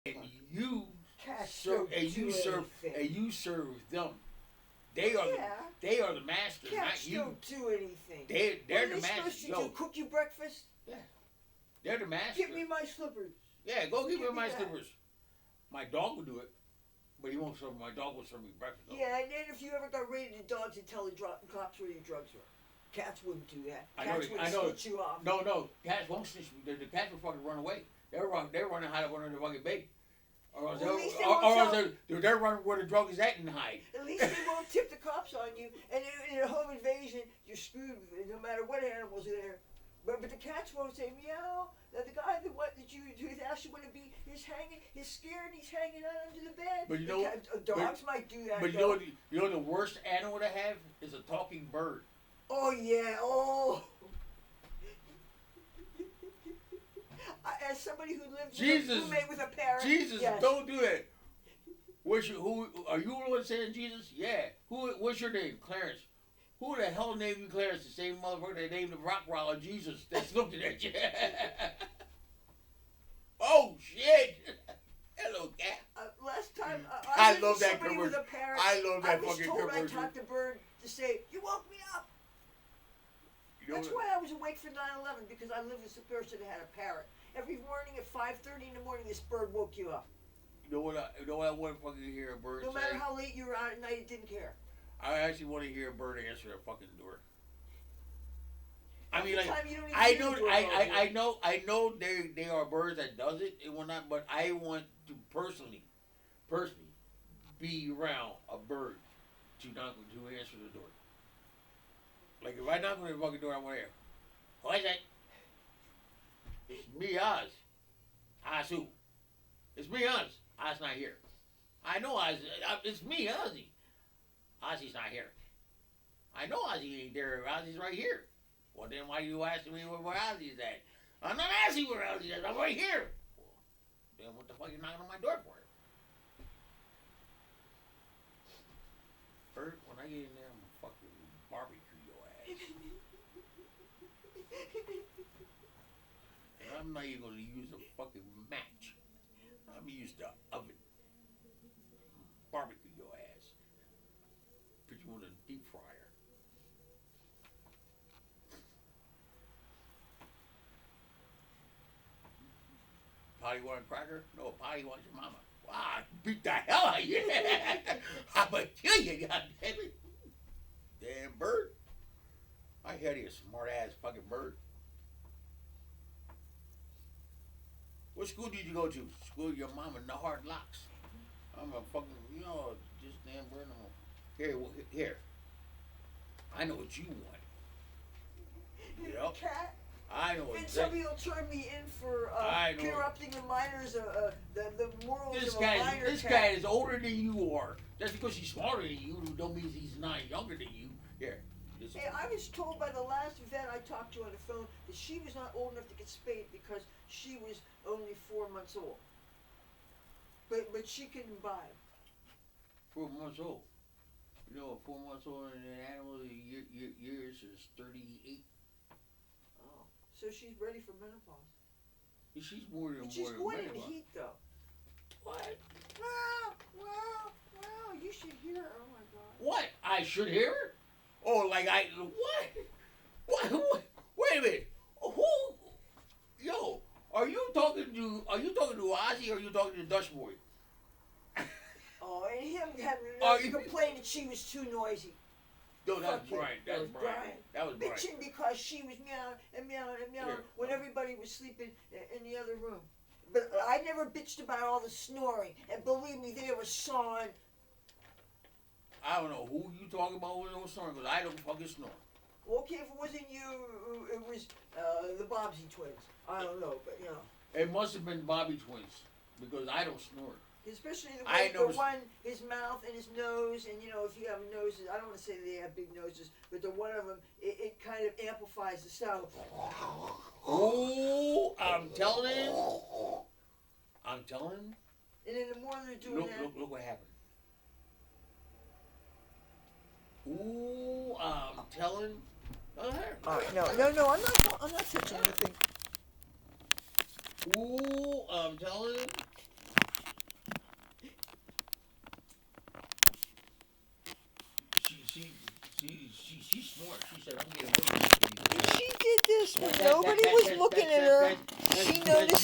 and you Cats serve don't do anything. and you serve them. They are the masters, Cats not you. don't do anything. They're what the are they masters. supposed to do? Cook you breakfast? Yeah, they're the masters. Give me my slippers. Yeah, go give me my that. slippers. My dog will do it, but he won't serve. My dog will serve me breakfast. Though. Yeah, and then if you ever got raided the dogs and tell the cops where your drugs were. Cats wouldn't do that. Cats would snitch you off. No, cats won't snitch. The cats will fucking run away. They're running hide up under the fucking bed. Or else they're running where the drug is at and hide. At least they won't tip the cops on you. And in a home invasion, you're screwed no matter what animals are there. But the cats won't say meow. The guy that you asked you want to be is scared. He's hanging out under the bed. But you know, dogs might do that. But you know the worst animal to have is a talking bird. Oh yeah. Oh. As somebody who lives with a parrot. Jesus, yes. Don't do that. Who are you the one saying Jesus? Yeah. What's your name? Clarence. Who the hell named you Clarence? The same motherfucker that named the Rottweiler Jesus that's looking at you. Oh shit! Hello, cat. Last time I love that somebody with a parrot. I love that fucking commercial. commercial. I taught the bird to say, "You woke me up." That's why I was awake for 9/11 because I lived with a person that had a parrot. Every morning at 5:30 in the morning, this bird woke you up. You know what I want to fucking hear a bird say? No matter how late you were out at night, it didn't care. I actually want to hear a bird answer a fucking door. I mean, like, I know they are birds that does it and whatnot, but I want to personally be around a bird to answer the door. Like if I knock on the fucking door, I want to hear, "Who is it?" It's me, Oz. Oz who? It's me, Oz. Oz not here. I know Oz. It's me, Ozzie. Ozzie's not here. I know Ozzie ain't there. Ozzie's right here. Well, then why you asking me where Ozzie's at? I'm not asking where Ozzie is. I'm right here. Well, then what the fuck you knocking on my door for? Bert, when I get in there, I'm gonna fucking barbecue your ass. And I'm not even gonna use a fucking match. I'm gonna use the oven. Barbecue your ass. Put you in a deep fryer. Potty want a cracker? No, Potty wants your mama. Wow, beat the hell out of you. I'm gonna kill you, goddammit. Damn bird. I heard you a smart ass fucking bird. What school did you go to? School your mama, no hard locks. I'm a fucking, just damn bird. Here. I know what you want. Yep. Cat? I know And somebody will turn me in for interrupting the minors, the morals of a minor This guy is older than you are. Just because he's smarter than you don't mean he's not younger than you. Here. Hey, I was told by the last vet I talked to on the phone that she was not old enough to get spayed because she was only 4 months old. But she can imbibe. 4 months old. 4 months old in an animal years is 38. Oh, so she's ready for menopause. She's more than she's going in menopause. heat though. What? Wow! You should hear her. Oh my God. What? I should hear her? Oh, like what? Wait a minute. Who? Yo, are you talking to Ozzie or are you talking to Dutch Boy? Oh, and him complaining that she was too noisy. No, that was Brian. That was Brian. Bitching because she was meowing when everybody was sleeping in the other room. But I never bitched about all the snoring. And believe me, they were sawing. I don't know who you talking about with no snoring, because I don't fucking snore. Well, okay, if it wasn't you, it was the Bobbsey twins. I don't know, but It must have been Bobby twins, because I don't snore. Especially the way the one, his mouth and his nose, and if you have noses, I don't want to say they have big noses, but the one of them, it kind of amplifies the sound. Oh, I'm telling him. And then the more they're doing look what happened. Ooh, I'm telling. All right, no, I'm not touching anything. Ooh, I'm telling.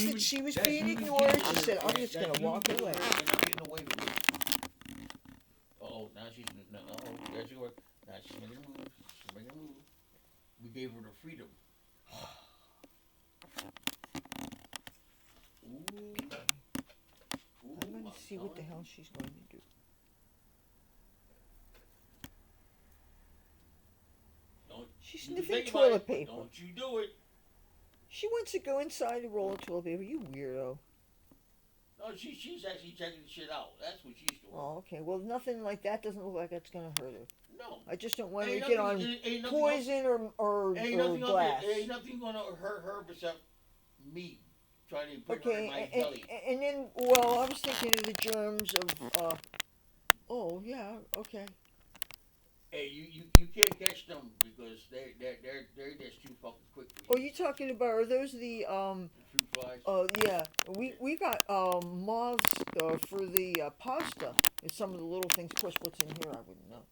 that she was That's being you ignored. getting- She said, "I'm that's just gonna you walk getting away." her and not getting away from it. Oh, now she's no. Oh, there she was. Now she's making a move. She's making a move. We gave her the freedom. Ooh. Ooh, I'm gonna see what the hell she's going to do. She's You sniffing think about toilet it, but paper. Don't you do it. She wants to go inside and roll of toilet paper. You weirdo. No, she's actually checking shit out. That's what she's doing. Oh, okay. Well, nothing like that doesn't look like it's gonna hurt her. No. I just don't want her Ain't to get nothing- on ain't nothing poison or glass. Ain't nothing gonna hurt her except me trying to put her in my Okay, belly. and then, well, I was thinking of the germs of, oh, yeah, okay. Hey, you can't catch them because they're just too fucking quick for you. Oh, you talking about, are those the, Fruit flies. yeah, we got, moths, for the, pasta, and some of the little things. Of course, what's in here, I wouldn't know.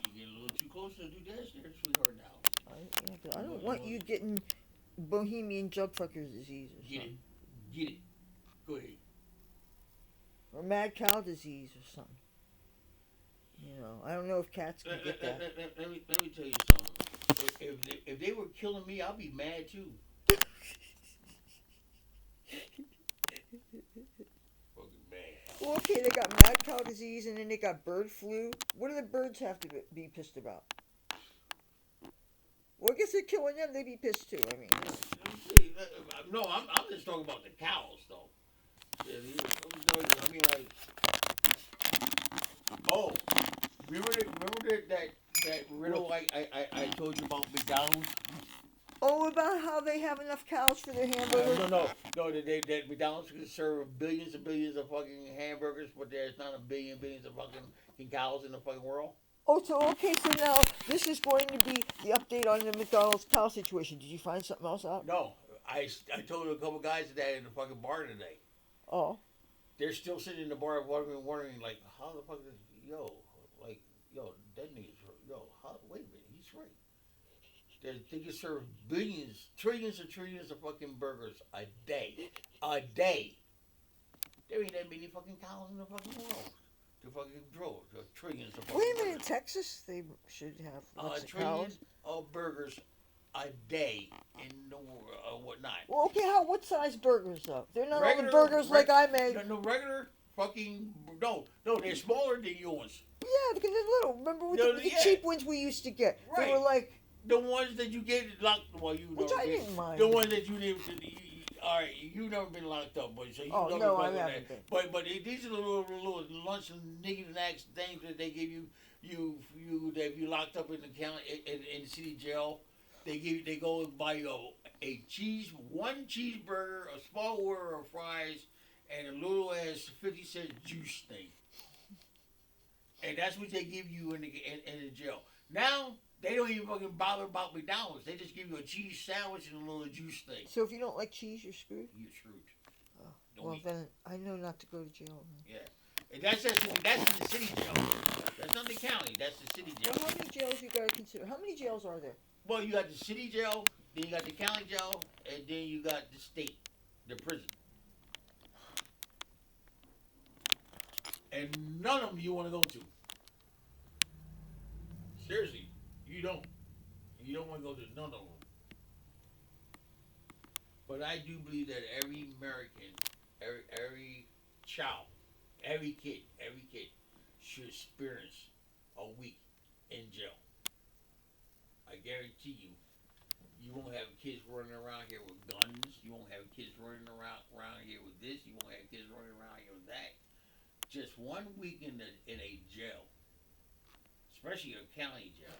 You get a little too close to do this there, sweetheart, now. Yeah, 'cause I don't want you getting Bohemian jug fuckers disease or something. Get it. Go ahead. Or mad cow disease or something. You know, I don't know if cats can get that. Let me tell you something. If they were killing me, I'd be mad too. Fucking mad. Well, okay, they got mad cow disease and then they got bird flu. What do the birds have to be pissed about? Well, I guess they're killing them. They'd be pissed too. I mean, no, I'm just talking about the cows though. Yeah, I mean, like, oh, remember that riddle I told you about McDonald's? oh, about how they have enough cows for their hamburgers? No. That McDonald's can serve billions and billions of fucking hamburgers, but there's not a billions of fucking cows in the fucking world. Oh, so okay, so now this is going to be the update on the McDonald's cow situation. Did you find something else out? No, I told a couple guys that in the fucking bar today. Oh. They're still sitting in the bar wondering like, how the fuck is, that nigga's, wait a minute, he's right. They can serve billions, trillions and trillions of fucking burgers a day. A day. There ain't that many fucking cows in the fucking world. To fucking grow trillions of fucking Wait a minute, in burgers. Texas they should have lots of Trillions cows. of burgers a day in the whatnot. Well, okay, what size burgers though? They're not Regular- all the burgers like I make. No, regular fucking, no, they're smaller than yours. Yeah, because they're little. Remember with the Yeah. cheap ones we used to get? Right. They were like, The ones that you get locked, well, you know. which I didn't mind. The ones that you didn't, all right, you never been locked up, but so you Oh, never no, fuck I with haven't that. been. But these are the little lunch and nigga-knacks things that they give you that if you locked up in the county in the city jail, they go and buy you one cheeseburger, a small order of fries, and a little ass 50-cent juice thing. And that's what they give you in the jail. Now they don't even fucking bother about McDonald's. They just give you a cheese sandwich and a little juice thing. so if you don't like cheese, you're screwed. You're screwed. Oh, Don't well eat. then I know not to go to jail. Yeah. And that's in the city jail. That's not the county. That's the city jail. Well, how many jails you gotta consider? How many jails are there? Well, you got the city jail, then you got the county jail, and then you got the state, the prison. And none of them you want to go to. Seriously, you don't. You don't want to go to none of them. But I do believe that every American, every child, every kid should experience a week in jail. I guarantee you, you won't have kids running around here with guns. You won't have kids running around here with this. You won't have kids running around here with that. Just 1 week in a jail, especially a county jail.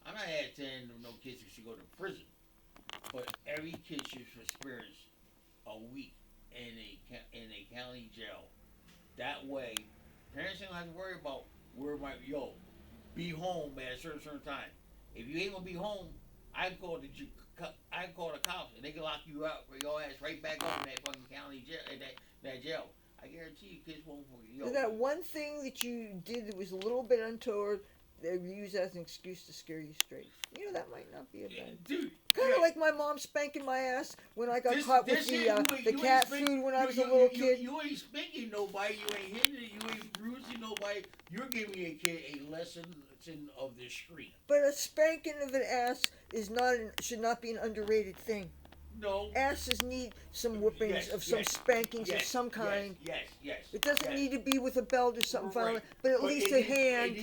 I'm not saying no kids should go to prison, but every kid should experience a week in a county jail. That way, parents don't have to worry about where be home at a certain time. If you ain't gonna be home, I can call the cops and they can lock you out for your ass right back up in that fucking county jail. That jail. I guarantee you, kids won't. So that one thing that you did that was a little bit untoward, they use that as an excuse to scare you straight. You know, that might not be a bad. Dude. Kind of like my mom spanking my ass when I got caught with the cat food when I was a little kid. You ain't spanking nobody. You ain't hitting it. You ain't bruising nobody. You're giving a kid a lesson of the street. But a spanking of an ass should not be an underrated thing. No. Asses need some whippings some spankings of some kind. Yes. It doesn't need to be with a belt or something violent, but at least a hand,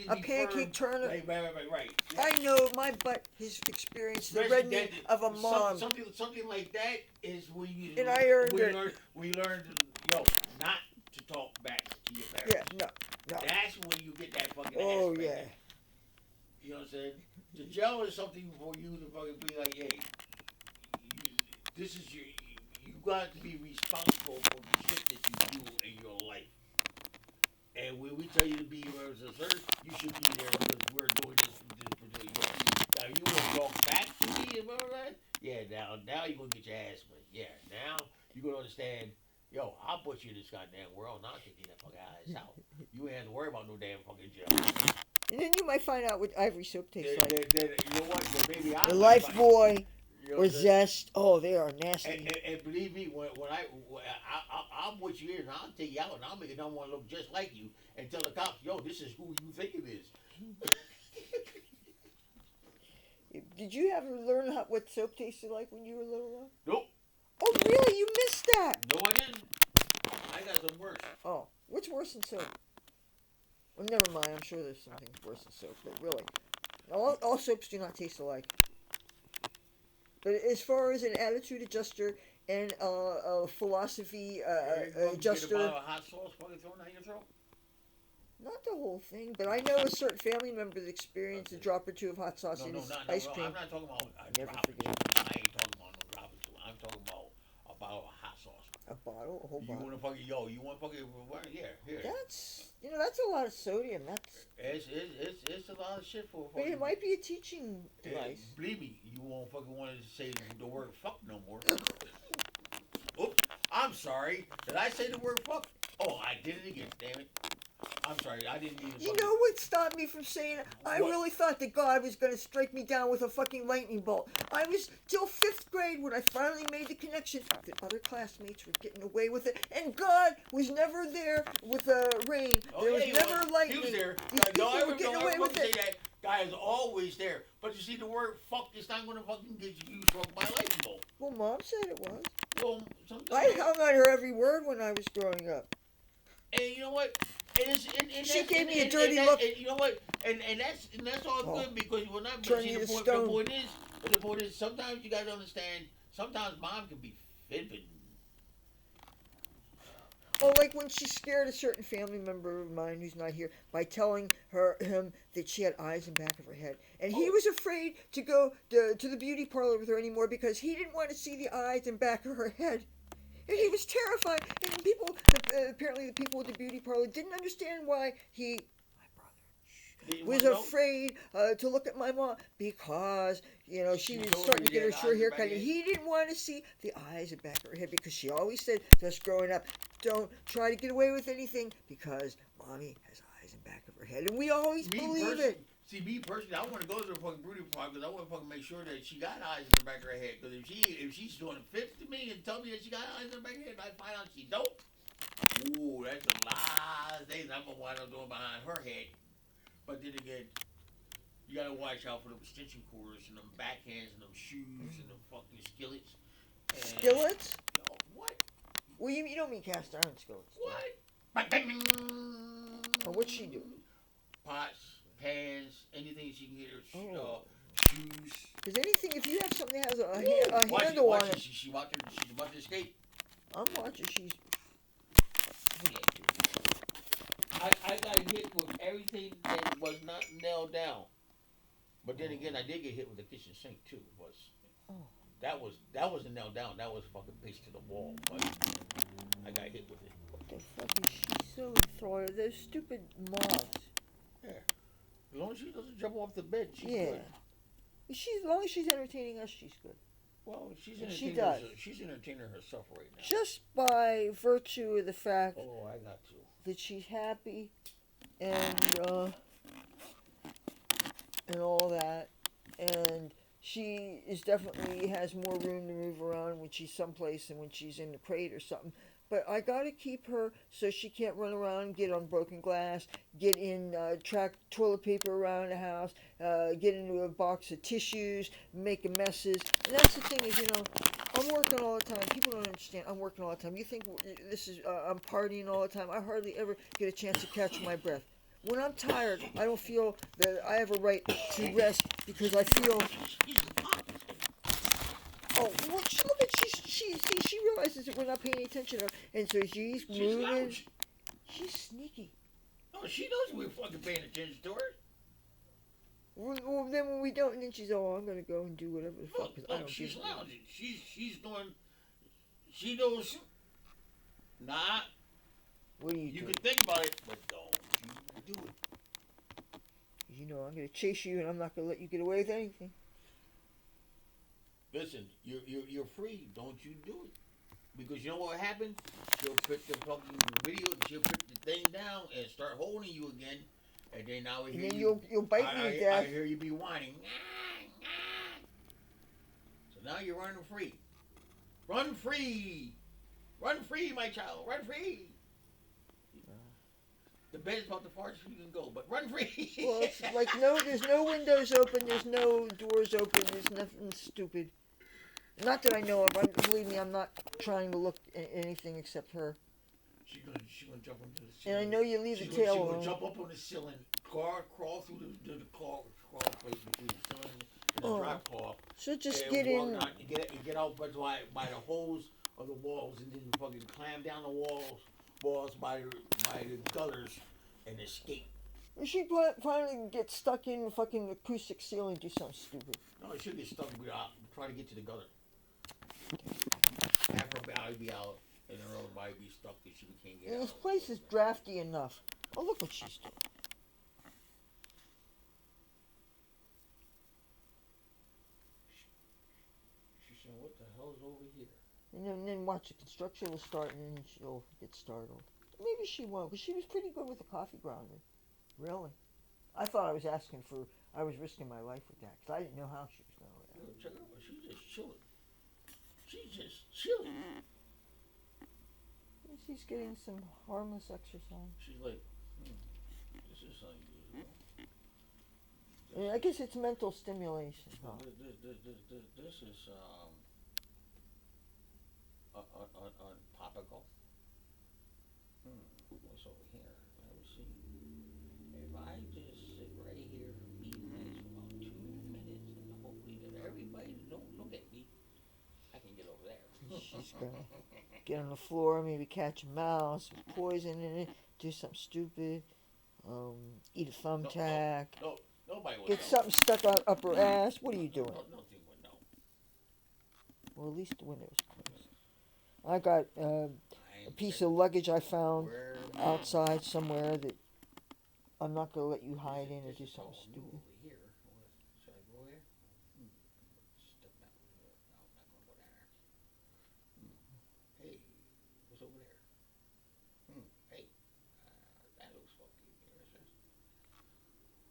a pancake turner. Right. I know my butt has experienced the reddening of a mom. Something like that is when you and I earned we learned not to talk back to your parents. Yeah, no. That's when you get that fucking ass. Yeah. You know what I'm saying? The jail is something for you to fucking be like, hey, this is you got to be responsible for the shit that you do in your life. And when we tell you to be here as a sir, you should be there because we're doing this for doing you. Now you want to talk back to me, remember that? Yeah, now you're going to get your ass whipped. Yeah, now you're going to understand, yo, I'll put you in this goddamn world and I'll take you that fucking ass out. You ain't have to worry about no damn fucking jail. And then you might find out what Ivory soap tastes like. You know what? Baby, the Life Boy. Or Zest. Oh, they are nasty. And believe me, when I'm with you here, and I'll take you out, and I'll make it no one look just like you, and tell the cops, yo, this is who you think it is. Did you ever learn what soap tasted like when you were little? Nope. Oh, really? You missed that? No, I didn't. I got some worse. Oh, what's worse than soap? Well, never mind. I'm sure there's something worse than soap, but really, all soaps do not taste alike. But as far as an attitude adjuster and a philosophy adjuster, get a bottle of hot sauce fucking thrown down your throat? Not the whole thing, but I know a certain family member that experienced a drop or two of hot sauce in his ice cream. I'm not talking about never forget. I ain't talking about no drop or two. I'm talking about a bottle of hot sauce. A bottle? A whole bottle? You want to fucking, you want fucking, here. That's, that's a lot of sodium. It's a lot of shit for but it might be a teaching device. Believe me, you won't fucking want to say the word fuck no more. Oops, I'm sorry. Did I say the word fuck? Oh, I did it again, damn it. I'm sorry, I didn't mean to. You know what stopped me from saying it? I really thought that God was going to strike me down with a fucking lightning bolt. I was till 5th grade when I finally made the connection that other classmates were getting away with it, and God was never there with the rain. There was never lightning. He was there. These people were getting away with it. That guy is always there. But you see, the word fuck is not going to fucking get you struck by lightning bolt. Well, Mom said it was. Well, sometimes I hung on her every word when I was growing up. And you know what? She gave me a dirty look. And you know what? And that's all good because we're not turning the point is sometimes you gotta understand. Sometimes Mom can be fibbing. Oh, like when she scared a certain family member of mine who's not here by telling him that she had eyes in the back of her head. And he was afraid to go to the beauty parlor with her anymore because he didn't want to see the eyes in back of her head. And he was terrified. And apparently the people at the beauty parlor didn't understand why my brother, was afraid to look at my mom because, she was starting to get her short haircut. And he didn't want to see the eyes in back of her head because she always said to us growing up, don't try to get away with anything because Mommy has eyes in back of her head. And we always believe it. See, me personally, I want to go to the fucking beauty parlor because I want to fucking make sure that she got eyes in the back of her head. Because if she's doing fits to me and tell me that she got eyes in the back of her head and I find out she don't, ooh, that's a lot of things I'm going to wind up doing behind her head. But then again, you got to watch out for them extension cords and them backhands and them shoes and them fucking skillets. Skillets? What? Well, you don't mean cast iron skillets. What? Or what's she do? Pots, pans, anything she can get her shoes. Because anything, if you have something that has a handle on it. She's about to escape. I'm watching. I got hit with everything that was not nailed down. But then again, I did get hit with the kitchen sink too. That wasn't nailed down. That was fucking pasted to the wall. But I got hit with it. What the fuck is she so enthralled? Those stupid moths. Yeah. As long as she doesn't jump off the bed, she's good. As long as she's entertaining us, she's good. Well, she's entertaining herself right now. Just by virtue of the fact I got to. that she's happy and and all that, and she is definitely has more room to move around when she's someplace than when she's in the crate or something. But I gotta keep her so she can't run around, get on broken glass, get in track toilet paper around the house, get into a box of tissues, making messes. And that's the thing is, I'm working all the time. People don't understand. I'm working all the time. You think this is I'm partying all the time? I hardly ever get a chance to catch my breath. When I'm tired, I don't feel that I have a right to rest because I feel. Oh, well, look at she realizes that we're not paying attention to her, and so she's moving. Loud. She's sneaky. Oh, she knows we're fucking paying attention to her. Well, then when we don't, and then she's I'm gonna go and do whatever the fuck. Cause I don't she's give lounging. She's doing. She knows. Nah. What are you You doing? can think about it, but don't you do it. I'm gonna chase you, and I'm not gonna let you get away with anything. Listen, you're free. Don't you do it. Because you know what happened? She'll put the fucking video, she'll put the thing down and start holding you again. And then now And then you'll bite me to death. I hear you be whining. So now you're running free. Run free! Run free, my child. Run free! The bed's about the farthest you can go, but run free! Well, it's like there's no windows open, there's no doors open, there's nothing stupid. Not that I know of. Believe me, I'm not trying to look at anything except her. She's gonna jump onto the ceiling. And I know you leave the tail alone. She's gonna jump up on the ceiling, crawl through the crawl space between the ceiling and the drop cloth. So just get in. Get out by the holes of the walls, and then fucking climb down the walls by the gutters, and escape. She finally get stuck in the fucking acoustic ceiling, do something stupid. No, she should get stuck. Try to get to the gutter. Half her body be out, and her other body be stuck because she can't get out. This place is drafty enough. Oh, look what she's doing. She's saying, "What the hell's over here?" And then watch the construction will start, and then she'll get startled. Maybe she won't, but she was pretty good with the coffee grinder. Really. I thought I was risking my life with that, because I didn't know how she was going to react. Check her out. She's just chilling. She's just chilling. She's getting some harmless exercise. She's like, this is unusual. I guess it's mental stimulation. This is topical. What's over here? Let me see. If I just sit right here and be nice for about 2 minutes, and hopefully that everybody don't look at me, I can get over there. She's gonna get on the floor, maybe catch a mouse with poison in it, do something stupid, eat a thumbtack, Nobody would get know. something stuck up her ass. What are you doing? Nothing would know. Well, at least the window's closed. I got a piece of luggage I found outside somewhere that I'm not going to let you hide in or do something stupid. Over here. Should I go here? Step back over here. No, I'm not going to go there. Hey, what's over there? Hey, that looks funky. Here it is.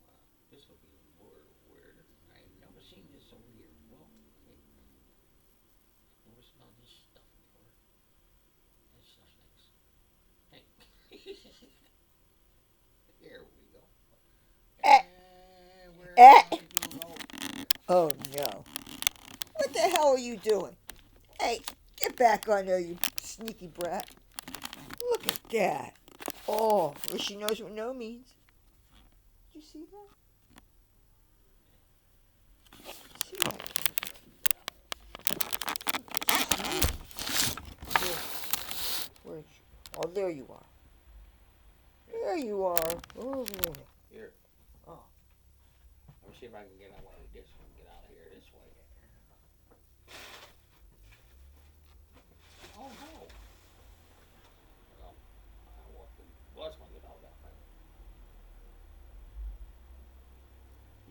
Wow, this will be weird. I've never seen this over here. Well, hey, never smelled this stuff before. This stuff stinks. Hey. Here we go. Oh no. What the hell are you doing? Hey, get back on there, you sneaky brat. Look at that. Oh, well, she knows what no means. Did you see that? See that? Where's oh, there you are. There you are. Over there. Here. Oh. Let me see if I can get out of this one. Get out of here this way. Oh no. Well, let's go get out that way.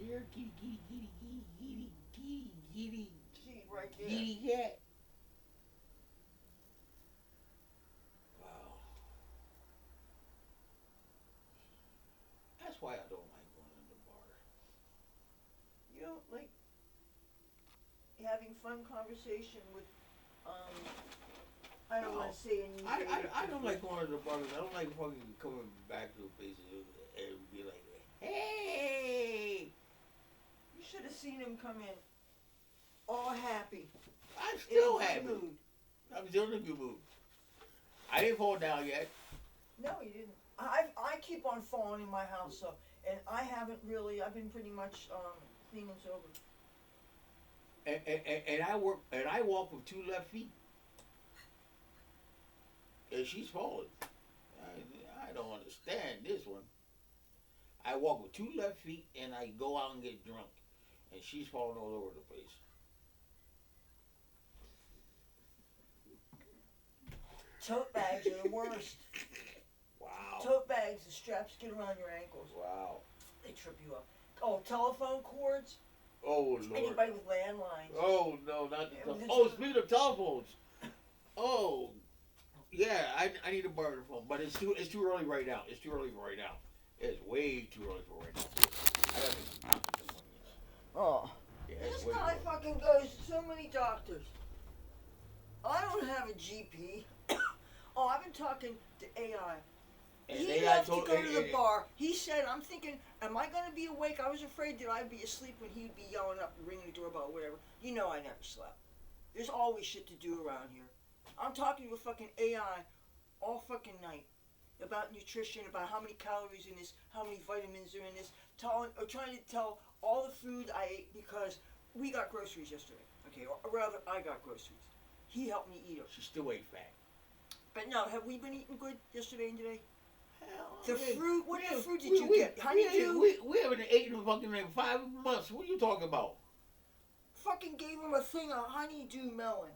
Here, kitty. See, right there. Kitty cat. Wow. That's why I don't like going to the bar. having fun conversation with, I don't want to say any. I don't like going to the bars. I don't like fucking coming back to a place and be like, hey. You should have seen him come in, all happy. I'm still in a good happy. mood. I'm still in a good mood. I didn't fall down yet. No, you didn't. I keep on falling in my house, so, and I haven't really. I've been pretty much clean and sober. And I walk with 2 left feet. And she's falling. I don't understand this one. I walk with 2 left feet and I go out and get drunk. And she's falling all over the place. Tote bags are the worst. Wow. Tote bags, the straps get around your ankles. Wow. They trip you up. Oh, telephone cords. Oh, Lord. Anybody with landlines. Oh, no, not the Yeah, telephone. Oh, speaking of telephones. Oh, yeah, I need to borrow the phone. But it's too early right now. It's too early for right now. It's way too early for right now. I gotta make some doctor's appointments. Oh. Yeah, This guy fucking goes to so many doctors. I don't have a GP. Oh, I've been talking to AI. And He AI left to told- go to the bar. He said, I'm thinking, am I going to be awake? I was afraid that I'd be asleep when he'd be yelling up, ringing the doorbell, whatever. You know I never slept. There's always shit to do around here. I'm talking to a fucking AI all fucking night about nutrition, about how many calories in this, how many vitamins are in this, trying to tell all the food I ate because we got groceries yesterday. Okay, or rather, I got groceries. He helped me eat them. She still ain't fat. But no, have we been eating good yesterday and today? Hell, The we- fruit, what we- fruit did we- you we- get? Honeydew? We haven't eaten in fucking like 5 months. What are you talking about? Fucking gave him a thing of honeydew melon.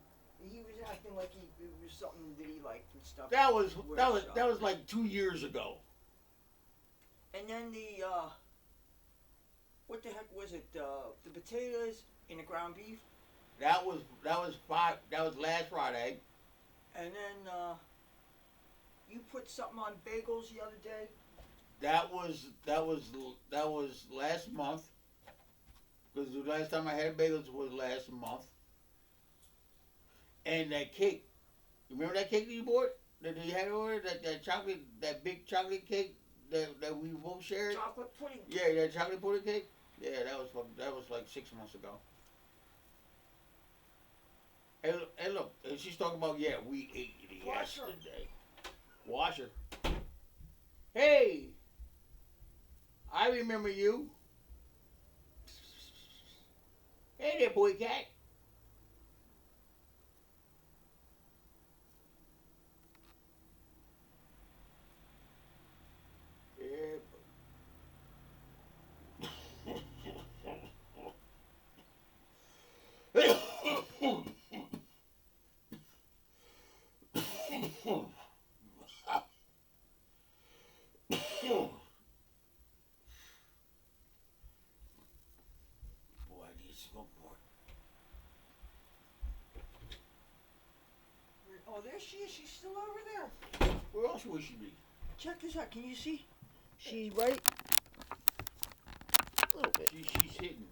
He was acting like it was something that he liked and stuff. That was like 2 years ago. And then the what the heck was it? The potatoes and the ground beef. That was last Friday. And then you put something on bagels the other day. That was last month. Because the last time I had bagels was last month. And that cake. You remember that cake that you bought? That you had over that chocolate, that big chocolate cake that we both shared? Chocolate pudding. Yeah, that chocolate pudding cake? Yeah, that was like 6 months ago. And look, and she's talking about, yeah, we ate it yesterday. Wash her. Hey! I remember you. Hey there, boy cat. Oh, there she is. She's still over there. Where else would she be? Check this out. Can you see? She's right. A little bit. She's hidden.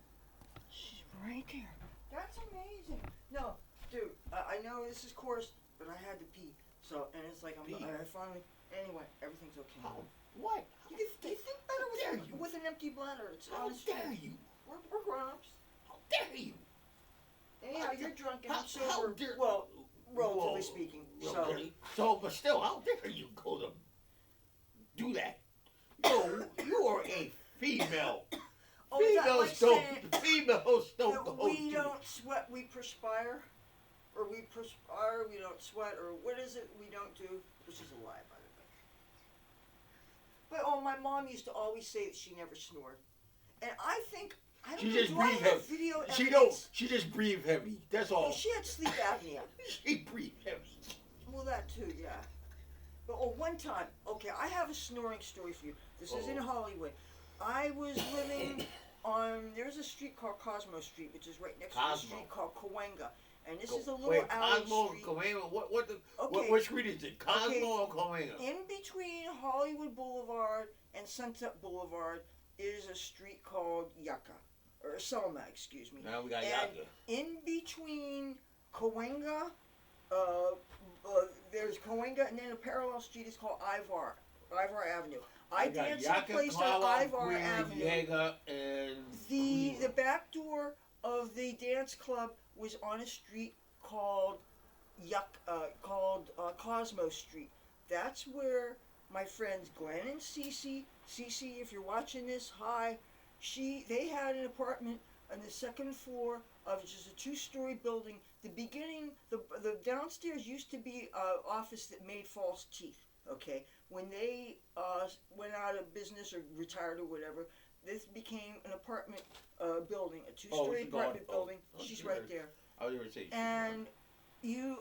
She's right there. That's amazing. No, dude, I know this is coarse, but I had to pee. So, and it's like, I finally, anyway, everything's okay. How? What? You think better with an empty bladder. It's How honestly, dare you? We're grown-ups. How dare you? Anyhow, you're drunk and I'm How sober. dare Well, relatively Whoa. speaking. But still, how dare you go to do that? You are a female. Oh, is that like saying Females don't that go we to. don't sweat, we perspire? Or we perspire, we don't sweat, or what is it we don't do? Which is a lie, by the way. But, my mom used to always say that she never snored. And I think, I don't She know, just do I breathed have heavy. video She evidence? She just breathed heavy. That's all. Well, she had sleep apnea. She breathed heavy. Well, that too, yeah. But one time, okay, I have a snoring story for you. This is in Hollywood. I was living on, there's a street called Cosmo Street, which is right next to a street called Cahuenga. And this is a little alley Cosmo, street. Cahuenga, Okay. what street is it? Cosmo Okay. or Cahuenga? In between Hollywood Boulevard and Sunset Boulevard is a street called Yucca. or Selma, excuse me. Now we got And Yaka. in between Cahuenga, there's Cahuenga, and then a parallel street is called Ivar Avenue. I danced at a place on Ivar Avenue. And The back door of the dance club was on a street called Cosmo Street. That's where my friends Glenn and Cece, if you're watching this, hi. They had an apartment on the second floor of just a 2-story building. The downstairs used to be an office that made false teeth. Okay, when they went out of business or retired or whatever, this became an apartment building, a 2-story apartment building. She's right there. I was going to say. And you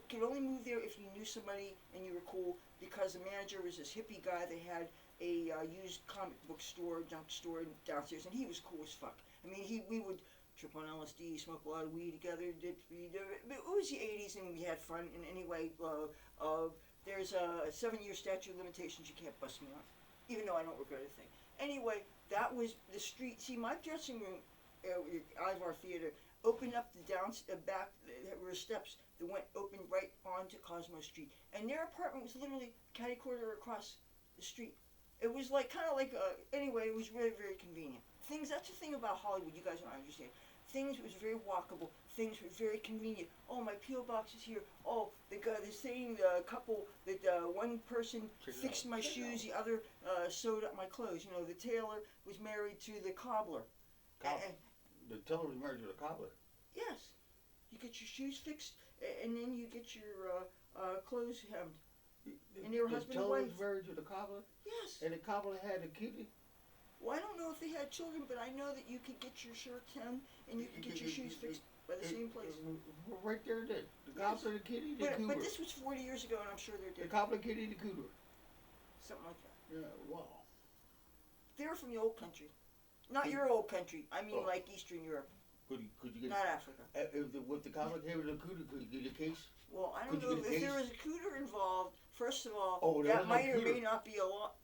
could only move there if you knew somebody and you were cool, because the manager was this hippie guy. They had a used comic book store, junk store downstairs, and he was cool as fuck. I mean, we would trip on LSD, smoke a lot of weed together. It was the 80s, and we had fun. And anyway, there's a 7-year statute of limitations. You can't bust me on, even though I don't regret a thing. Anyway, that was the street. See, my dressing room, Ivar Theater, opened up the back. There were steps that opened right onto Cosmo Street, and their apartment was literally catty corner across the street. It was anyway, it was really, very convenient. That's the thing about Hollywood, you guys don't understand. Things was very walkable. Things were very convenient. Oh, my P.O. box is here. Oh, they're saying the couple that one person fixed my shoes, the other sewed up my clothes. You know, the tailor was married to the cobbler. The tailor was married to the cobbler? Yes. You get your shoes fixed, and then you get your clothes hemmed. And they were husband and wife. The tailor was married to the cobbler? Yes. And the cobbler had a kitty? Well, I don't know if they had children, but I know that you could get your shirt hemmed and you could get your shoes fixed by the same place. Right there, the cobbler, the kitty, the cooter. But this was 40 years ago, and I'm sure they're dead. The cobbler, kitty, the cooter. Something like that. Yeah, wow. They were from the old country. Not your old country. I mean, like Eastern Europe. Could you get not Africa. With the cobbler came with the cooter, could you get a case? Well, I don't know if there was a cooter involved. First of all, that might or may not be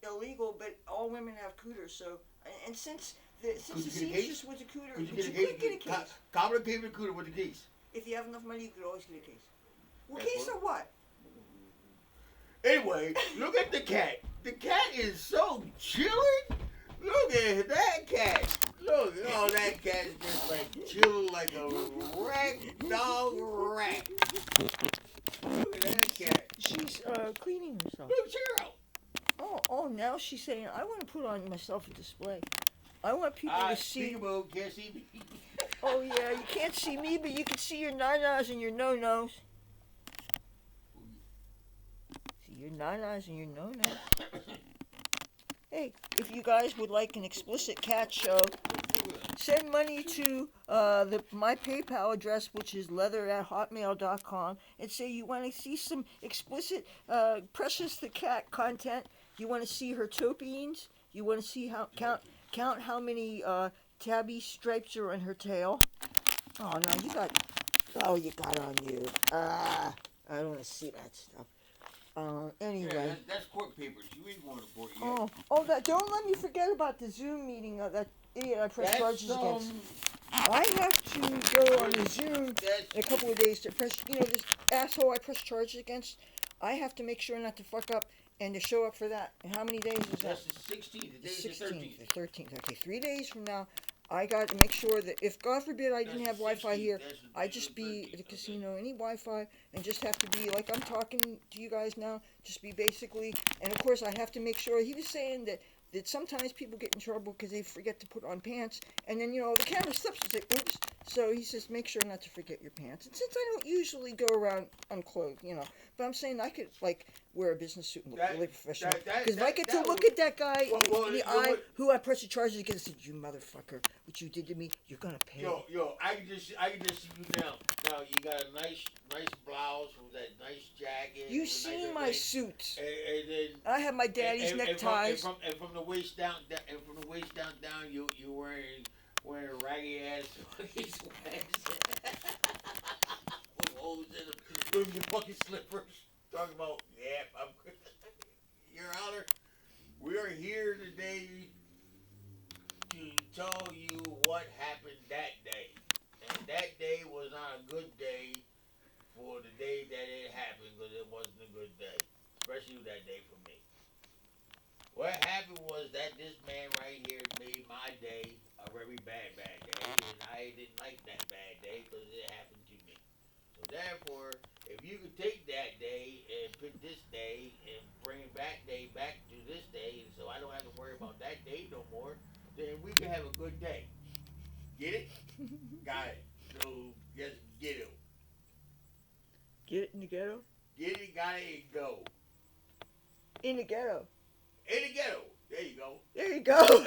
illegal, but all women have cooters. So, and since the seamstress was a cooter, you could get a case. Cobbler came with a cooter with a case. If you have enough money, you could always get a case. Well, case or what? Anyway, look at the cat. The cat is so chilling. Look at that cat. Look, that cat is just like chilling like a ragdoll rat. Look at that cat. She's cleaning herself. Look, cheer out. Oh, now she's saying, I want to put on myself a display. I want people to see. Can't see me. Oh, yeah, you can't see me, but you can see your nanas and your no-nos. See your nanas and your no-nos. Hey, if you guys would like an explicit cat show, send money to my PayPal address, which is leather@hotmail.com, and say you want to see some explicit Precious the Cat content. You want to see her toe beans. You want to see count how many tabby stripes are on her tail. Oh no, you got on you. I don't want to see that stuff. Anyway. Yeah, that's court papers. You ain't going to court yet. Don't let me forget about the Zoom meeting of that idiot I pressed charges against. I have to go on the Zoom in a couple of days to press, this asshole I pressed charges against. I have to make sure not to fuck up and to show up for that. And how many days is that? That's the 16th. Today's the 13th. The 13th. Okay, 3 days from now, I got to make sure that if, God forbid, I didn't have Wi-Fi here, I'd just be at the casino, any Wi-Fi, and just have to be, like I'm talking to you guys now, just be basically, and of course I have to make sure, he was saying that sometimes people get in trouble because they forget to put on pants, and then, the camera slips and say, oops, so he says, make sure not to forget your pants. And since I don't usually go around unclothed, but I'm saying I could, wear a business suit and look really professional. Because if I get to look at that guy in the eye who I press the charges against, and say, you motherfucker, what you did to me, you're going to pay. Yo, I can just see you now. Now, you got a nice blouse with that nice jacket. You've seen my suits. And then I have my daddy's neckties. And from the waist down, you wearing raggedy ass fucking sweats. With holes in them. With your fucking slippers. Talking about, I'm Your Honor, we are here today to tell you what happened a good day for the day that it happened because it wasn't a good day, especially that day for me. What happened was that this man right here made my day a very bad day, and I didn't like that bad day because it happened to me. So therefore, if you could take that day and put this day and bring back day back to this day, so I don't have to worry about that day no more, then we can have a good day. Get it? Got it. So just get it. Get it in the ghetto? Get it, got it, and go. In the ghetto. In the ghetto. There you go. There you go.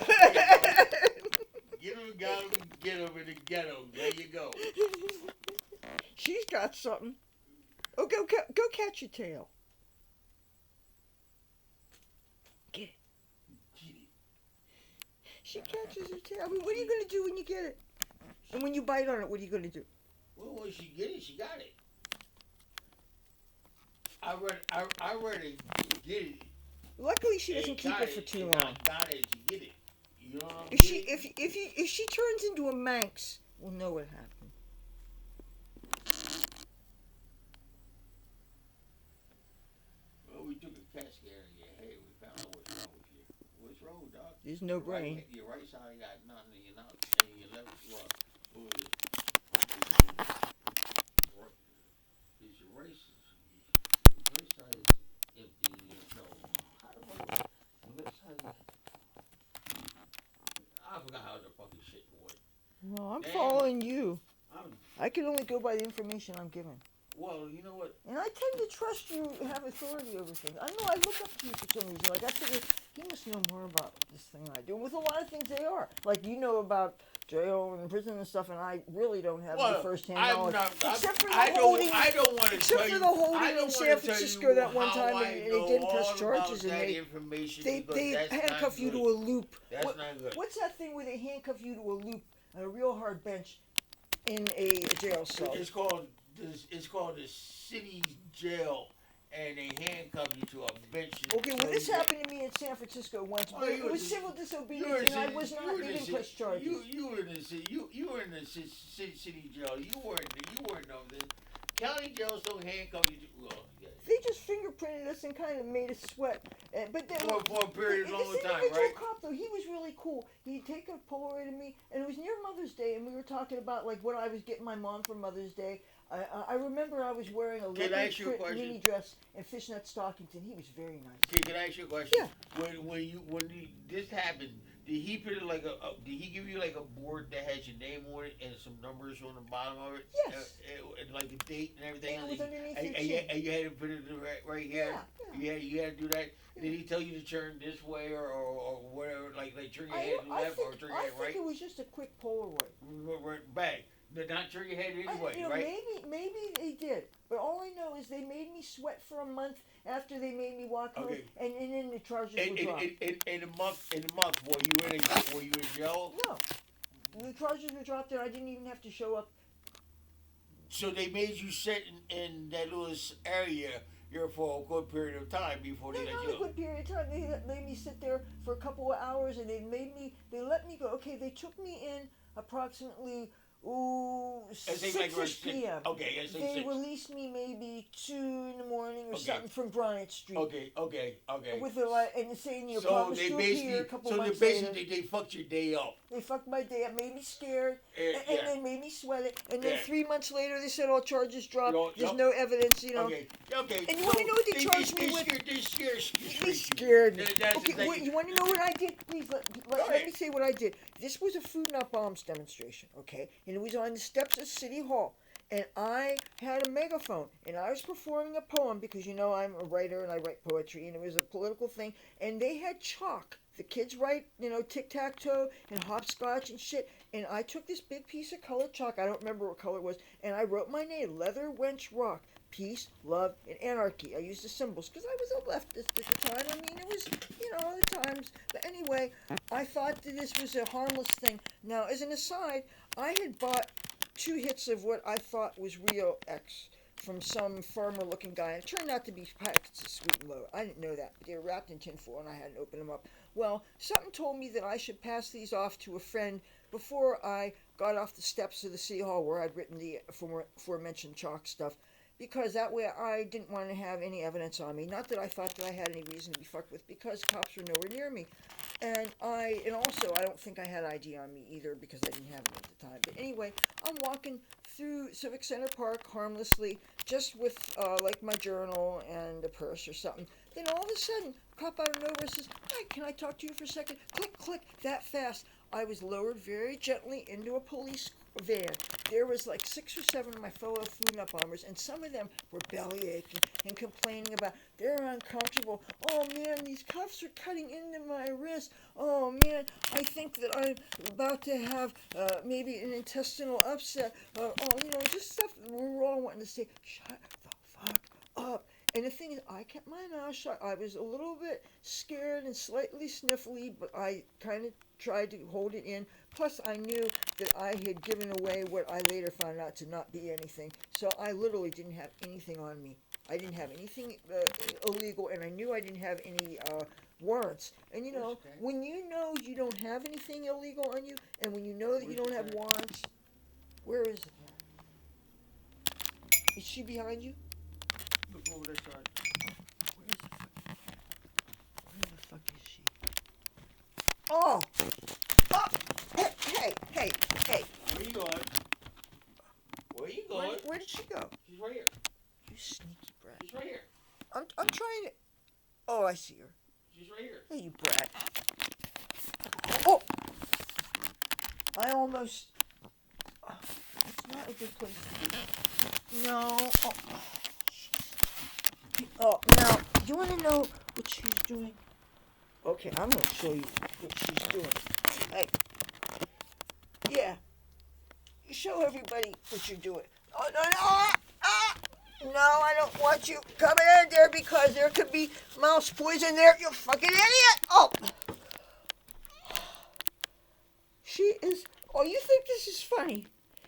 Get them, got them, get them in the ghetto. There you go. She's got something. Oh, go catch your tail. Get it. Get it. She catches her tail. I mean, what are you going to do when you get it? And when you bite on it, what are you going to do? Well, when she get it, she got it. I read get it. Luckily, she doesn't keep it for too long. Got it, she get it. You know what I'm if she turns into a Manx, we'll know what happened. Well, we took a CAT scan of your head. We found out what's wrong with you. What's wrong, doc? There's no brain. Your right side got nothing, and your left what? Is your right side is empty? No. How the fuck? The left side. I forgot how the fucking shit went. No, I'm following you. I'm, I can only go by the information I'm given. well, you know what? And I tend to trust you have authority over things. I know I look up to you for some reason. Like, I figure, he must know more about this thing than I do. And with a lot of things they are. Like, you know about jail and prison and stuff, and I really don't have any first-hand knowledge. Except for the holding in San Francisco that one time, and they didn't press charges, and they handcuff you to a loop. That's not good. What's that thing where they handcuff you to a loop on a real hard bench in a jail cell? It's called the city jail, and they handcuff you to a bench. Okay, well, this happened to me in San Francisco once, but it was civil disobedience, and I was not. They didn't press charges. You were in the city. You were in the city jail. You weren't on this. County jails don't handcuff you. Well, yeah. They just fingerprinted us and kind of made us sweat. But then for a period of long time, this individual right? cop, though, he was really cool. He'd taken a Polaroid of me, and it was near Mother's Day, and we were talking about like what I was getting my mom for Mother's Day. I remember I was wearing a leopard print mini dress and fishnet stockings, and he was very nice. Okay, can I ask you a question? Yeah. When this happened, did he put it like did he give you like a board that has your name on it and some numbers on the bottom of it? Yes. And like a date and everything. And it was underneath your chin. And you had to put it right here. Yeah. You had to do that. Yeah. Did he tell you to turn this way or whatever? Like turn your head left or turn your head right? I think it was just a quick Polaroid. Bang. Not turn your head anyway, right? Maybe they did, but all I know is they made me sweat for a month after they made me walk home, and then the charges were dropped. In a month, were you in jail? No, the charges were dropped, and I didn't even have to show up. So they made you sit in that little area here for a good period of time before they let you go. Not a good period of time. They made me sit there for a couple of hours, and they let me go. Okay, they took me in approximately. 6 p.m. Okay, they released me maybe 2 in the morning or something from Bryant Street. Okay. With a light and saying you promised to appear a couple months later. They fucked your day up. They fucked my day up, made me scared, and they made me sweat it. And then 3 months later, they said all charges dropped. There's no evidence, you know. Okay. And you want to know what they charged me with? They scared me. Okay, you want to know what I did? Please let me say what I did. This was a Food Not Bombs demonstration, okay? And it was on the steps of City Hall. And I had a megaphone, and I was performing a poem because, you know, I'm a writer and I write poetry, and it was a political thing. And they had chalk. The kids write, you know, tic-tac-toe and hopscotch and shit. And I took this big piece of colored chalk, I don't remember what color it was, and I wrote my name, Leathur Wench Rokk. Peace, love, and anarchy. I used the symbols because I was a leftist at the time. I mean, it was, you know, the times. But anyway, I thought that this was a harmless thing. Now, as an aside, I had bought 2 hits of what I thought was real X from some farmer-looking guy. And it turned out to be packets of Sweet and Low. I didn't know that. They were wrapped in tinfoil, and I hadn't opened them up. Well, something told me that I should pass these off to a friend before I got off the steps of the city hall where I'd written the aforementioned chalk stuff, because that way I didn't want to have any evidence on me. Not that I thought that I had any reason to be fucked with, because cops were nowhere near me. And also I don't think I had ID on me either, because I didn't have it at the time. But anyway, I'm walking through Civic Center Park harmlessly, just with like my journal and a purse or something. Then all of a sudden, a cop out of nowhere says, "Hi, can I talk to you for a second?" Click, click, that fast. I was lowered very gently into a police van. There was like 6 or 7 of my fellow Food Up bombers, and some of them were belly aching and complaining about they're uncomfortable. "Oh man, these cuffs are cutting into my wrist. Oh man, I think that I'm about to have maybe an intestinal upset." Just stuff that we were all wanting to say, "Shut the fuck up." And the thing is, I kept my mouth shut. I was a little bit scared and slightly sniffly, but I kind of tried to hold it in. Plus, I knew that I had given away what I later found out to not be anything. So I literally didn't have anything on me. I didn't have anything illegal, and I knew I didn't have any warrants. And when you know you don't have anything illegal on you, and when you know that you don't have warrants, where is it? Is she behind you? Look over that side. Where the fuck is she? Oh! Hey! Where you going? Where you going? Where did she go? She's right here. You sneaky brat. She's right here. I'm trying to... Oh, I see her. She's right here. Hey, you brat. Oh! I almost... It's not a good place to be. No. Oh, now, you want to know what she's doing? Okay, I'm going to show you what she's doing. Hey. Yeah. You show everybody what you're doing. Oh, no. No, I don't want you coming in there, because there could be mouse poison there, you fucking idiot. Oh. She is... Oh, you think this is funny?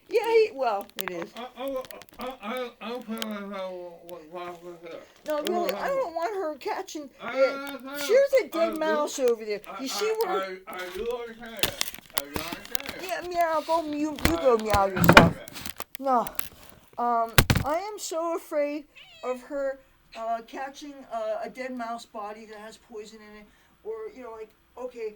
Yeah, well, it is. I'll put her. No, really, I don't want her catching it. There's a dead mouse over there. You see where... Are you understand? Yeah, meow, you go meow yourself. No. I am so afraid of her catching a dead mouse body that has poison in it. Or, okay,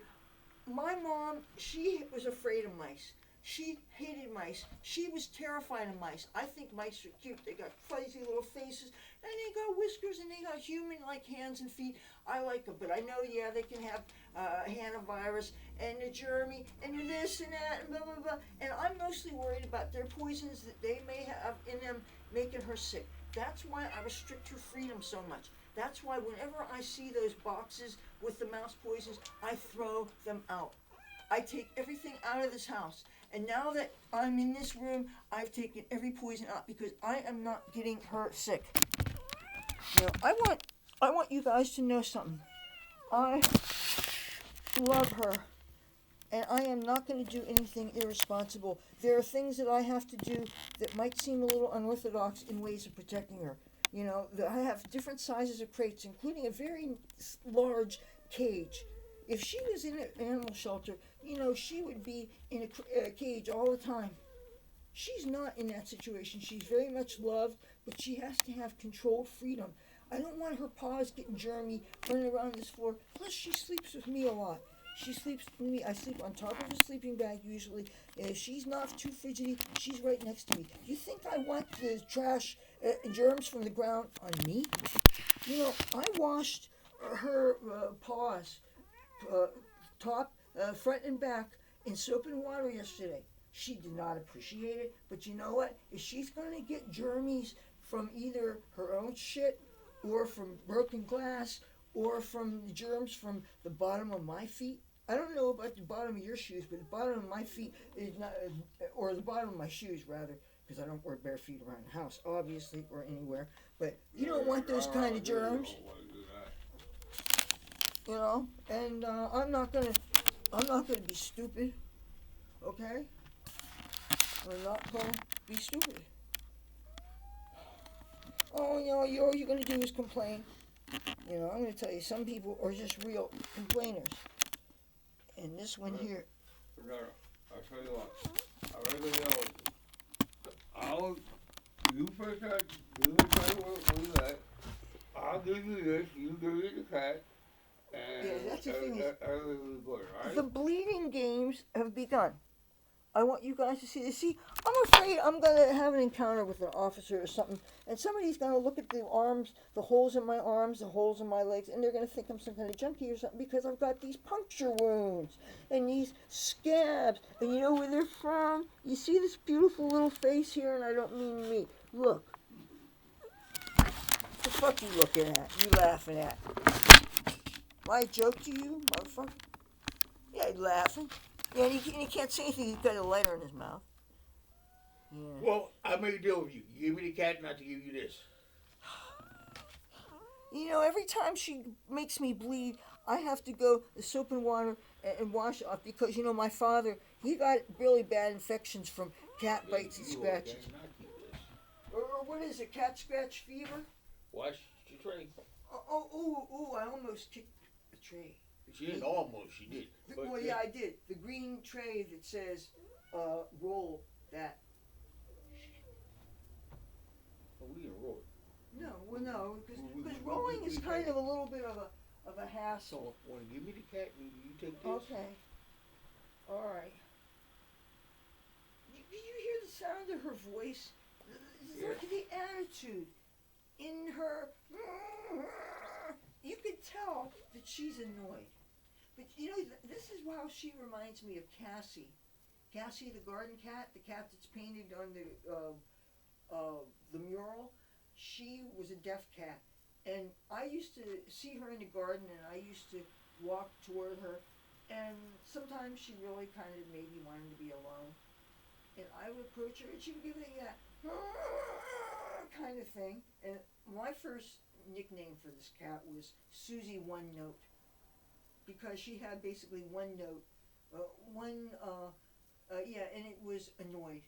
my mom, she was afraid of mice. She hated mice. She was terrified of mice. I think mice are cute. They got fuzzy little faces, and they got whiskers, and they got human-like hands and feet. I like them, but I know, they can have hantavirus, and the germy, and this and that, and blah, blah, blah. And I'm mostly worried about their poisons that they may have in them making her sick. That's why I restrict her freedom so much. That's why whenever I see those boxes with the mouse poisons, I throw them out. I take everything out of this house. And now that I'm in this room, I've taken every poison out, because I am not getting her sick. I want you guys to know something. I love her, and I am not going to do anything irresponsible. There are things that I have to do that might seem a little unorthodox in ways of protecting her. I have different sizes of crates, including a very large cage. If she was in an animal shelter, she would be in a cage all the time. She's not in that situation. She's very much loved, but she has to have controlled freedom. I don't want her paws getting germy, running around this floor. Plus, she sleeps with me a lot. She sleeps with me. I sleep on top of a sleeping bag usually. And if she's not too fidgety, she's right next to me. You think I want the trash germs from the ground on me? I washed her paws, top, front and back, in soap and water yesterday. She did not appreciate it, but you know what? If she's going to get germies from either her own shit, or from broken glass, or from the germs from the bottom of my feet. I don't know about the bottom of your shoes, but the bottom of my feet is not, or the bottom of my shoes rather, because I don't wear bare feet around the house, obviously, or anywhere. But you don't want those kind of germs. And I'm not gonna be stupid, okay? I'm not gonna be stupid. Oh, all you're gonna do is complain. I'm gonna tell you, some people are just real complainers. And this one here. No, I'll tell you what. I reckon, I'll, you first try, you try to work with that. I'll give you this, you give me the cat, and Yeah, that's the thing is, everything's good, the alright? bleeding games have begun. I want you guys to see this. See, I'm afraid I'm gonna have an encounter with an officer or something, and somebody's gonna look at the arms, the holes in my arms, the holes in my legs, and they're gonna think I'm some kind of junkie or something because I've got these puncture wounds and these scabs, and you know where they're from? You see this beautiful little face here, and I don't mean me. Look, the fuck you looking at? You laughing at? My joke to you, motherfucker? Yeah, he's laughing. Yeah, and he can't say anything. He's got a lighter in his mouth. Yeah. Well, I made a deal with you. You give me the cat, not to give you this. You know, every time she makes me bleed, I have to go to soap and water and wash it off because, you know, my father, he got really bad infections from cat bites and You scratches. okay, not keep this. Or what is it, cat scratch fever? Wash your tray. Oh, I almost kicked the tray. She didn't almost, she did. But Well, yeah, I did. The green tray that says, roll that. Well, we didn't roll it. No, because rolling is kind of a little bit of a hassle. So, want to give me the cat and you take this? Okay. All right. Did you hear the sound of her voice? Look at the attitude in her. You could tell that she's annoyed. But you know, this is how she reminds me of Cassie. Cassie, the garden cat, the cat that's painted on the mural. She was a deaf cat, and I used to see her in the garden, and I used to walk toward her, and sometimes she really kind of made me want to be alone. And I would approach her, and she would give me that kind of thing. And my first nickname for this cat was Susie One Note, because she had basically one note, and it was annoyed.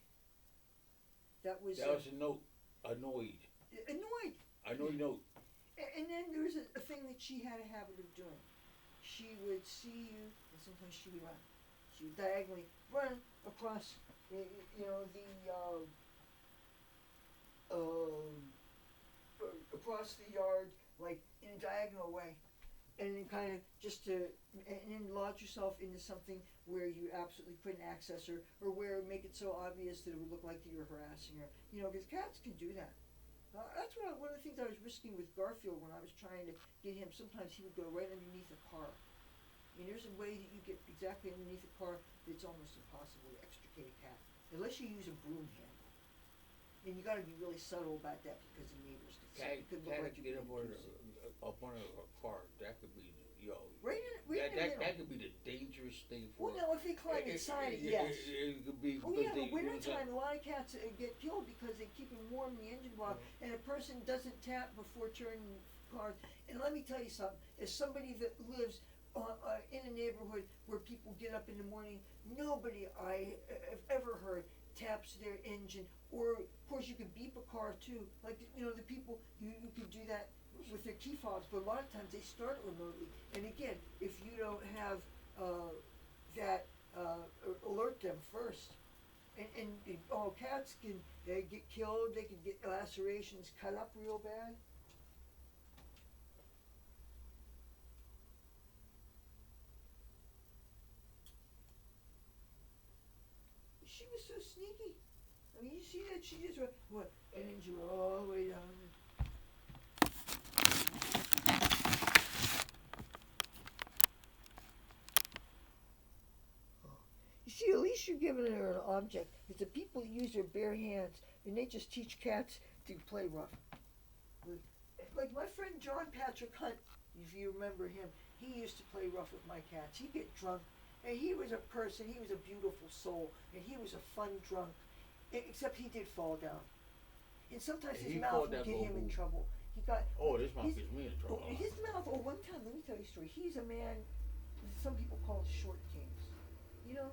That was a note. Annoyed. Annoyed. Annoyed note. And then there was a thing that she had a habit of doing. She would see you, and sometimes she would run. She would diagonally run across, across the yard, like in a diagonal way, and then kind of and then lodge yourself into something where you absolutely couldn't access her, or where make it so obvious that it would look like that you were harassing her. You know, because cats can do that. That's one of the things I was risking with Garfield when I was trying to get him. Sometimes he would go right underneath a car. I mean, there's a way that you get exactly underneath a car that's almost impossible to extricate a cat, unless you use a broom handle. And you got to be really subtle about that because the neighbors could look like get you're up on a car. That could be, that could be the dangerous thing for. Well, now if they climb inside it, yes. It could be. Oh yeah, but wintertime, a lot of cats get killed because they keep them warm in the engine block, and a person doesn't tap before turning cars. And let me tell you something: as somebody that lives in a neighborhood where people get up in the morning, nobody I have ever heard taps their engine. Or of course you can beep a car too, like the people you can do that with their key fobs, but a lot of times they start remotely. And again, if you don't have that alert them first, and cats can get killed, they can get lacerations, cut up real bad. She was so sneaky. I mean, you see that she just what? And then she went all the way down. You see, at least you're giving her an object. Because the people use their bare hands, and they just teach cats to play rough. Like my friend John Patrick Hunt, if you remember him, he used to play rough with my cats. He'd get drunk, and he was a person, he was a beautiful soul, and he was a fun drunk. Except he did fall down. And sometimes his mouth would get him in trouble. He got. Oh, this mouth gets me in trouble. His mouth. One time, let me tell you a story. He's a man. Some people call it short kings. You know.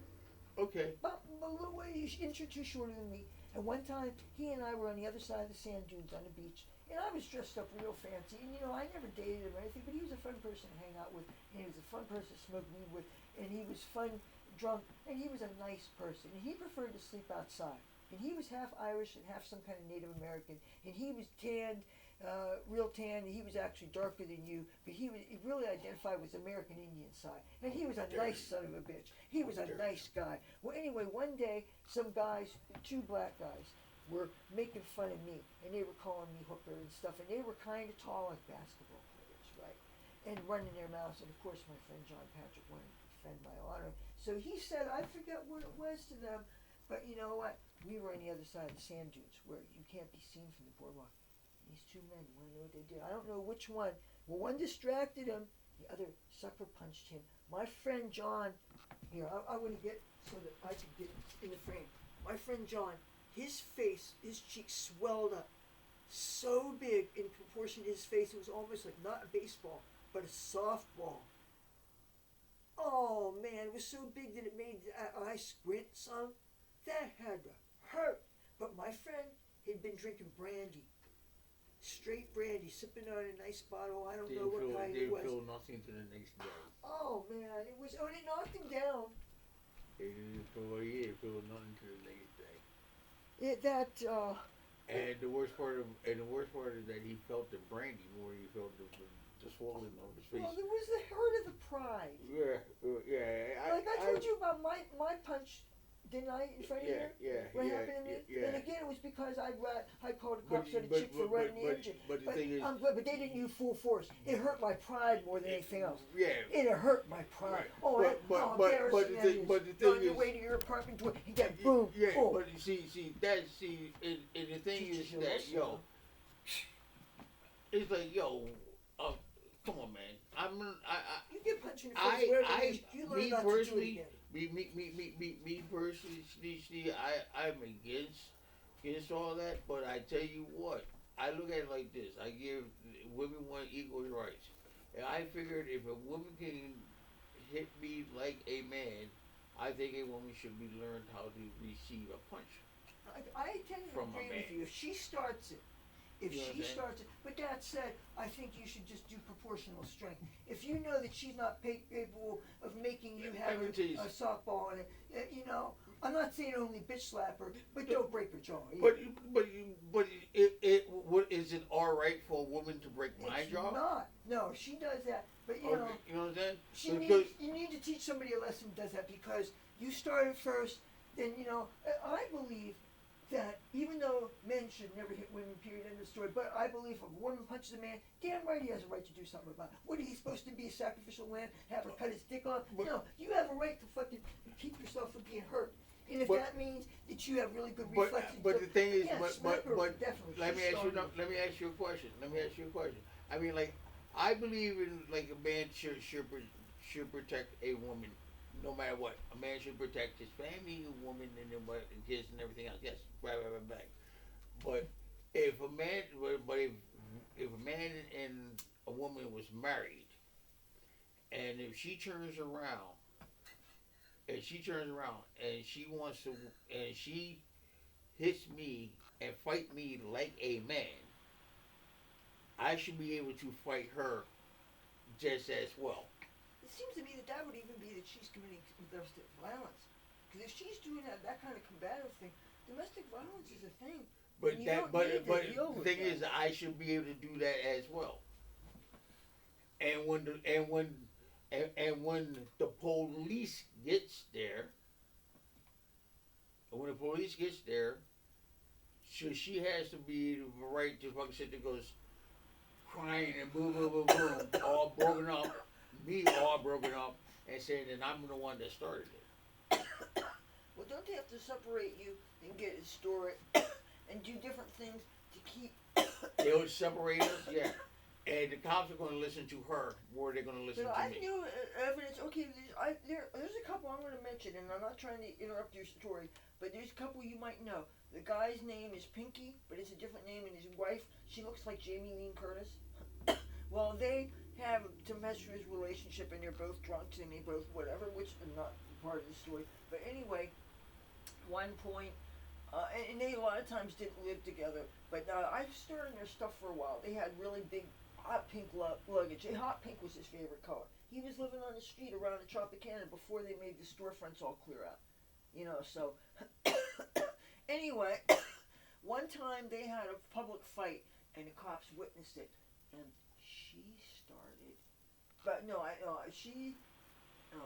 Okay. But a little way, he's an inch or two shorter than me. And one time, he and I were on the other side of the sand dunes on the beach, and I was dressed up real fancy. And I never dated him or anything, but he was a fun person to hang out with, and he was a fun person to smoke weed with, and he was fun drunk, and he was a nice person, and he preferred to sleep outside. And he was half Irish and half some kind of Native American, and he was tanned, real tan. He was actually darker than you, but he really identified with American Indian side, and he was a nice son of a bitch. He was a nice guy. Well, anyway, one day some guys, two black guys, were making fun of me, and they were calling me hooker and stuff, and they were kind of tall like basketball players, right? And running their mouths, and of course my friend John Patrick wanted to defend my honor. So he said, I forget what it was to them, but you know what? We were on the other side of the sand dunes where you can't be seen from the boardwalk. And these two men, you want to know what they did? I don't know which one. Well, one distracted him, the other sucker punched him. My friend John, here, I want to get so that I can get in the frame. My friend John, his face, his cheeks swelled up so big in proportion to his face, it was almost like not a baseball, but a softball. Oh man, it was so big that it made the eye squint some. That had to hurt. But my friend had been drinking brandy. Straight brandy, sipping on a nice bottle. I don't know what kind it was. Didn't feel nothing to the next day. Oh man, it was, it knocked him down. He didn't feel nothing to the next day. And the worst part is that he felt the brandy more than he felt the swelling of his face. Well, there was the hurt of the pride. Yeah. I told you about my punch, didn't I, in front of you? What happened to me? Yeah. And again, it was because I called the cops on a chick for running the engine. But the thing is, but they didn't use full force. It hurt my pride more than anything else. Yeah. It hurt my pride. Right. Oh, but the thing on your way to your apartment door, you get boom. Yeah. Oh. But and the thing is that it's like come on, man. You get punched in the face. You learn not to do it again. Me personally, I'm against all that, but I tell you what, I look at it like this. I give women one equal rights. And I figured if a woman can hit me like a man, I think a woman should be learned how to receive a punch. I tend to agree with you. If she starts it, but that said, I think you should just do proportional strength. If you know that she's not capable of making you have a softball in it, I'm not saying only bitch slap her, but don't break her jaw. But is it all right for a woman to break my jaw? It's not. No, she does that. But you know what I'm saying? You need to teach somebody a lesson that does that, because you started first. Then I believe that even though men should never hit women, period, end of story, but I believe if a woman punches a man, damn right he has a right to do something about it. What, are you supposed to be a sacrificial lamb, have her cut his dick off? No, you have a right to fucking keep yourself from being hurt. And if that means that you have really good reflexes, but the thing is, but definitely. let me ask you a question. I mean, like, I believe in like a man should protect a woman, no matter what. A man should protect his family, a woman, and then kids and everything else. Yes, right. But if a man, if a man and a woman was married, and if she turns around. And she wants to, and she hits me and fight me like a man, I should be able to fight her just as well. It seems to me that would even be that she's committing domestic violence. Because if she's doing that kind of combative thing, domestic violence is a thing. But the thing is, I should be able to do that as well. And when the police gets there, she has to be the right to fucking sit there, goes crying and boom, all broken up, me all broken up, and saying that I'm the one that started it. Well, don't they have to separate you and get it, store it, and do different things to keep? They would separate us, yeah. And the cops are going to listen to her more than they're going to listen to me. I knew evidence. Okay, there's a couple I'm going to mention, and I'm not trying to interrupt your story, but there's a couple you might know. The guy's name is Pinky, but it's a different name, and his wife, she looks like Jamie Lee Curtis. Well, they have a tempestuous relationship, and they're both drunks, and they both whatever, which is not part of the story. But anyway, one point, and they a lot of times didn't live together, but I've stored their stuff for a while. They had really big hot pink luggage. And hot pink was his favorite color. He was living on the street around the Tropicana before they made the storefronts all clear out. So anyway, one time they had a public fight and the cops witnessed it, and she started. But no, I no, she. No,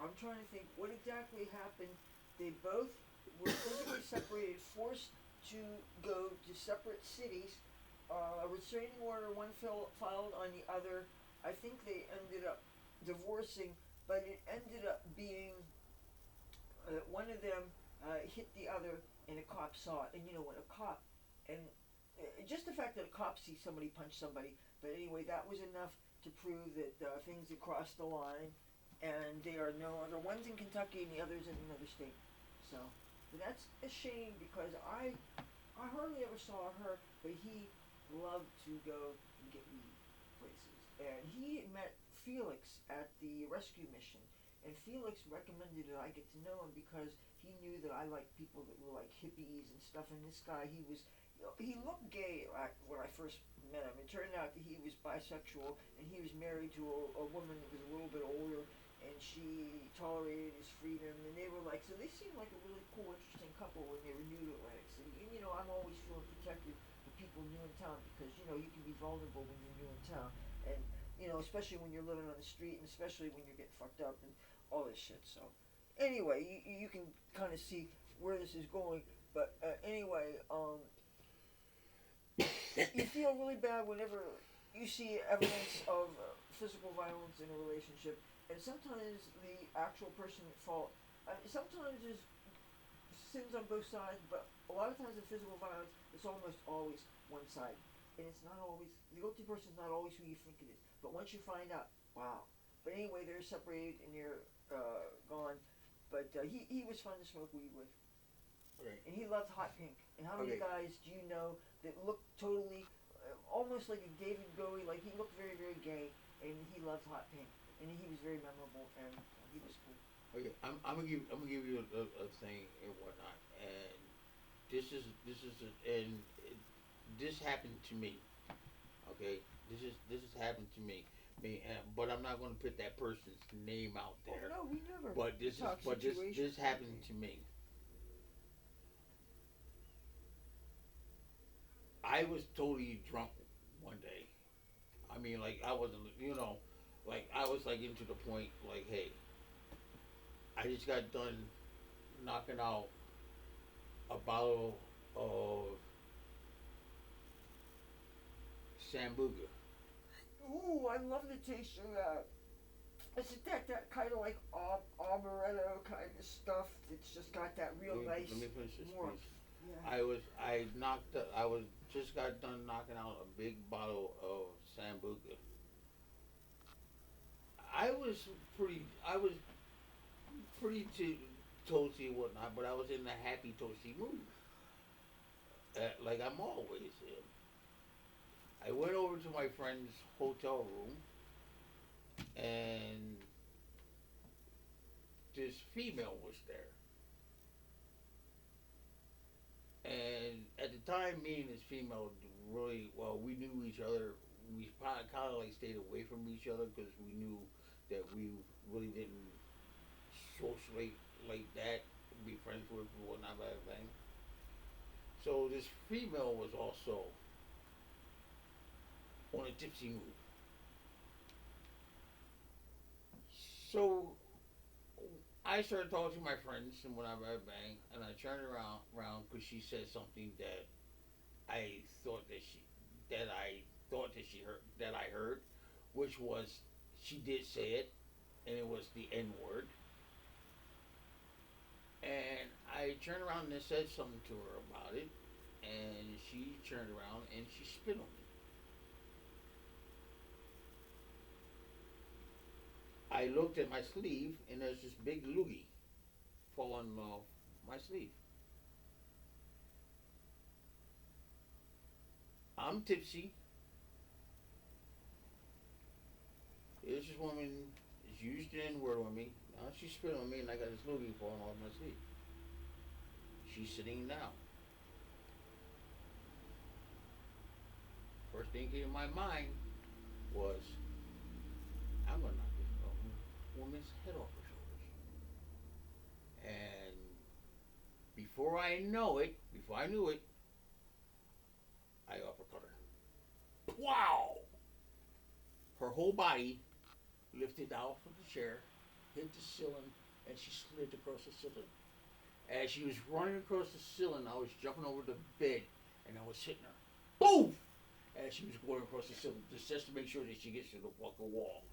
I'm trying to think what exactly happened. They both were physically separated, forced to go to separate cities. A restraining order, one filed on the other. I think they ended up divorcing, but it ended up being one of them hit the other, and a cop saw it. And when a cop, and just the fact that a cop sees somebody punch somebody, but anyway, that was enough to prove that things had crossed the line, and they are no longer. One's in Kentucky and the other's in another state. So, but that's a shame because I hardly ever saw her, but he loved to go and get weed places, and he met Felix at the rescue mission. And Felix recommended that I get to know him because he knew that I liked people that were like hippies and stuff. And this guy, he looked gay when I first met him. It turned out that he was bisexual, and he was married to a woman that was a little bit older, and she tolerated his freedom. And they were like, so they seemed like a really cool, interesting couple when they were new to Atlantic City. And I'm always feeling protected for people new in town because you can be vulnerable when you're new in town, and especially when you're living on the street, and especially when you're getting fucked up and all this shit. So anyway, you can kind of see where this is going. But anyway, you feel really bad whenever you see evidence of physical violence in a relationship, and sometimes the actual person at fault. Sometimes there's sins on both sides, but a lot of times in physical violence, it's almost always one side, and it's not always the guilty person's not always who you think it is. But once you find out, wow. But anyway, they're separated and they're gone. But he was fun to smoke weed with. Okay. And he loved hot pink. And how many guys do you know that look totally, almost like a David Bowie, like he looked very, very gay, and he loved hot pink. And he was very memorable, and he was cool. Okay, I'm gonna give you a thing and whatnot, and this happened to me. Okay, this has happened to me. But I'm not going to put that person's name out there. Oh no, we never. But this happened to me. I was totally drunk one day. I mean, like I wasn't, like I was like into the point, like, hey, I just got done knocking out a bottle of Sambuca. Ooh, I love the taste of that. Is it that kind of like amaretto kind of stuff that's just got that real nice Let me finish this, warmth? please. Yeah. I was just got done knocking out a big bottle of Sambuca. I was pretty toasty and whatnot, but I was in the happy toasty mood. Like I'm always in. I went over to my friend's hotel room, and this female was there. And at the time, me and this female really well. We knew each other. We kind of like stayed away from each other because we knew that we really didn't socially like that, be friends with, or whatnot, that thing. So this female was also on a tipsy mood. So I started talking to my friends and whatever, bang, and I turned around because she said something that I thought that she heard, that I heard, which was she did say it, and it was the N word. And I turned around and said something to her about it, and she turned around and she spit on me. I looked at my sleeve, and there's this big loogie falling off my sleeve. I'm tipsy. This woman is used the N word on me. Now she spit on me, and I got this loogie falling off my sleeve. She's sitting down. First thinking in my mind was, I'm gonna knock this woman's head off her shoulders. And before I know it, before I knew it, I uppercut her. Wow! Her whole body lifted out from the chair, hit the ceiling, and she slid across the ceiling. As she was running across the ceiling, I was jumping over the bed, and I was hitting her. Boom! As she was going across the ceiling, just to make sure that she gets to the fucking wall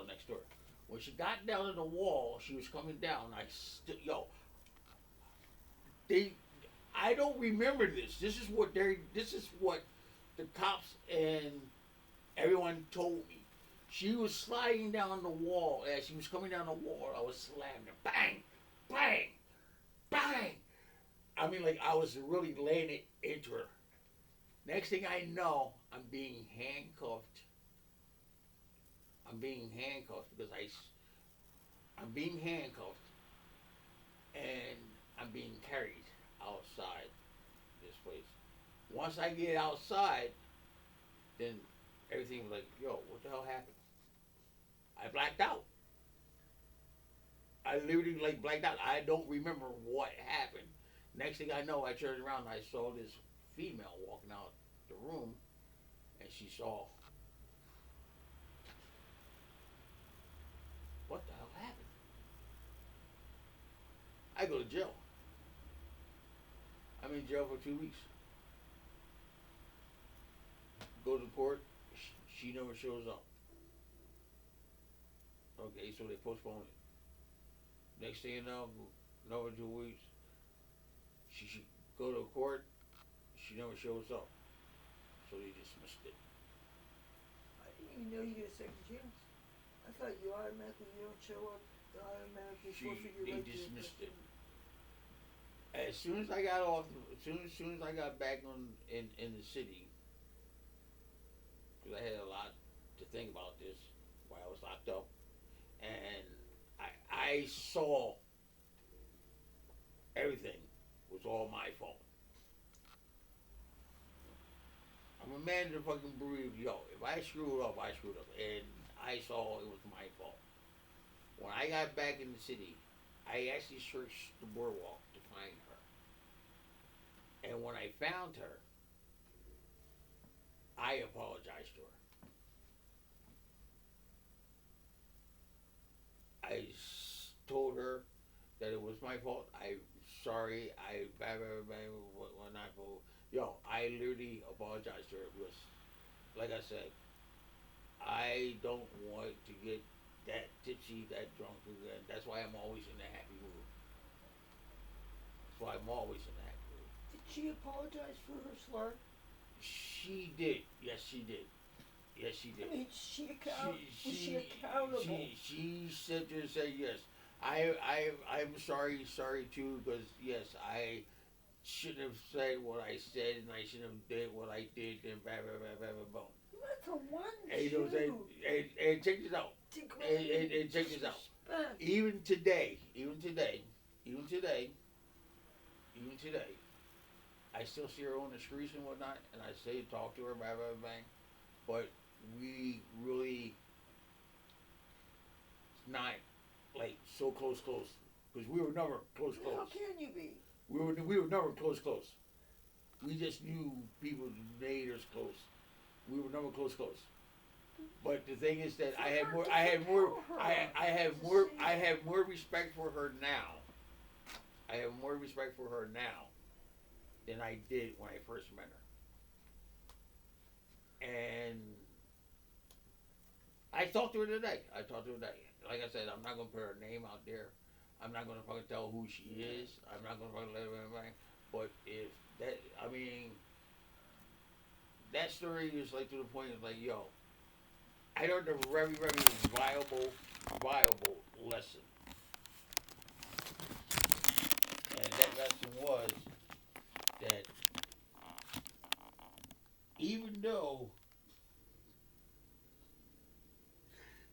next door. When she got down to the wall, she was coming down. I don't remember this. This is what the cops and everyone told me. She was sliding down the wall. As she was coming down the wall, I was slamming her. Bang! Bang! Bang! I mean, like, I was really laying it into her. Next thing I know, I'm being handcuffed. I'm being handcuffed because I'm being handcuffed, and I'm being carried outside this place. Once I get outside, then everything was like, yo, what the hell happened? I blacked out. I literally like blacked out. I don't remember what happened. Next thing I know, I turned around and I saw this female walking out the room, and she saw, what the hell happened? I go to jail. I'm in jail for 2 weeks. Go to court. She never shows up. Okay, so they postponed it. Next thing you know, another 2 weeks. She should go to court. She never shows up. So they dismissed it. I didn't even know you get a second chance. I thought you automatically, you don't show up, you automatically forfeit your right to dismissed it. As soon as I got off, as soon as I got back in the city, because I had a lot to think about this while I was locked up, and I saw everything was all my fault. I'm a man to fucking believe, yo, if I screwed up, I screwed up, and I saw it was my fault. When I got back in the city, I actually searched the boardwalk to find her. And when I found her, I apologized to her. I told her that it was my fault. I'm sorry. Whatnot. Yo, I literally apologized to her because, like I said, I don't want to get that tipsy, that drunk again. That's why I'm always in a happy mood. That's why I'm always in a happy mood. Did she apologize for her slur? She did. Yes, she did. Yes, she did. I mean, was she accountable? She said to say yes. I'm sorry too, because yes, I shouldn't have said what I said, and I shouldn't have did what I did, and blah blah blah blah blah. That's a one. And you know what I'm saying? And check this out. And check this out. Even today, I still see her on the streets and whatnot, and I say talk to her, blah blah blah. But we really not like so close, because we were never close. How can you be? We were never close. We just knew people made us close. We were never close. But the thing is that I have more respect for her now. I have more respect for her now than I did when I first met her. And I talked to her today. Like I said, I'm not gonna put her name out there. I'm not gonna fucking tell who she is. I'm not gonna fucking let her. But if that, I mean, that story is like to the point of like, yo, I learned a very, very viable lesson. And that lesson was that even though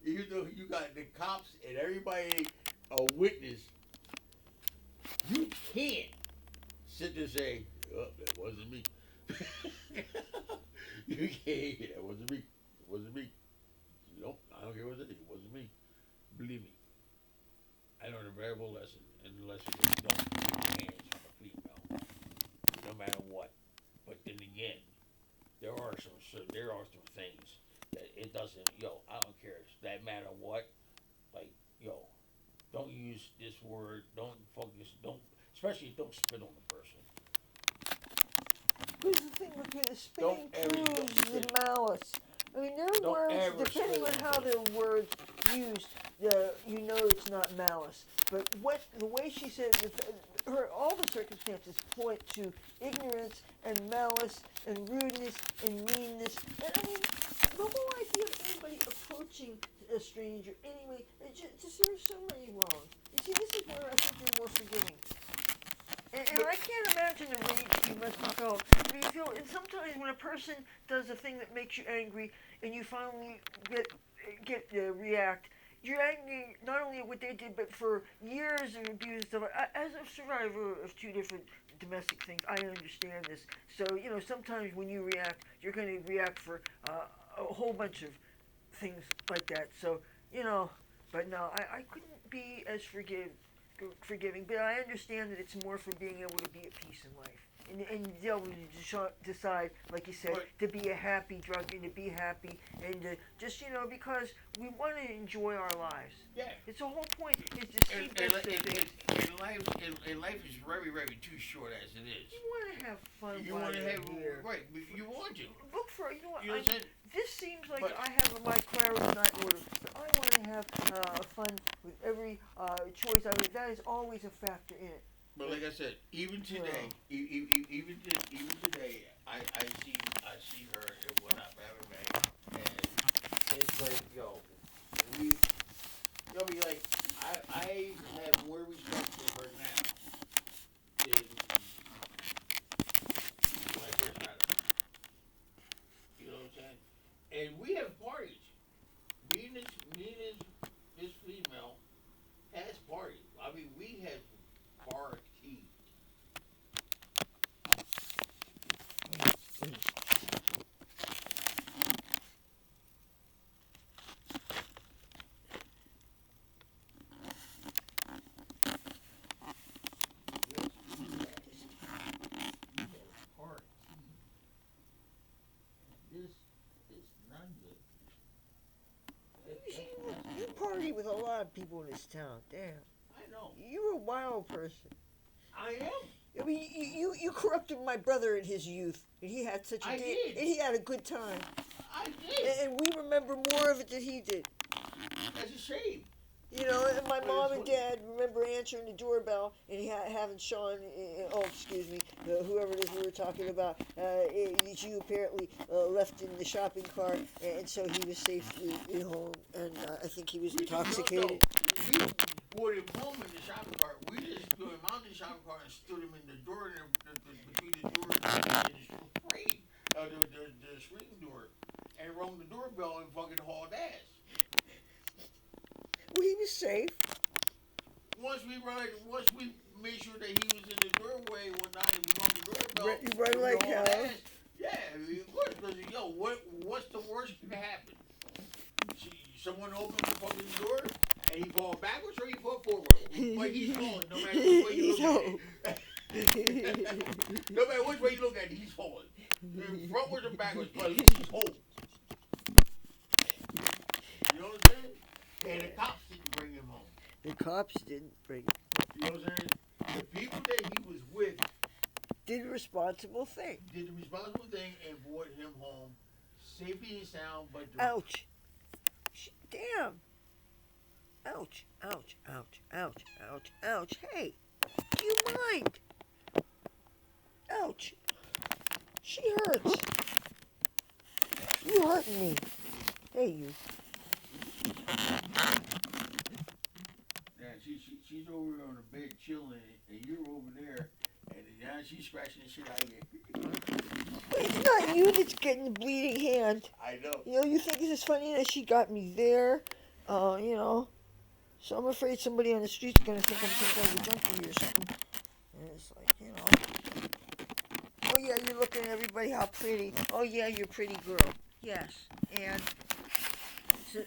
you got the cops and everybody a witness, you can't sit there and say, oh, that wasn't me. You can't. That wasn't me. It wasn't me. Nope. I don't care what it is. It wasn't me. Believe me. I learned a valuable lesson, and the lesson is don't put your hands on a female, no matter what. But then again, there are some things that it doesn't. Yo, I don't care. That matter what. Like, yo, don't use this word. Don't focus. Don't, especially don't spit on the person. Here's the thing with the Don't spinning ever proves the spit. malice. I mean, their Don't words, ever depending spit on on how them. their words used, you know it's not malice. But the way she said, all the circumstances point to ignorance and malice and rudeness and meanness. And I mean, the whole idea of anybody approaching a stranger anyway, just there's so many wrong. You see, this is where I think they're more forgiving. And I can't imagine the rage you must have felt. I mean, and sometimes when a person does a thing that makes you angry, and you finally react, you're angry not only at what they did, but for years of abuse and stuff. As a survivor of two different domestic things, I understand this. So sometimes when you react, you're going to react for a whole bunch of things like that. So but no, I couldn't be as forgiving, but I understand that it's more for being able to be at peace in life. And be able to decide, like you said, to be a happy drunk and to be happy and just, because we want to enjoy our lives. Yeah. It's the whole point is to see And life is very, very too short as it is. You want to have fun. You want to have, right, you want to. Look for, what, You know what I'm saying? this seems like I have my clarity night order, but I want to have fun with every choice I make. That is always a factor in it. But like I said, even today, even today, I see her and whatnot, and it's like, be like, I have more respect for her now than when I first met her. You know what I'm saying? And we have parties. Me and this female has parties. I mean, we have parties. You party with a lot of people in this town. Damn. I know. You're a wild person. I am. I mean, you corrupted my brother in his youth, and he had such a I did. and he had a good time. I did. And we remember more of it than he did. That's a shame. And my mom and dad remember answering the doorbell and having Sean, whoever it is we were talking about, that you apparently left in the shopping cart, and so he was safely at home, and I think he was intoxicated. We brought him home in the shopping cart. We just threw him out in the shopping cart and stood him in the door, between the door and the frame, the screen door, and rung the doorbell and fucking hauled ass. Well, he was safe. Once we made sure that he was in the doorway and whatnot, and we rung the doorbell. You run like hell. Yeah, of course. Because what's the worst that can happen? Someone opens the fucking door and he falls backwards or he falls forward. But he's falling, no matter which way you look at it. No matter which way you look at it, he's falling. Frontwards or backwards, but he's holding. You know what I'm saying? And the cops didn't bring him home. The cops didn't bring him. You know what I'm saying? The people that he was with did the responsible thing. Did the responsible thing and brought him home safely and sound, but drunk. Ouch. Damn. Ouch. Ouch. Ouch. Ouch. Ouch. Ouch. Hey, do you mind? Ouch. She hurts. You hurting me. Hey, you. Yeah, she's over on the bed chilling, and you're over there, and now she's scratching the shit out of you. It's not you that's getting the bleeding hand. I know. You think this is funny that she got me there? So I'm afraid somebody on the street's gonna think I'm some kind of a junkie or something. And it's like, Oh yeah, you're looking at everybody how pretty. Oh yeah, you're a pretty girl. Yes. And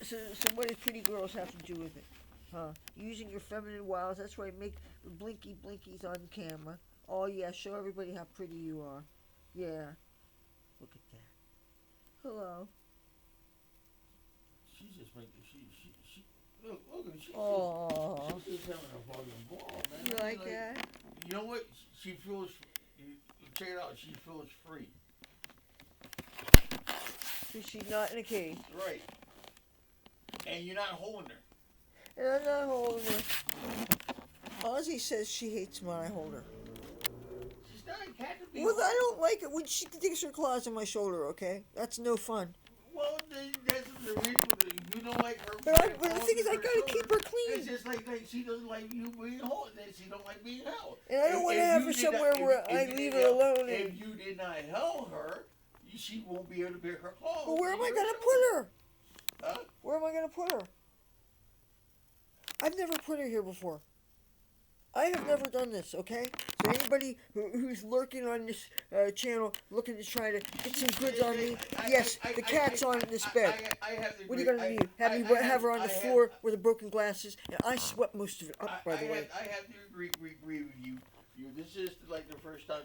so what do pretty girls have to do with it? Huh? Using your feminine wiles. That's right. Make blinky blinkies on camera. Oh yeah, show everybody how pretty you are. Yeah. Look at that. Hello. She's just making she look at her. Oh. She's just having a fucking ball, man. You like that? You know what? She feels. Check it out. She feels free. So she's not in a cage. Right. And you're not holding her. And I'm not holding her. Ozzie says she hates when I hold her. She's not a cat to be. Well, I don't like it when she digs her claws on my shoulder. Okay, that's no fun. Well, that's the reason you don't like her. But the thing is, I gotta keep her clean. It's just like she doesn't like you being held. She don't like being held. And I don't want to have her somewhere where I leave her alone. If you did not hold her, she won't be able to pick her claws. Well, where am I gonna put her? Huh? Where am I gonna put her? I've never put her here before. I have never done this, okay? So anybody who's lurking on this channel, looking to try to get some goods on me, yes, the cat's on this bed. What are you going to do? Have her on the floor where the broken glass is? And I swept most of it up, by the way. I have to agree with you. This is like the first time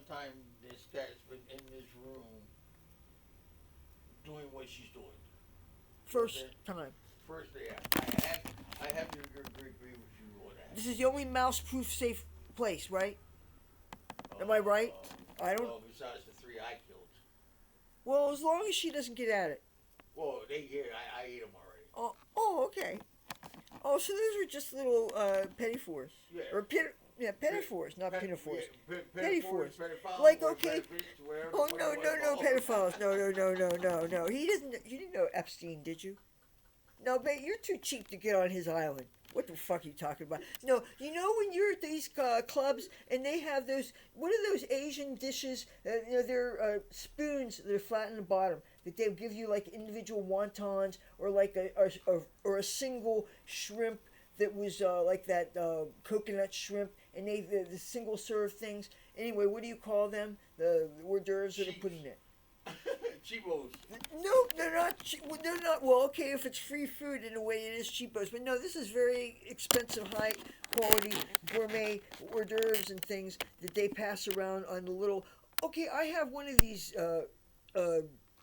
this cat's been in this room doing what she's doing. First time. First, yeah. I have to agree with you on that. This is the only mouse-proof safe place, right? Am I right? I don't. Well, besides the 3 I killed. Well, as long as she doesn't get at it. Well, I ate them already. Oh, okay. Oh, so those are just little pettifores. Yeah. Or pettifores, not pinafores. Pettifores. Like, okay. Oh, no, pedophiles. No. He didn't know Epstein, did you? No, but you're too cheap to get on his island. What the fuck are you talking about? No, you know when you're at these clubs and they have those, what are those Asian dishes? They're spoons that are flat in the bottom that they'll give you like individual wontons or like a single shrimp that was like that coconut shrimp, and the single serve things. Anyway, what do you call them? The hors d'oeuvres that are put in it. Cheapos. No, they're not. They're not. Well, okay, if it's free food in a way, it is cheapos. But no, this is very expensive, high quality gourmet hors d'oeuvres and things that they pass around on the little. Okay, I have one of these. I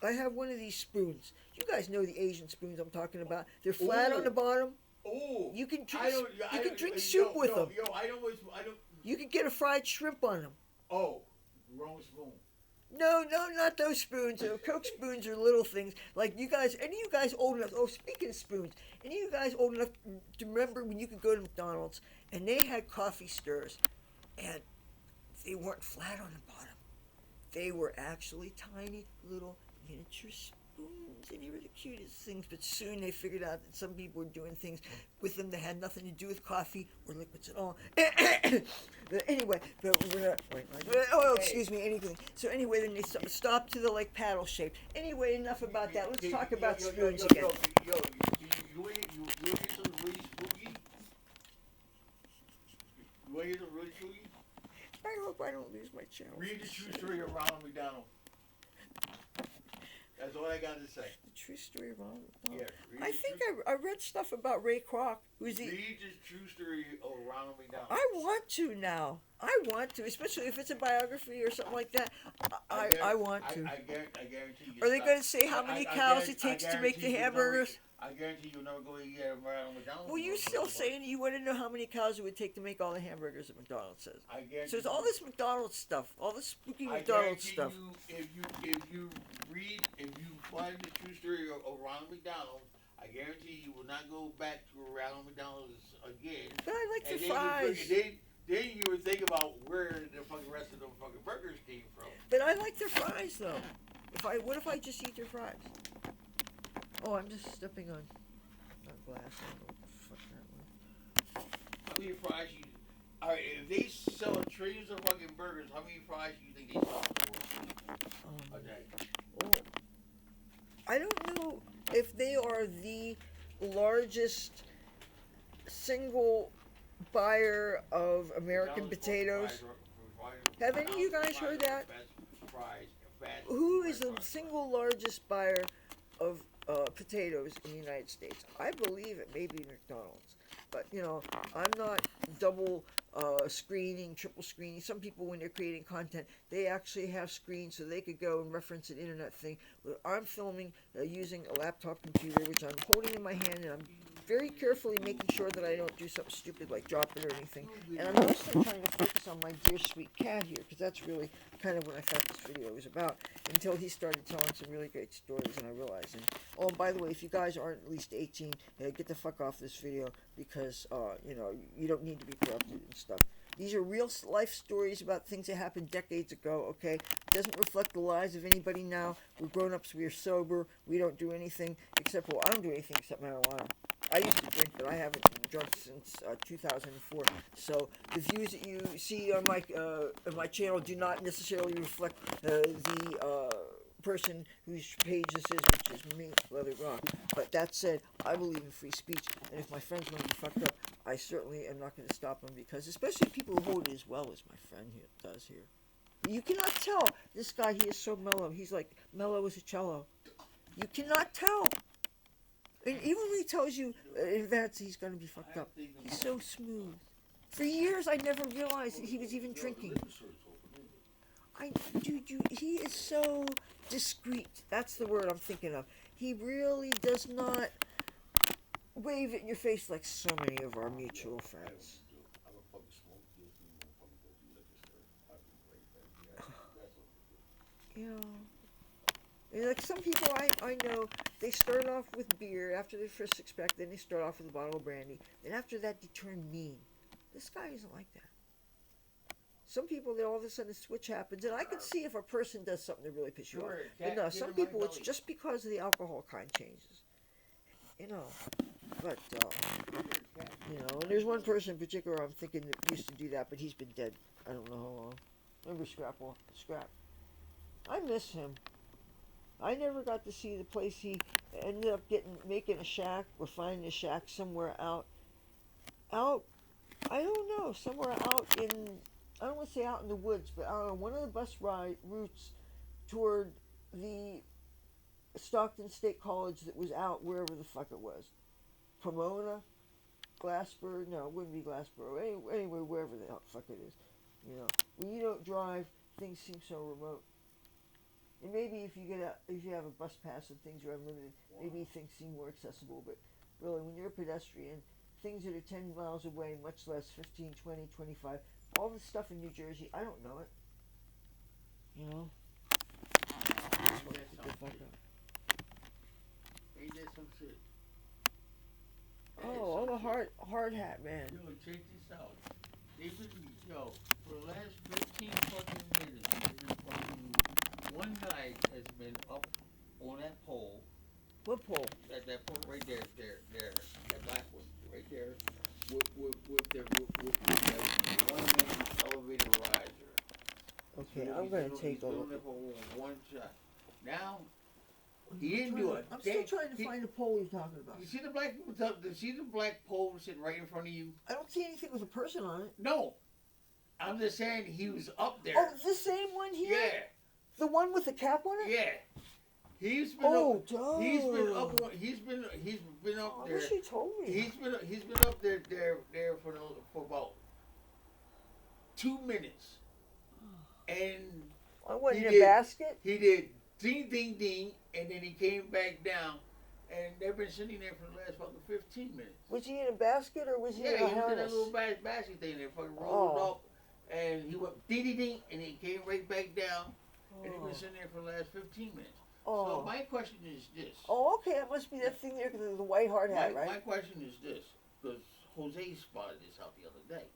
have one of these spoons. You guys know the Asian spoons I'm talking about. They're flat on the bottom. Oh. You can drink soup with them. I don't. You can get a fried shrimp on them. Oh, wrong spoon. No, not those spoons. Coke spoons are little things. Like you guys, any of you guys old enough, oh, speaking of spoons, any of you guys old enough to remember when you could go to McDonald's and they had coffee stirrers and they weren't flat on the bottom. They were actually tiny little miniature spoons and they were the cutest things, but soon they figured out that some people were doing things with them that had nothing to do with coffee or liquids at all. But anyway, but we're not. Excuse me. Anything. So anyway, then they stopped to the like paddle shape. Anyway, enough about that. Let's talk about spoons again. You want something really spooky? You want something really spooky? I hope I don't lose my channel. Read the true story of Ronald McDonald. That's all I got to say. The true story of Ronald McDonald? Yeah. I think I read stuff about Rokk. Read the true story of Ronald McDonald. I want to now. I want to, especially if it's a biography or something like that. I want to. I guarantee you. Are they going to say how many cows it takes to make the hamburgers? I guarantee you'll never go eat at Ronald McDonald. Well, you still saying you want to know how many cows it would take to make all the hamburgers that McDonald's says. I guarantee. So it's all this McDonald's stuff, all this spooky McDonald's stuff. If you find the true story of Ronald McDonald, I guarantee you will not go back to Ronald McDonald's again. But I like the fries. Then you would think about where the fucking rest of the fucking burgers came from. But I like their fries though. What if I just eat their fries? Oh, I'm just stepping on glass. I don't know what the fuck that was. How many fries you? All right, if they sell trillions of fucking burgers, how many fries do you think they sell for a day? Oh, I don't know if they are the largest single buyer of American potatoes. Have any of you guys heard that? fries and fast. Who is the single largest buyer of potatoes in the United States? I believe it may be McDonald's. But, I'm not double screening, triple screening. Some people, when they're creating content, they actually have screens so they could go and reference an internet thing. I'm filming using a laptop computer, which I'm holding in my hand, and I'm very carefully making sure that I don't do something stupid like drop it or anything. And I'm mostly trying to focus on my dear sweet cat here, because that's really kind of what I thought this video was about, until he started telling some really great stories, and I realized. And, oh, and by the way, if you guys aren't at least 18, get the fuck off this video, because, you don't need to be corrupted and stuff. These are real life stories about things that happened decades ago, okay? It doesn't reflect the lives of anybody now. We're grown-ups, we are sober, we don't do anything except, well, I don't do anything except marijuana. I used to drink, but I haven't drunk since 2004. So the views that you see on my channel do not necessarily reflect the person whose page this is, which is me, Leathur Rokk. But that said, I believe in free speech, and if my friends want to be fucked up, I certainly am not going to stop them, because especially people who hold it as well as my friend here does here. You cannot tell this guy. He is so mellow. He's like mellow as a cello. You cannot tell. And even when he tells you in advance he's going to be fucked up, he's so smooth. For years, I never realized that he was even drinking. He is so discreet. That's the word I'm thinking of. He really does not wave it in your face like so many of our mutual friends. Like some people I know, they start off with beer after their first six-pack, then they start off with a bottle of brandy. Then after that, they turn mean. This guy isn't like that. Some people, they all of a sudden a switch happens, and I can see if a person does something that really pisses you off. But no, some people, it's just because of the alcohol kind changes. But, and there's one person in particular I'm thinking that used to do that, but he's been dead. I don't know how long. Remember Scrap? I miss him. I never got to see the place. He ended up making a shack, or finding a shack somewhere out, I don't know, somewhere out in, I don't want to say out in the woods, but I don't know, one of the bus routes toward the Stockton State College that was out wherever the fuck it was. Pomona, Glassboro, no, it wouldn't be Glassboro, anyway, wherever the fuck it is. When you don't drive, things seem so remote. And maybe if you have a bus pass and things are unlimited, maybe things seem more accessible. But really, when you're a pedestrian, things that are 10 miles away, much less 15, 20, 25, all this stuff in New Jersey, I don't know it. Ain't that some shit? Oh, I'm a hard hat man. Yo, check this out. They've been, for the last 15 fucking minutes, one guy has been up on that pole. What pole? That pole right there, that black one, right there, with that one-man elevator riser. Okay, I'm gonna take a look. One shot. Now, he didn't do it. I'm still trying to find the pole you're talking about. You see the black pole sitting right in front of you? I don't see anything with a person on it. No, I'm just saying he was up there. Oh, the same one here? Yeah. The one with the cap on it? Yeah. He's been up there. I wish you told me. He's been up there for about 2 minutes. And I went in a basket? He did ding ding ding, and then he came back down, and they've been sitting there for the last fucking 15 minutes. Was he in a basket or was he in a harness? Yeah, he was in that little basket thing there, fucking rolled up, and he went ding ding ding, and he came right back down. And they've been sitting there for the last 15 minutes. So my question is this. Oh, okay. It must be that thing there, the white hard hat, right? My question is this, because Jose spotted this out the other day.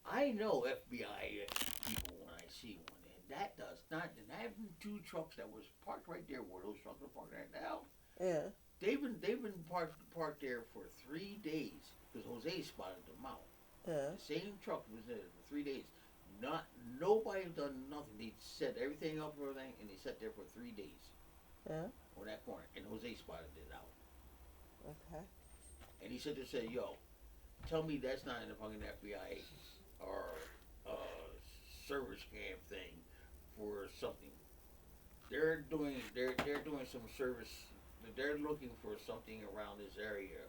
I know FBI people when I see one, and that does not. And having two trucks that was parked right there where those trucks are parked right now. Yeah. They've been parked there for 3 days because Jose spotted them out. Yeah. The same truck was there for 3 days. Nobody done nothing. They set everything up for everything, and they sat there for 3 days. Yeah. On that corner, and Jose spotted it out. Okay. And he said, "Yo, tell me that's not in the fucking FBI or server scam thing for something. They're doing some service. They're looking for something around this area,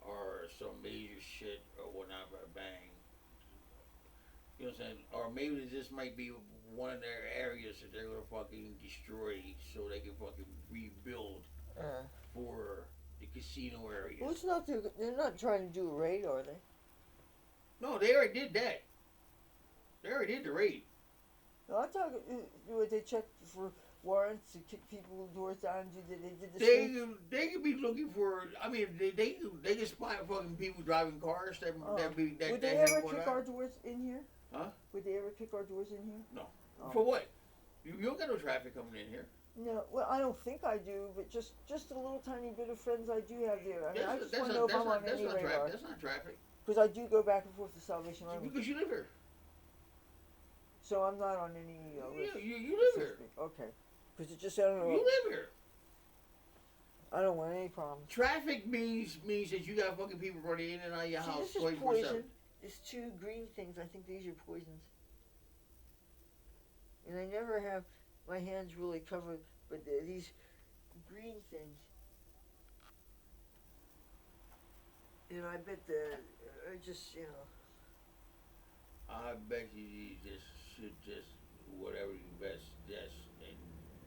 or some major shit or whatnot. Bang. You know what I'm saying? Or maybe this might be one of their areas that they're gonna fucking destroy so they can fucking rebuild Uh, for the casino area. well, it's not. They're not trying to do a raid, are they? No, they already did that. They already did the raid. No, I'm talking. Would they check for warrants to kick people doors down? They did the They could be looking for. I mean, they can spot fucking people driving cars that would they ever kick our doors in here? Huh? Would they ever kick our doors in here? No. Oh. For what? You don't got no traffic coming in here. No, well, I don't think I do, but just a little tiny bit of friends I do have there. I mean, I just want to know if I'm on any radar. That's not traffic. Because I do go back and forth to Salvation Army. Because you live here. So I'm not on any list. You live here. Okay. Because it just, I don't know. You live here. I don't want any problems. Traffic means that you got fucking people running in and out of your house. This is poison. There's two green things. I think these are poisons. And I never have my hands really covered, but these green things. And I bet just, you know. I bet you should just whatever you best guess, and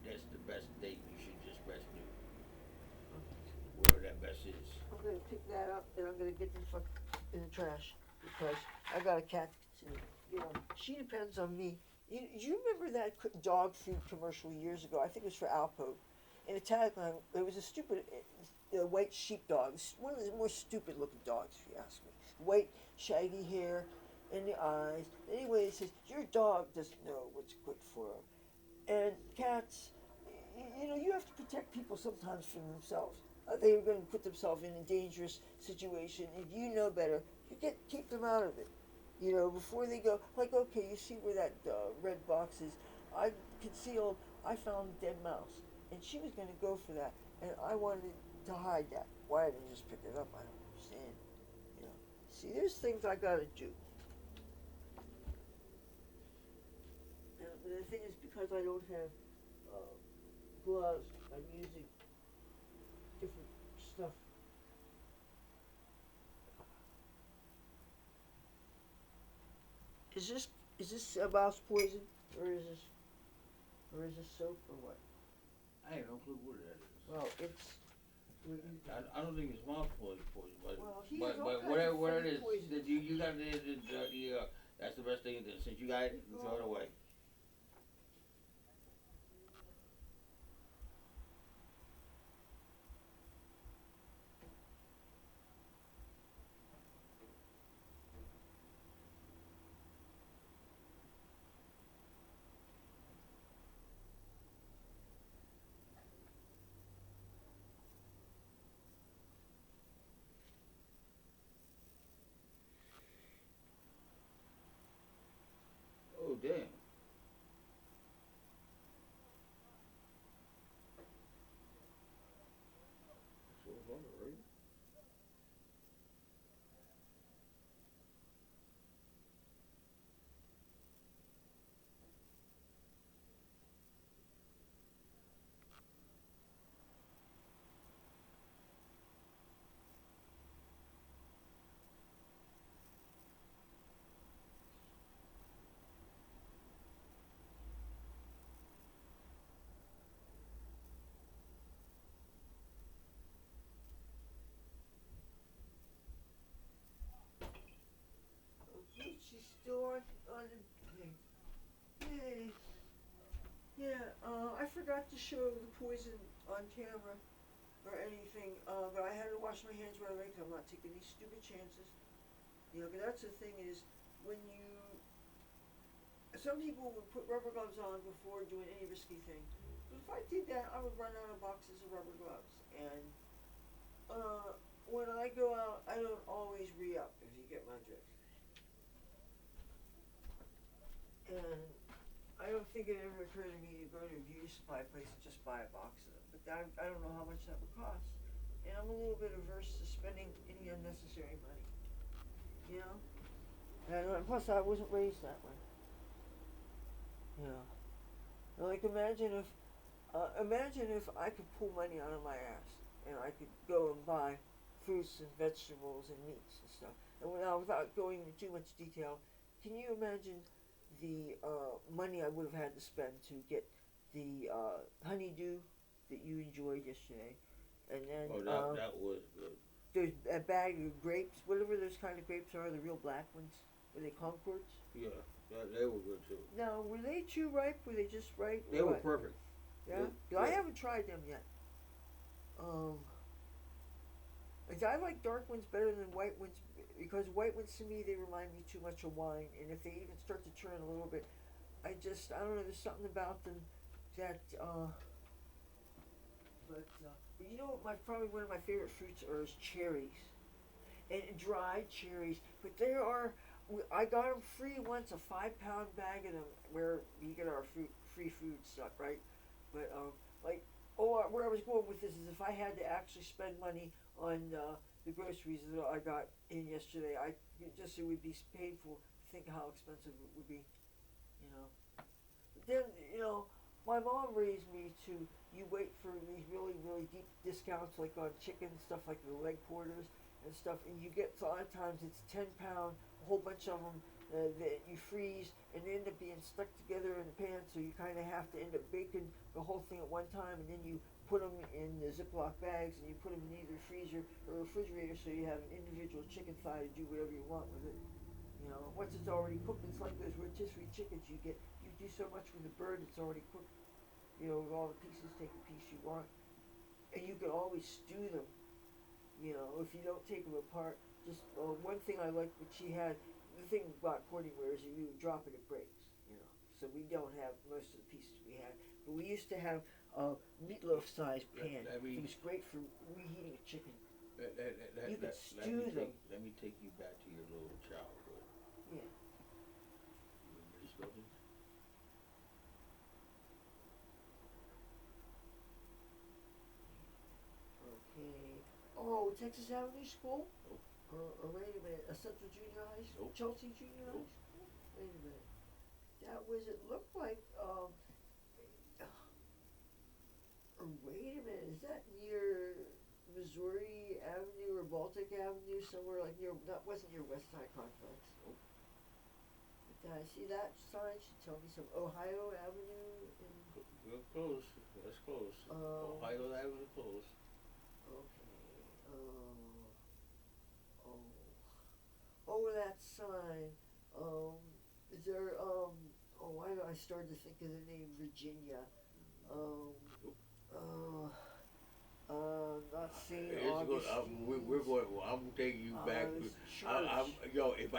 that's the best date you should just best do. Whatever that best is. I'm gonna pick that up and I'm gonna get the fuck in the trash because I got a cat too. You know, she depends on me. You remember that dog food commercial years ago? I think it was for Alpo. In a tagline, it was a stupid white sheepdog. One of the more stupid looking dogs, if you ask me. White, shaggy hair, and the eyes. Anyway, it says, your dog doesn't know what's good for him. And cats, you know, you have to protect people sometimes from themselves. They are going to put themselves in a dangerous situation. If you know better, you keep them out of it. You know, before they go, like, okay, you see where that red box is. I found a dead mouse. And she was going to go for that. And I wanted to hide that. Why I didn't just pick it up, I don't understand. You know, see, there's things I got to do. And the thing is, because I don't have gloves, I'm using different stuff. Is this a mouse poison, or is this soap, or what? I have no clue what that is. Well, it's. I don't think it's mouse poison, but Well, whatever it is, that you got that's the best thing to do. Since you got it, throw it away. Oh damn. So long, right? She's still on the thing. Yay. Yeah, I forgot to show the poison on camera or anything, but I had to wash my hands right away because I'm not taking these stupid chances. You know, but that's the thing is, when you... Some people would put rubber gloves on before doing any risky thing. But if I did that, I would run out of boxes of rubber gloves. And when I go out, I don't always re-up, if you get my drift. And I don't think it ever occurred to me to go to a beauty supply place and just buy a box of them. But I don't know how much that would cost. And I'm a little bit averse to spending any unnecessary money. You know? And plus, I wasn't raised that way. Yeah. Like imagine if I could pull money out of my ass and I could go and buy fruits and vegetables and meats and stuff. And now, without going into too much detail, can you imagine the money I would have had to spend to get the honeydew that you enjoyed yesterday, and then Oh, that was good. there's a bag of grapes, whatever those kind of grapes are, the real black ones, were they Concords? Yeah, they were good too. Now, were they too ripe? Were they just right? They or were what? perfect. Yeah? Yeah. I haven't tried them yet. Um, like, I like dark ones better than white ones because white ones to me they remind me too much of wine, and if they even start to turn a little bit, I don't know. There's something about them that. But you know what? Probably one of my favorite fruits is cherries, and dried cherries. But there are. I got them free once, a 5 pound bag of them, where you get our free food stuff, right? But like, where I was going with this is if I had to actually spend money on the groceries that I got in yesterday, it would be painful to think how expensive it would be, you know. But then my mom raised me to you wait for these really deep discounts like on chicken stuff like the leg quarters and stuff, and you get a lot of times it's 10 pound, a whole bunch of them that you freeze and they end up being stuck together in the pan, so you kind of have to end up baking the whole thing at one time, and then you put them in the Ziploc bags and you put them in either freezer or refrigerator, so you have an individual chicken thigh to do whatever you want with it. You know, once it's already cooked, it's like those rotisserie chickens you get. You do so much with the bird, it's already cooked. You know, with all the pieces, take the piece you want, and you can always stew them. You know, if you don't take them apart. Just one thing I liked what she had. The thing about cordonware is if you drop it, it breaks. You know, so we don't have most of the pieces we had. But we used to have a meatloaf-sized pan. It was great for reheating a chicken. You could stew them. Let me take you back to your little childhood. Yeah. Remember this building? Okay. Oh, Texas Avenue School? Nope. Wait a minute. A Central Junior High School? Nope. Chelsea Junior Nope. High School? Wait a minute. That was, it looked like, wait a minute. Is that near Missouri Avenue or Baltic Avenue? Somewhere like near, that wasn't near West High Complex. Nope. But I see that sign should tell me some Ohio Avenue in. We're close. That's close. Ohio Avenue close. Okay. Oh, that sign. Is there, why do I start to think of the name Virginia? Not St. Augustine. We're going. Well, I'm taking you back. If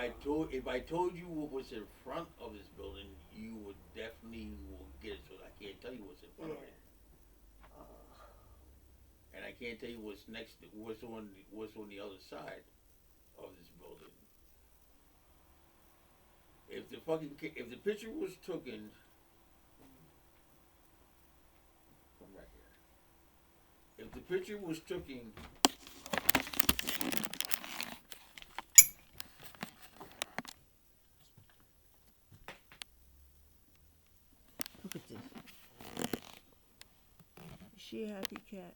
I told you what was in front of this building, you would definitely get it. So I can't tell you what's in front of it. And I can't tell you what's on the other side of this building. If the picture was taken, come back here. If the picture was taken, Look at this. Is she a happy cat?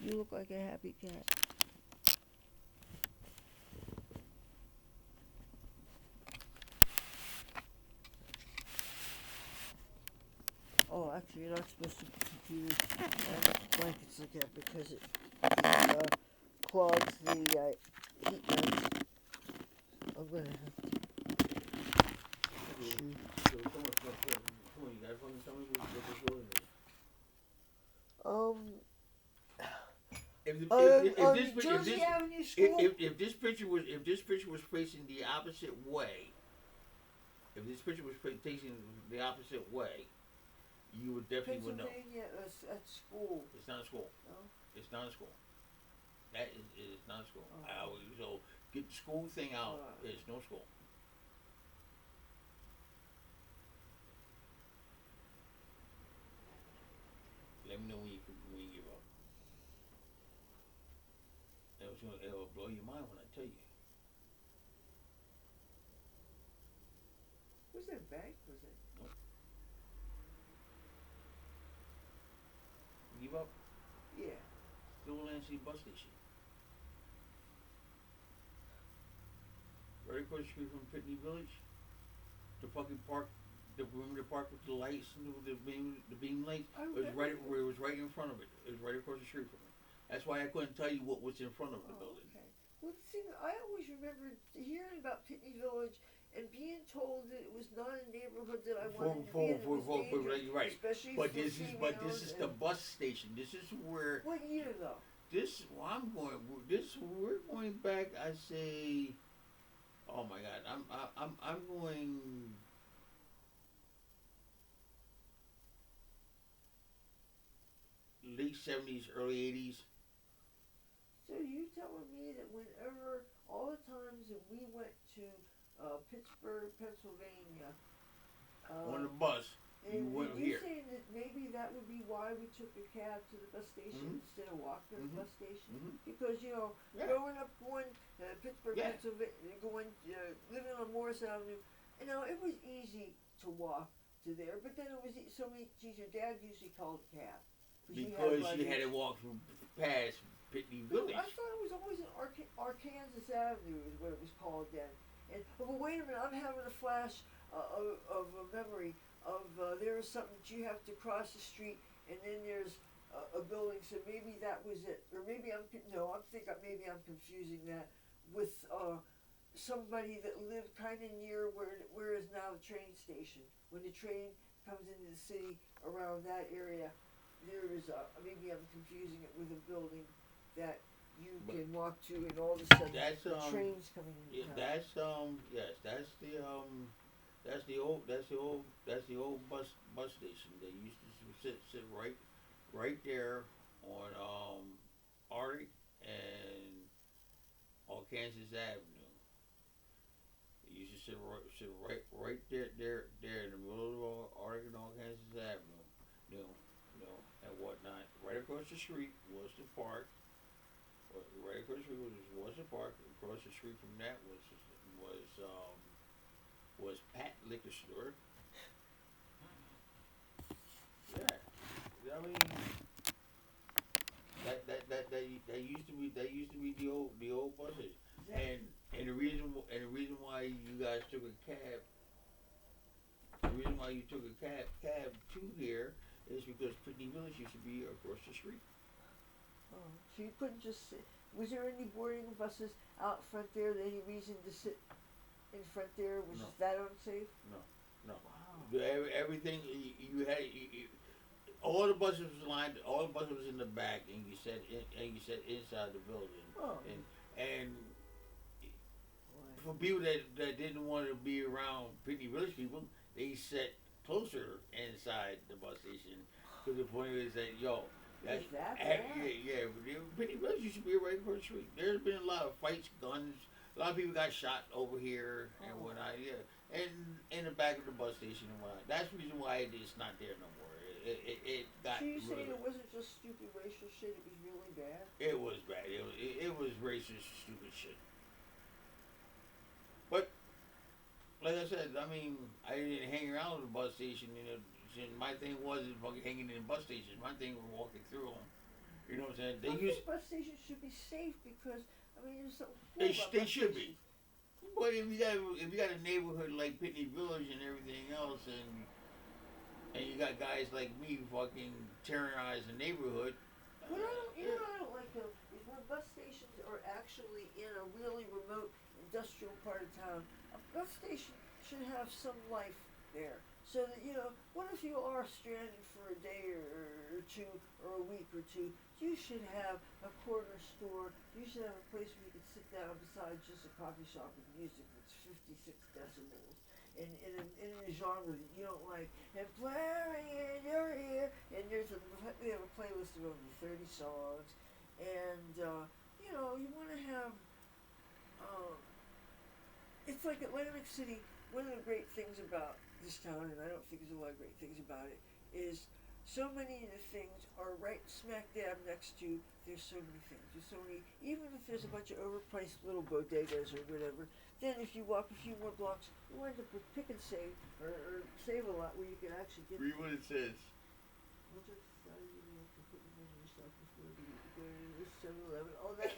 You look like a happy cat. Oh, actually, you're not supposed to confuse blankets like that because it clogs the heat vents. I'm gonna have to. Come on, you guys want to tell me what this building is? If this picture was facing the opposite way, you would definitely would know. Pennsylvania, at school. It's not a school. No? It's not a school. That is not a school. Oh. So get the school thing out. It's no school. Let me know when you give up. It'll blow your mind when I tell you. wasn't a bank, was it? Give up. Yeah. The old Lansing bus station. Right across the street from Pitney Village. The fucking park, the perimeter park with the lights and the beam lights. I It was remember right. that. It was right in front of it. It was right across the street from it. That's why I couldn't tell you what was in front of the building. Okay. Well, see, I always remember hearing about Pitney Village and being told that it was not a neighborhood that I wanted to be in. It was dangerous, Right. especially But for this is females the and- bus station. This is where What year though? this. Well, I'm going. This we're going back. I say. Oh my God! I'm going. Late '70s, early '80s. So you telling me that whenever all the times that we went to Pittsburgh, Pennsylvania, On the bus, you and went you here. saying that maybe that would be why we took a cab to the bus station instead of walking to the bus station? Because Yeah. growing up going Pittsburgh, Yeah. Pennsylvania, going living on Morris Avenue, it was easy to walk to there, but then it was so many. Geez, your dad usually called a cab Because you had to walk through past Pitney Village. I thought it was always in Arkansas Avenue is what it was called then. And but wait a minute, I'm having a flash of a memory of there was something that you have to cross the street, and then there's a building. So maybe that was it, or maybe maybe I'm confusing that with somebody that lived kind of near where is now the train station. When the train comes into the city around that area, there is maybe I'm confusing it with a building that you can walk to, and all of a sudden That's the train's coming into town. that's yes, that's the old bus station. They used to sit right there on Arctic and Arkansas Avenue. They used to sit right there in the middle of Arctic and Arkansas Avenue. And whatnot. Right across the street was the park. Right across the street was the park. Across the street from that was Pat Liquor Store. Yeah, I mean that used to be the old buses. And the reason why you guys took a cab. The reason why you took a cab to here is because Pitney Village used to be across the street. Oh, so you couldn't just sit. Was there any boarding buses out front there? Any reason to sit in front there? Was No. that unsafe? No. Wow. Everything you had, all the buses was lined. All the buses was in the back, and you said inside the building. Oh. And for people that didn't want to be around Pitney Village people, they sat closer inside the bus station. Because the point is that that's that bad? yeah. Pitney Village used to be right across the street. There's been a lot of fights, guns. A lot of people got shot over here and whatnot. Yeah, and in the back of the bus station and whatnot. That's the reason why it's not there no more. It got. So you rid saying of it wasn't just stupid racial shit? It was really bad. It was bad. It was racist, stupid shit. But like I said, I mean, I didn't hang around at the bus station. My thing wasn't fucking hanging in the bus station. My thing was walking through them. You know what I'm saying? I think bus stations should be safe because there's something cool They about they bus should stations. be. But if you got a neighborhood like Pitney Village and everything else, and you got guys like me fucking terrorize the neighborhood. What I don't like though is when bus stations are actually in a really remote industrial part of town. A bus station should have some life there, so that what if you are stranded for a day or two or a week or two? You should have a corner store. You should have a place where you can sit down besides just a coffee shop with music that's 56 decibels. In a genre that you don't like, and blaring in your ear, and we have a playlist of over 30 songs, and you want to have, it's like Atlantic City. One of the great things about this town, and I don't think there's a lot of great things about it, is so many of the things are right smack dab next to. There's so many things. There's so many. Even if there's a bunch of overpriced little bodegas or whatever, then if you walk a few more blocks, you wind up with Pick and Save or Save a Lot, where you can actually get. Read what it says. What's it? You have to put your money yourself before you go to 7-Eleven. Oh, that.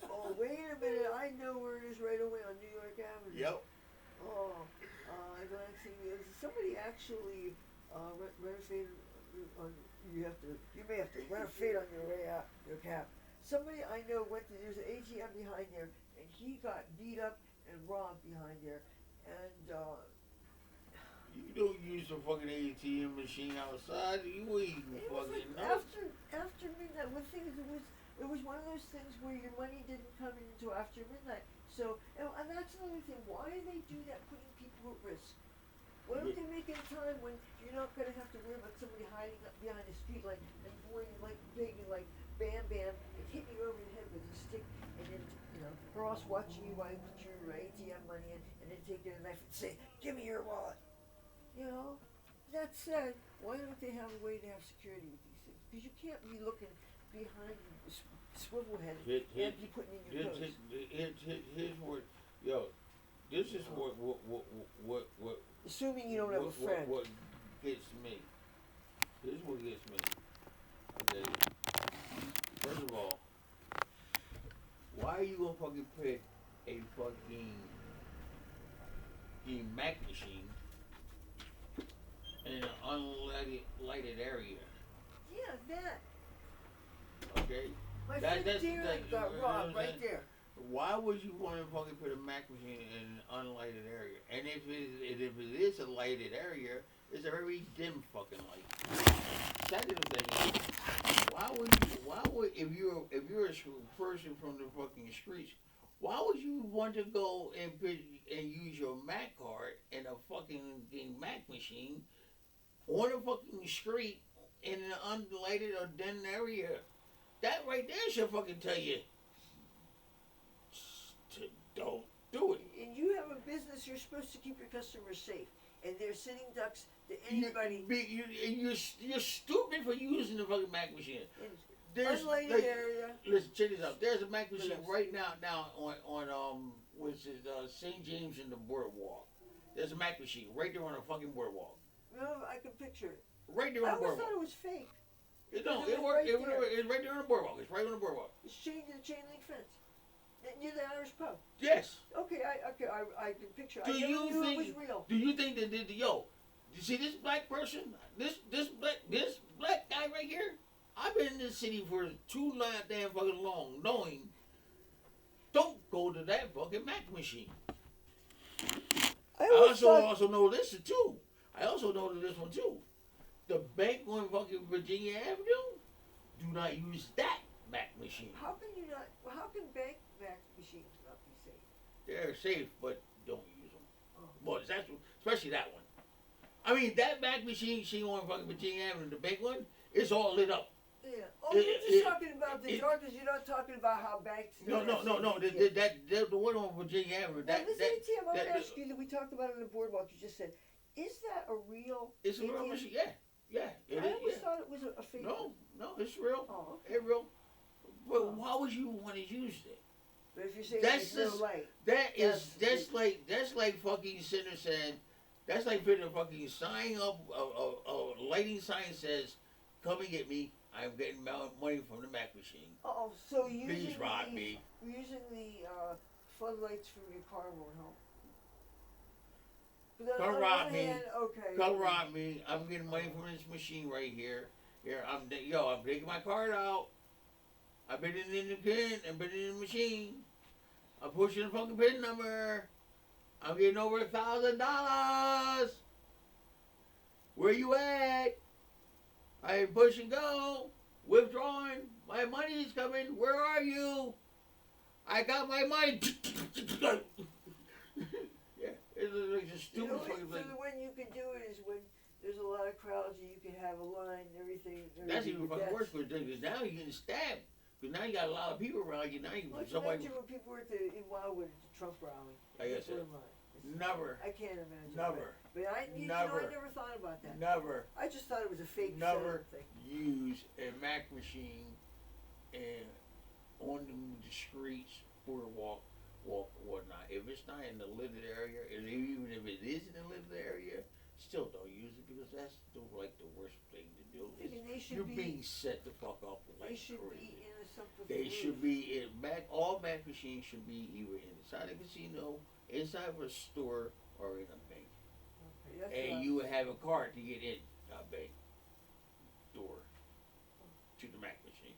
Oh, wait a minute! I know where it is right away on New York Avenue. Yep. Oh, Atlantic City. Somebody actually renovated on. You may have to renovate on your way out your cab. Somebody I know went to. There's an ATM behind there, and he got beat up and robbed behind there, and. You don't use the fucking ATM machine outside. You ain't fucking after midnight. One thing is, it was one of those things where your money didn't come in until after midnight. So, and that's another thing. Why do they do that, putting people at risk? Why don't they make it a time when you're not going to have to worry about somebody hiding up behind a street light and going like big and like bam bam and hitting you over the head with a stick, and then or else watching you while you put your ATM money in and then take their knife and say, "Give me your wallet." That said, why don't they have a way to have security with these things? Because you can't be looking behind you, swivel headed, and be putting in your toes. Here's what, this is what. Assuming you don't have a friend. What gets me. Here's what gets me. Okay. First of all, why are you gonna fucking put a fucking Mac machine in an unlighted area? Yeah, that. Okay. My friend Derek got robbed right there. Why would you want to fucking put a Mac machine in an unlighted area? And if it is a lighted area, it's a very dim fucking light. Second thing, if you're a person from the fucking streets, why would you want to go and use your Mac card in a fucking Mac machine on a fucking street in an unlighted or dim area? That right there should fucking tell you to don't do it. And you have a business, you're supposed to keep your customers safe. And they're sitting ducks to anybody. You're stupid for using the fucking Mac machine. Unlighted area. Listen, check this out. There's a Mac machine right now on which is St. James and the Boardwalk. There's a Mac machine right there on the fucking boardwalk. No, I can picture it. Right there on the boardwalk. I always thought it was fake. It works. It's right there on the boardwalk. It's right on the boardwalk. It's chained to the chain link fence. Near the Irish pub. Yes. Okay, I can picture. Do you knew think it was real. Do you think that you see this black person, this black guy right here? I've been in this city for too damn fucking long, knowing don't go to that fucking Mac machine. I also know this too. I also know this one too. The bank on fucking Virginia Avenue, do not use that Mac machine. How can bank Mac machines not be safe? They're safe, but don't use them. Oh. Well, especially that one. I mean, that Mac machine on fucking Virginia Avenue, the bank one, it's all lit up. Yeah. Oh, you're just talking about the darkness. You're not talking about how banks. No. The one on Virginia Avenue. This ATM, I want to ask you that we talked about on the boardwalk. You just said, is that a real? It's a real machine. Yeah. I always thought it was a fake. No, it's real. Oh, okay. It's real. But why would you want to use it? But if you're saying it's no light. That's like fucking Sinner said. That's like putting a fucking sign up. A lighting sign says, "Come and get me. I'm getting money from the Mac machine." So please rob me. Using the floodlights from your car won't help. Come rob me. Okay. Come rob me. I'm getting money from this machine right here. I'm taking my card out. I put it in the pin and put it in the machine. I'm pushing the fucking pin number. I'm getting over $1,000. Where you at? I push and go. Withdrawing. My money's coming. Where are you? I got my money. Yeah, it's like a stupid fucking thing. So when you can do it is when there's a lot of crowds and you can have a line and everything. That's even fucking worse because now you're getting stabbed. Because now you got a lot of people around you. Now you somebody. Imagine when people were in Wildwood at the Trump rally. I guess so. Never. I can't imagine. Never. But I never thought about that. Never. I just thought it was a fake thing. Use a Mac machine and on the streets, boardwalk, Well, not if it's not in the lived area, and even if it is in the lived area, still don't use it because that's the worst thing to do. Thinking they should You're be. being set the fuck up They like should crazy. be in something. They should be in all Mac machines should be either inside a casino, inside of a store, or in a bank. Okay, that's And you would have a card to get in a bank door to the Mac machine.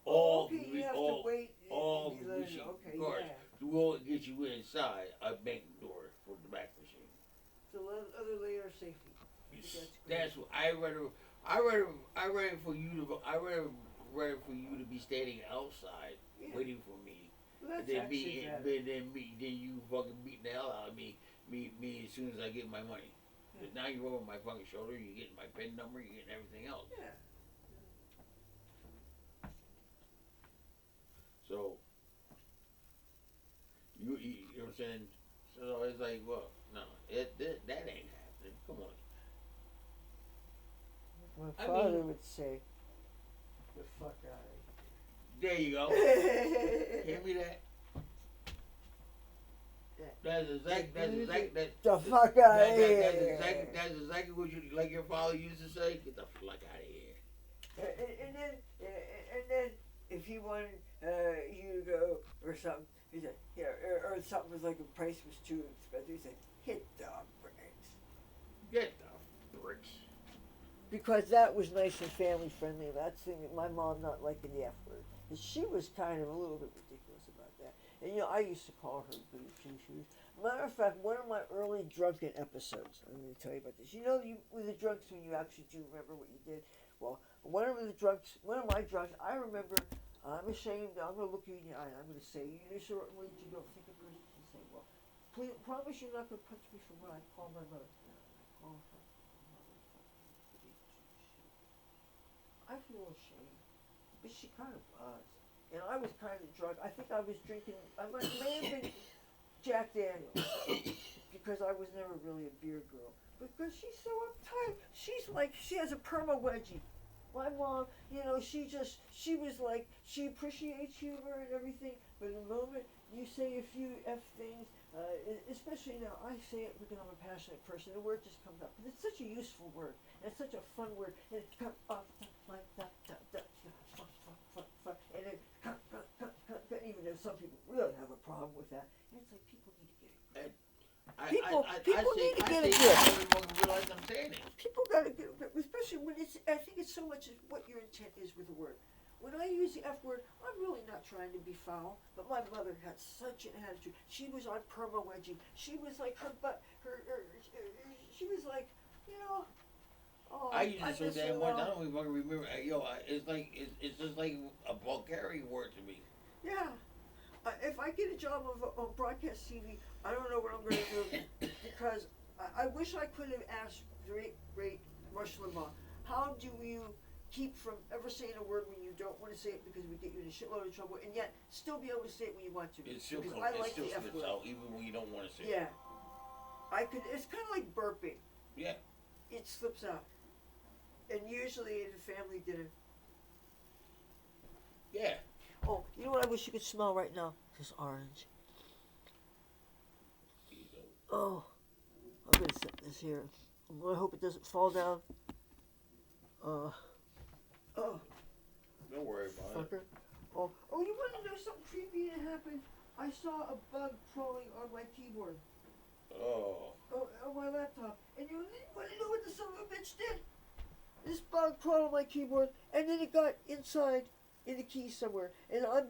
Oh, okay, you have to wait. all and be machine okay, cards yeah. will get you inside a bank door for the Mac machine. It's another layer of safety. That's what rather for you to be standing outside waiting for me. Well, that's Then actually better. then you fucking beating the hell out of me as soon as I get my money. Yeah. But now you're over my fucking shoulder, you're getting my PIN number, you're getting everything else. Yeah. So you know what I'm saying? So it's like, well, no, that ain't happening. Come on. My I father mean- would say, "The fuck out There you go. of here." Hand me that. That- That's exactly The fuck out of that's here. exactly what you like your father used to say. Get the fuck out of here. And then if he wanted you to go or something, he said, yeah, or something was like the price was too expensive. He said, hit the brakes. Get the bricks. Because that was nice and family friendly. That's the thing that my mom not liking the F word. And she was kind of a little bit ridiculous about that. And I used to call her booty. Matter of fact, one of my early drunken episodes, I'm going to tell you about this. With the drunks when you actually do remember what you did. Well, one of my drunks, I remember, I'm ashamed, I'm going to look you in the eye and I'm going to say, there's certain words you don't think a person should say. Well, please, promise you're not going to punch me for what I call my mother. I call her I feel ashamed, but she kind of was. And I was kind of drunk. I think I was drinking, may have been Jack Daniels, because I was never really a beer girl. Because she's so uptight. She has a perma wedgie. My mom, she was like, she appreciates humor and everything, but the moment you say a few F things, especially now, I say it because I'm a passionate person, the word just comes out. Because it's such a useful word, and it's such a fun word, and it comes off like that, and then, even though some people really have a problem with that, and it's like people need to get it. People need to get it good. Realize I'm saying it. People got to get it, especially when I think it's so much what your intent is with the word. When I use the F word, I'm really not trying to be foul, but my mother had such an attitude. She was on perma wedgie. She was like she was like, oh, I used to say that once. I now. don't even fucking remember. It's just like a Bulgarian word to me. Yeah. If I get a job on broadcast TV, I don't know what I'm going to do because I wish I could have asked great Rush Limbaugh, how do you keep from ever saying a word when you don't want to say it because we get you in a shitload of trouble, and yet still be able to say it when you want to? It still because comes, I like it still the F slips word. out even when you don't want to say it. Yeah. It's kind of like burping. Yeah. It slips out. And usually at a family dinner. Yeah. Oh, you know what I wish you could smell right now? This orange. Oh, I'm going to set this here. I hope it doesn't fall down. Oh. Don't worry about it. Fucker. Oh, you want to know something creepy that happened? I saw a bug crawling on my keyboard. Oh. On my laptop. And you want to know what the son of a bitch did? This bug crawled on my keyboard, and then it got inside in the key somewhere. And I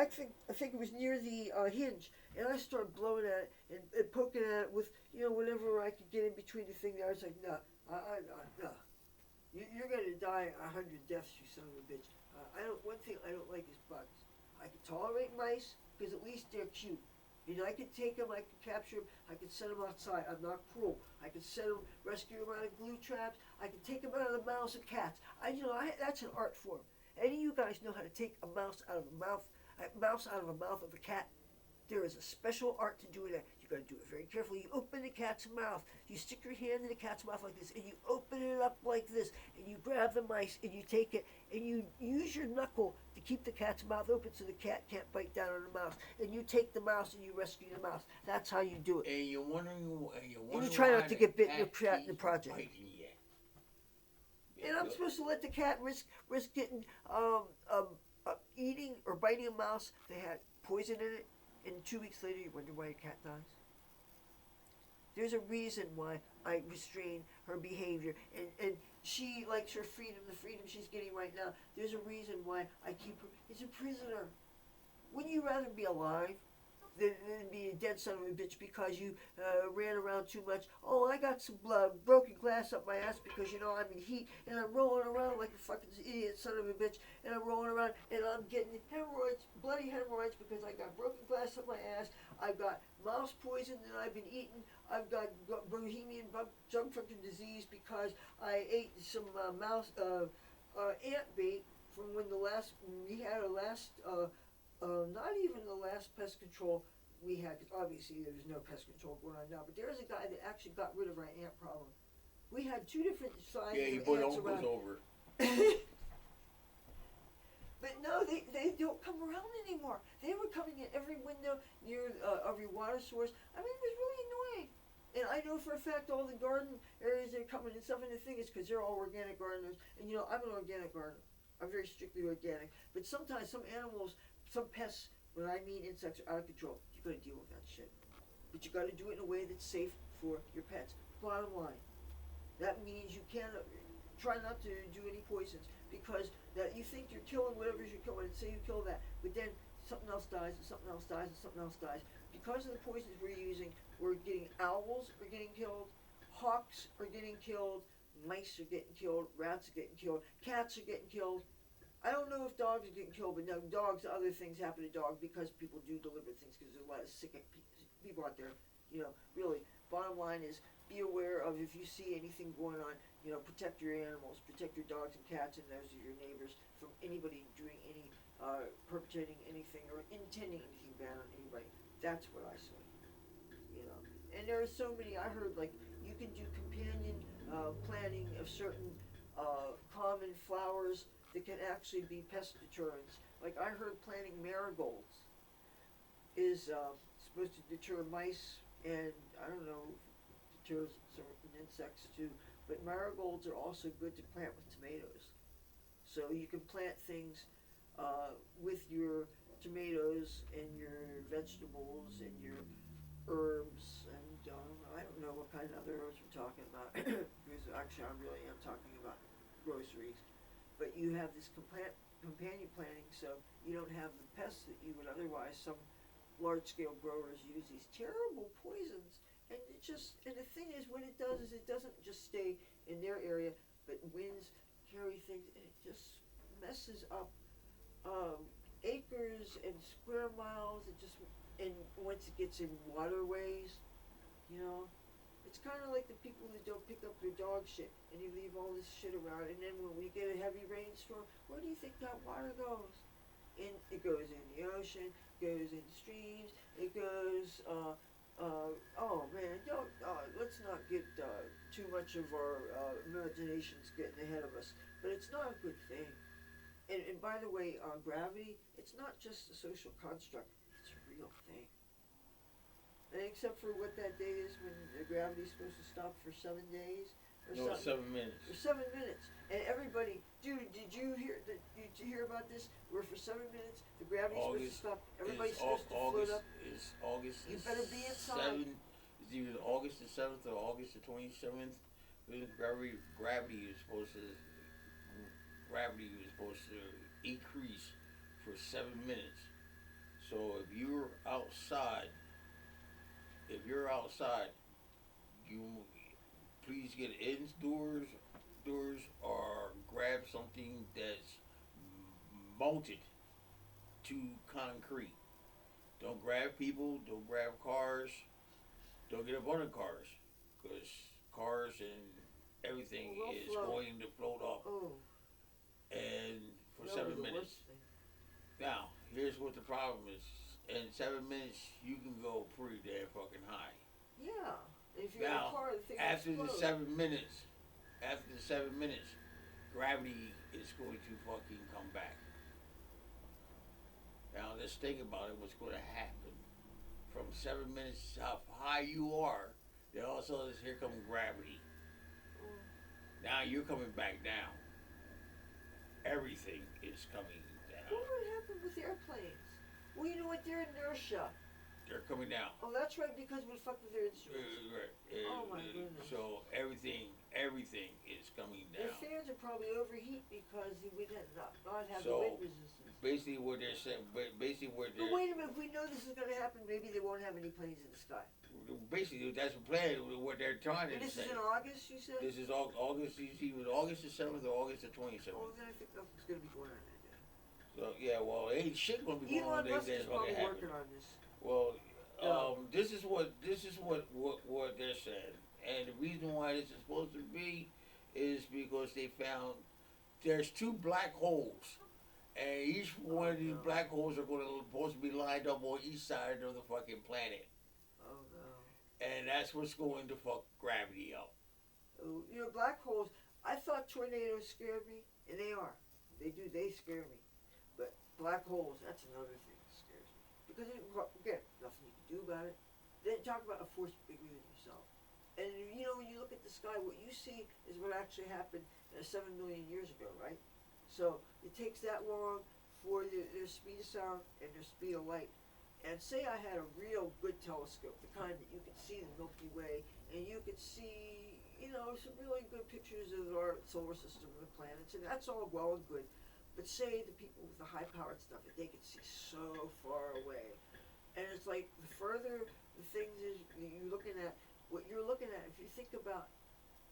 think it was near the hinge. And I started blowing at it and poking at it with, whatever I could get in between the thing there. I was like, no. You're going to die 100 deaths, you son of a bitch. One thing I don't like is bugs. I can tolerate mice because at least they're cute. I can take them, I can capture them, I can send them outside. I'm not cruel. I can send them, rescue them out of glue traps. I can take them out of the mouths of cats. That's an art form. Any of you guys know how to take a mouse out of a mouth of a cat? There is a special art to doing that. You got to do it very careful. You open the cat's mouth. You stick your hand in the cat's mouth like this, and you open it up like this, and you grab the mice, and you take it, and you use your knuckle to keep the cat's mouth open so the cat can't bite down on the mouse. And you take the mouse and you rescue the mouse. That's how you do it. And you're wondering And you try not to get bit in cat the project. biting you. And I'm supposed to let the cat risk getting eating or biting a mouse that had poison in it, and 2 weeks later you wonder why your cat dies. There's a reason why I restrain her behavior, and she likes her freedom, the freedom she's getting right now. There's a reason why I keep her. It's a prisoner. Wouldn't you rather be alive than be a dead son of a bitch because you ran around too much? Oh, I got some broken glass up my ass because, I'm in heat and I'm rolling around like a fucking idiot son of a bitch, and I'm rolling around and I'm getting hemorrhoids, bloody hemorrhoids, because I got broken glass up my ass. I've got mouse poison that I've been eating. I've got Bohemian junk fucking disease because I ate some ant bait from when we had not even the last pest control we had, because obviously there's no pest control going on now, but there's a guy that actually got rid of our ant problem. We had 2 different sizes he of put ants around. over. But no, they don't come around anymore. They were coming in every window near every water source. I mean, it was really annoying. And I know for a fact all the garden areas are coming and stuff, and the thing is, because they're all organic gardeners, and I'm an organic gardener. I'm very strictly organic. But sometimes some animals, some pests, when I mean insects, are out of control. You got to deal with that shit. But you got to do it in a way that's safe for your pets. Bottom line, that means you can't try not to do any poisons, because that you think you're killing whatever you're killing, and say you kill that, but then something else dies, and something else dies, and something else dies. Because of the poisons we're using, we're getting owls are getting killed, hawks are getting killed, mice are getting killed, rats are getting killed, cats are getting killed. I don't know if dogs are getting killed, but no, dogs, other things happen to dogs because people do deliberate things, because there's a lot of sick people out there. Really, bottom line is, be aware of if you see anything going on, protect your animals, protect your dogs and cats and those of your neighbors from anybody doing any, perpetrating anything or intending anything bad on anybody. That's what I say. And there are so many, I heard, like, you can do companion planting of certain common flowers that can actually be pest deterrents. Like, I heard planting marigolds is supposed to deter mice, and I don't know, deter certain insects too. But marigolds are also good to plant with tomatoes. So you can plant things with your tomatoes and your vegetables and your herbs, and I don't know what kind of other herbs we're talking about, because actually I really am talking about groceries. But you have this companion planting, so you don't have the pests that you would otherwise. Some large-scale growers use these terrible poisons, and the thing is, what it does is it doesn't just stay in their area, but winds carry things, and it just messes up acres and square miles. And once it gets in waterways, it's kind of like the people that don't pick up their dog shit, and you leave all this shit around, and then when we get a heavy rainstorm, where do you think that water goes? It goes in the ocean, goes in streams, it goes, oh man, let's not get too much of our imaginations getting ahead of us, but it's not a good thing. And by the way, gravity, it's not just a social construct, it's a real thing. And except for what that day is when the gravity's supposed to stop for 7 days or No, something. 7 minutes. For 7 minutes, and everybody, dude, did you hear about this? Where for 7 minutes the gravity's supposed to stop. Everybody's supposed to float up. It's August. You better be inside. It's either August the 7th or August the 27th. Gravity is supposed to increase for 7 minutes. So if you're outside, you please get indoors or grab something that's mounted to concrete. Don't grab people, don't grab cars, don't get up on the cars, because cars and everything is going to float up. Oh. And for 7 minutes. Now, here's what the problem is. In 7 minutes, you can go pretty damn fucking high. Yeah, you're in a Now, car, the thing after the explodes. 7 minutes, gravity is going to fucking come back. Now, let's think about it. What's going to happen from 7 minutes how high you are? Then also, here comes gravity. Mm. Now you're coming back down. Everything is coming down. What would happen with airplanes? Well, you know what? They're inertia. They're coming down. Oh, that's right, because we fuck with their instruments. Right. Oh my goodness. So everything is coming Their down. fans would probably overheat because we'd not have the So, wind resistance. Basically, what they're saying, But wait a minute, if we know this is going to happen, maybe they won't have any planes in the sky. basically that's the plan. What they're trying And to this say. is in August, you said? This is August. Either August the 7th or August the 27th. Oh, then I think nothing's going to be going on that day. So yeah, well, ain't shit gonna be going on Elon Musk that's is gonna probably happen. working on this. Well, No. this is what they're saying, and the reason why this is supposed to be is because they found there's two black holes, and each one of these black holes are supposed to be lined up on each side of the fucking planet, Oh, no. and that's what's going to fuck gravity up. Oh, you know, black holes, I thought tornadoes scared me, and they are. They do, they scare me. But black holes, that's another thing that scares me. Because, again, nothing you can do about it. Then talk about a force bigger than yourself. And, you know, when you look at the sky, what you see is what actually happened 7 million years ago, right? So, it takes that long for their speed of sound and their speed of light. And say I had a real good telescope, the kind that you could see the Milky Way, and you could see, you know, some really good pictures of our solar system and the planets, and that's all well and good. But say the people with the high-powered stuff, that they could see so far away. And it's like, the further the things is you're looking at, what you're looking at, if you think about,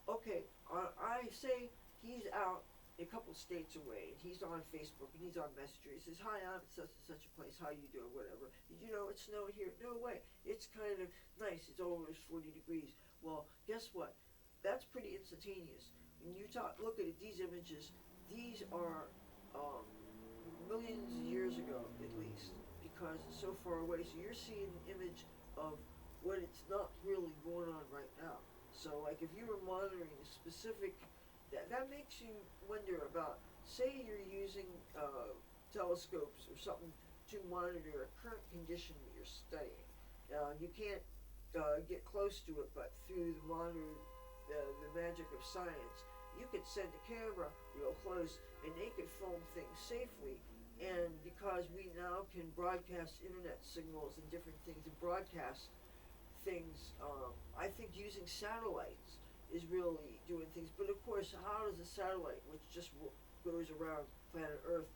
okay, I say he's out a couple states away, and he's on Facebook, and he's on Messenger. He says, "Hi, I'm at such and such a place. How you doing? Whatever. Did you know it snowed here? No way. It's kind of nice. It's almost 40 degrees. Well, guess what? That's pretty instantaneous. When you look at it, these images, these are millions of years ago, at least, because it's so far away. So you're seeing an image of what it's not really going on right now. So, like, if you were monitoring a specific that makes you wonder about, say you're using telescopes or something to monitor a current condition that you're studying. You can't get close to it, but through the monitor, the magic of science, you could send a camera real close and they could film things safely. And because we now can broadcast internet signals and different things and broadcast things, I think using satellites is really doing things. But of course, how does a satellite, which just goes around planet Earth,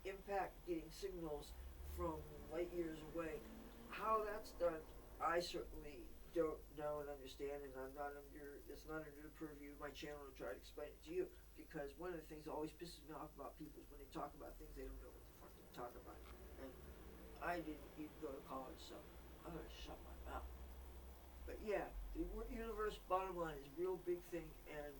impact getting signals from light years away? How that's done, I certainly don't know and understand, and it's not under the purview of my channel to try to explain it to you, because one of the things that always pisses me off about people is when they talk about things they don't know what the fuck they're talking about. And I didn't even go to college, so I'm gonna shut my mouth. But yeah, the universe, bottom line, is a real big thing, and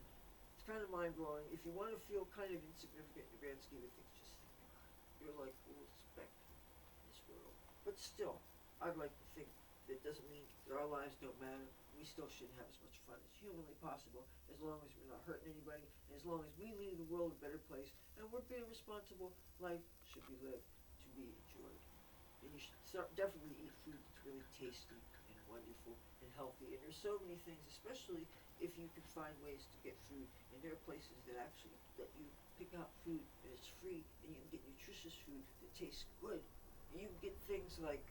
it's kind of mind-blowing. If you want to feel kind of insignificant in the grand scheme of things, just think about it. You're like a little speck in this world. But still, I'd like to think that doesn't mean that our lives don't matter. We still should have as much fun as humanly possible, as long as we're not hurting anybody, and as long as we leave the world a better place, and we're being responsible. Life should be lived to be enjoyed. And you should definitely eat food that's really tasty and wonderful and healthy. And there's so many things, especially if you can find ways to get food. And there are places that actually let you pick out food and it's free, and you can get nutritious food that tastes good. And you can get things like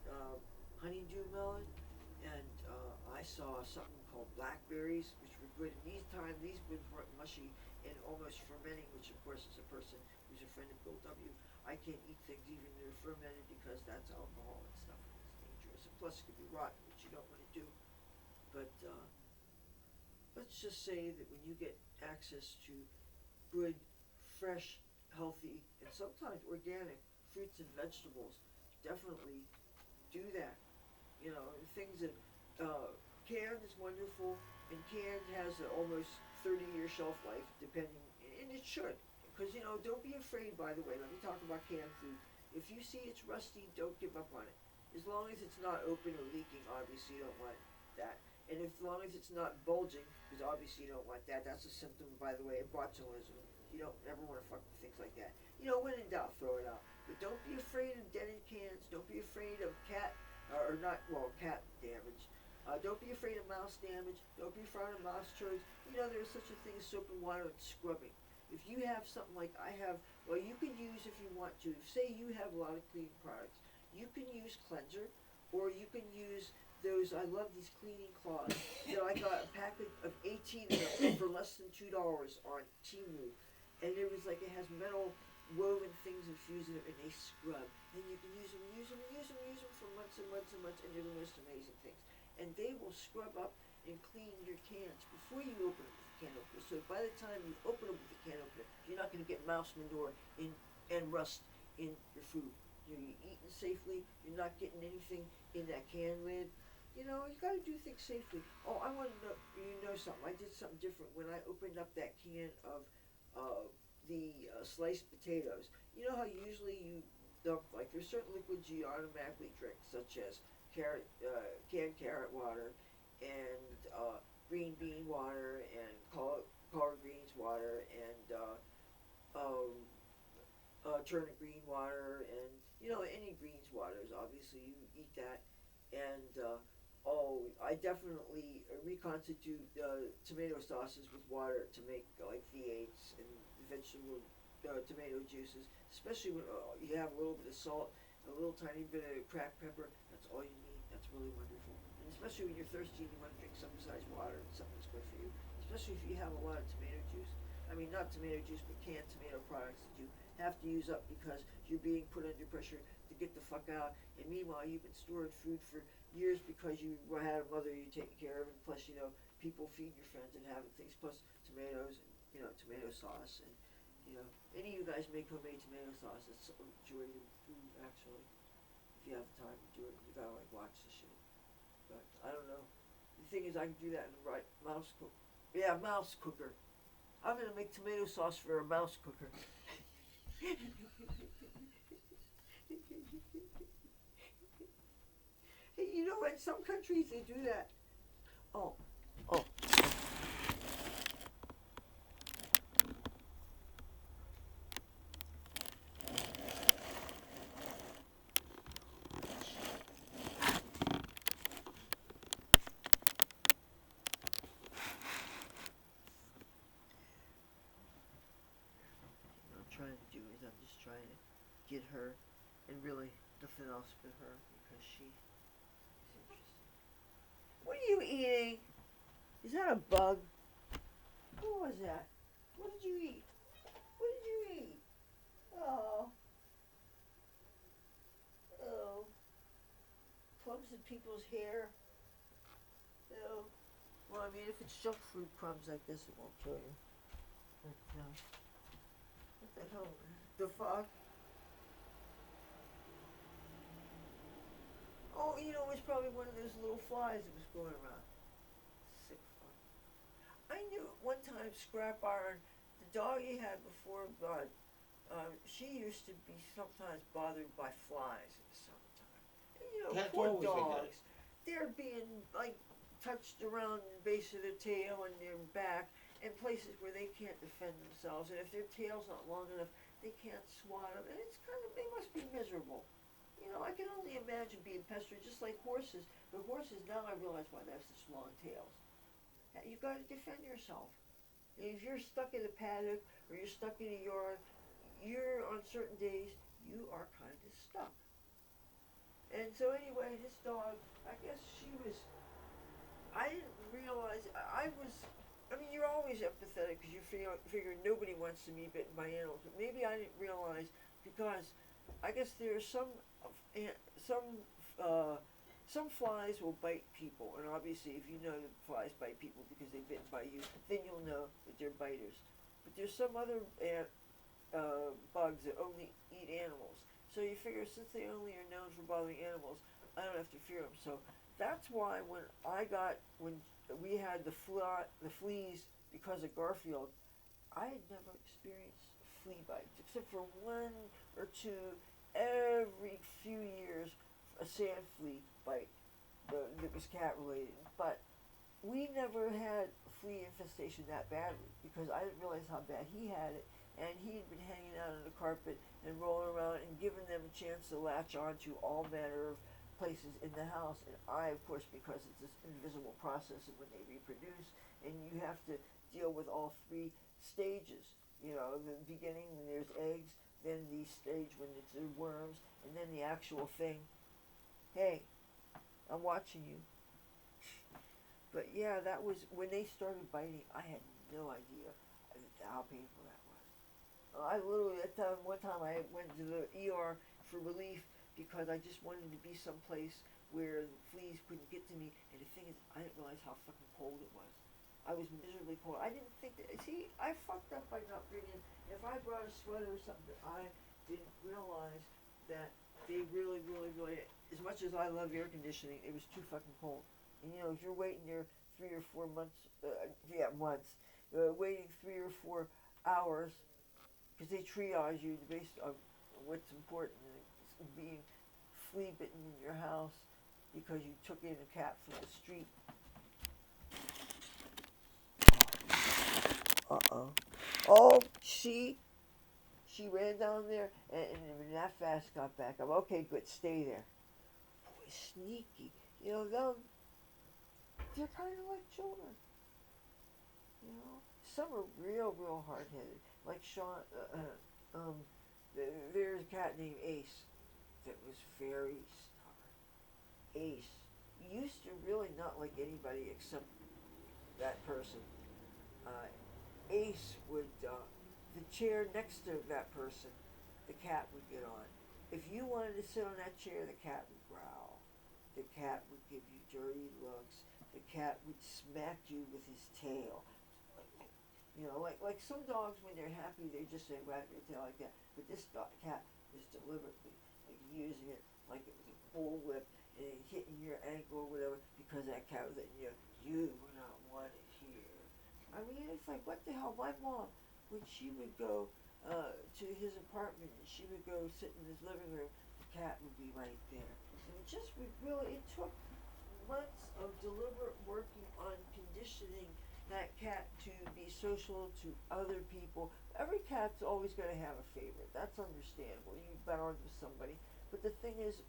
honeydew melon, and I saw something called blackberries, which were good. And these ones weren't mushy and almost fermenting, which of course is a person who's a friend of Bill W. I can't eat things even that are fermented because that's alcohol and stuff, and it's dangerous. And plus, it could be rotten, which you don't want to do. But let's just say that when you get access to good, fresh, healthy, and sometimes organic fruits and vegetables, definitely do that. You know, things that canned is wonderful, and canned has an almost 30-year shelf life, depending, and it should. Because, you know, don't be afraid, by the way. Let me talk about canned food. If you see it's rusty, don't give up on it. As long as it's not open or leaking, obviously you don't want that. And and as long as it's not bulging, because obviously you don't want that. That's a symptom, by the way, of botulism. You don't ever want to fuck with things like that. When in doubt, throw it out. But don't be afraid of dented cans. Don't be afraid of cat, cat damage. Don't be afraid of mouse damage. Don't be afraid of mouse turds. There's such a thing as soap and water and scrubbing. If you have something like I have, you can use if you want to. Say you have a lot of cleaning products. You can use cleanser, or you can use those. I love these cleaning cloths. I got a packet of 18 of them for less than $2 on Temu, and it has metal woven things infused in it, and they scrub. And you can use them for months and months and months, and they're the most amazing things. And they will scrub up and clean your cans before you open them with the can opener. So by the time you open them with the can opener, you're not going to get mouse manure and rust in your food. You're eating safely. You're not getting anything in that can lid. You got to do things safely. Oh, I want to know something. I did something different when I opened up that can of the sliced potatoes. You know how usually you dump, there's certain liquids you automatically drink, such as canned carrot water and green bean water and collard greens water and turnip green water and any greens waters. Obviously, you eat that, and I definitely reconstitute tomato sauces with water to make V8s and vegetable tomato juices, especially when you have a little bit of salt, a little tiny bit of cracked pepper. That's all you need. That's really wonderful. And especially when you're thirsty and you want to drink some besides water and something that's good for you. Especially if you have a lot of tomato juice. I mean, not tomato juice, but canned tomato products that you have to use up because you're being put under pressure to get the fuck out. And meanwhile, you've been storing food for years because you had a mother you taking care of, and plus, people feed your friends and having things, plus tomatoes and, tomato sauce. And, any of you guys make homemade tomato sauce. It's a joy to do, actually. If you have the time to do it, you gotta, watch the shit. But, I don't know. The thing is, I can do that in the right mouse cooker. Yeah, mouse cooker. I'm gonna make tomato sauce for a mouse cooker. Hey, in some countries they do that. Oh. I'm just trying to get her, and really nothing else but her, because she is interesting. What are you eating? Is that a bug? What was that? What did you eat? What did you eat? Oh. Clumps in people's hair. Oh. Well, I mean, if it's junk food crumbs, I guess it won't kill you. But, what the hell? The fuck? Oh, it was probably one of those little flies that was going around. Sick fuck. I knew at one time Scrap Iron, the dog he had before God, she used to be sometimes bothered by flies in the summertime. And, poor dogs. They're being, touched around the base of their tail and their back in places where they can't defend themselves. And if their tail's not long enough, they can't swat them. And it's they must be miserable. I can only imagine being pestered just like horses. But horses, now I realize why they have such long tails. You've got to defend yourself. And if you're stuck in a paddock or you're stuck in a yard, on certain days, you are kind of stuck. And so anyway, this dog, I guess I didn't realize, you're always empathetic because you figure nobody wants to be bitten by animals. But maybe I didn't realize because I guess there are some flies will bite people, and obviously if you know that flies bite people because they've bitten by you, then you'll know that they're biters. But there's some other bugs that only eat animals. So you figure since they only are known for bothering animals, I don't have to fear them. So that's why when we had the fleas because of Garfield, I had never experienced flea bites except for one or two every few years, a sand flea bite that was cat related. But we never had flea infestation that badly because I didn't realize how bad he had it, and he'd been hanging out on the carpet and rolling around and giving them a chance to latch on to all manner of places in the house. And I, of course, because it's this invisible process of when they reproduce, and you have to deal with all three stages. You know, the beginning when there's eggs, then the stage when it's the worms, and then the actual thing. Hey, I'm watching you. But yeah, that was when they started biting. I had no idea how painful that was. I literally one time I went to the ER for relief because I just wanted to be someplace where the fleas couldn't get to me. And the thing is, I didn't realize how fucking cold it was. I was miserably cold. I didn't think that. See, I fucked up by not bringing. If I brought a sweater or something, I didn't realize that they really, really, really. As much as I love air conditioning, it was too fucking cold. And you know, if you're waiting there 3 or 4 months, months, waiting 3 or 4 hours, because they triage you based on what's important, being flea bitten in your house because you took in a cat from the street. Uh-oh. Oh, she ran down there and that fast got back up. Okay, good, stay there. Boy, sneaky. You know, they're kind of like children. You know, some are real, real hard-headed. Like Sean, there's a cat named Ace that was very stubborn. Ace used to really not like anybody except that person. Ace would, the chair next to that person, the cat would get on. If you wanted to sit on that chair, the cat would growl. The cat would give you dirty looks. The cat would smack you with his tail. You know, like some dogs when they're happy, they just say wag their tail like that. But this cat was deliberately like using it like it was a bullwhip and hitting your ankle or whatever because that cat was letting you were not wanted here. I mean, it's like, what the hell? My mom, when she would go to his apartment and she would go sit in his living room, the cat would be right there. And it just it took months of deliberate working on conditioning that cat to be social to other people. Every cat's always going to have a favorite. That's understandable. You bond with somebody. But the thing is,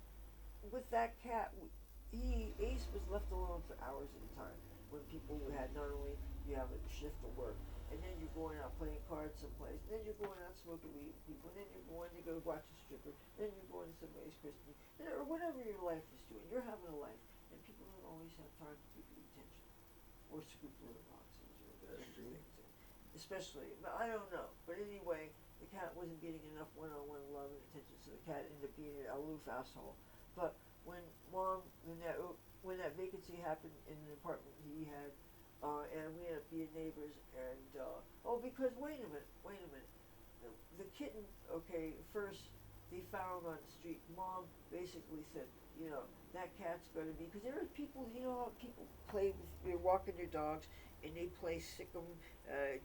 with that cat, Ace was left alone for hours at a time. When people had not only you have a shift of work, and then you're going out playing cards someplace, and then you're going out smoking weed with people, and then you're going to go watch a stripper, then you're going to somebody's Christmas, or whatever your life is doing. You're having a life, and people don't always have time to give you attention, or scoop litter boxes, or things. Especially, but I don't know. But anyway, the cat wasn't getting enough one-on-one love and attention, so the cat ended up being an aloof asshole. But when when that vacancy happened in the apartment he had, and we ended up being neighbors, and because wait a minute, the kitten, okay, first they found on the street. Mom basically said, you know, that cat's gonna be, because there are people, you know how people play with, they're walking their dogs, and they play sick 'em,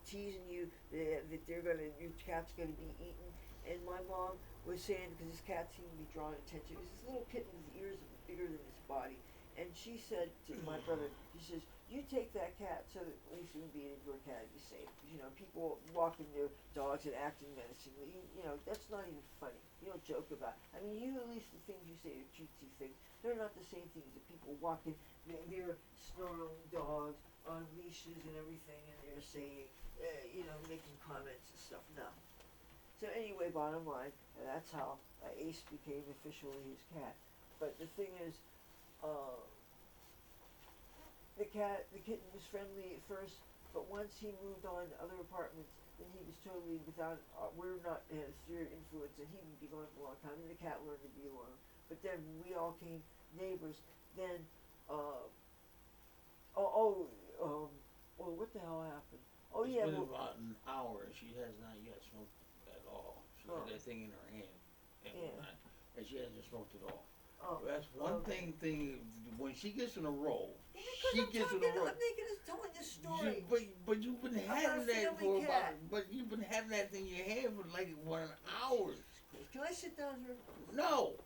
teasing you that your cat's gonna be eaten. And my mom was saying, because this cat seemed to be drawing attention, it was this little kitten with ears bigger than his body. And she said to my brother, she says, you take that cat so that at least it would be your cat would be safe. Because, you know, people walking their dogs and acting menacingly, you know, that's not even funny. You don't joke about it. I mean, at least the things you say are cutesy things. They're not the same things that people walking their snarling dogs on leashes and everything, and they're saying, making comments and stuff. No. So anyway, bottom line, that's how Ace became officially his cat. But the thing is, the kitten was friendly at first, but once he moved on to other apartments, then he was totally without, we're not his sphere influence, and he would be gone for a long time, and the cat learned to be alone. But then when we all came neighbors, then, what the hell happened? It's been about an hour, and she has not yet smoked at all. She had that thing in her hand, and she hasn't smoked at all. That's one thing. When she gets in a row, she gets in a row. I'm making us telling this story. But you've been having that for about. But you've been having that thing in your head for like 1 hour. Can I sit down here? No.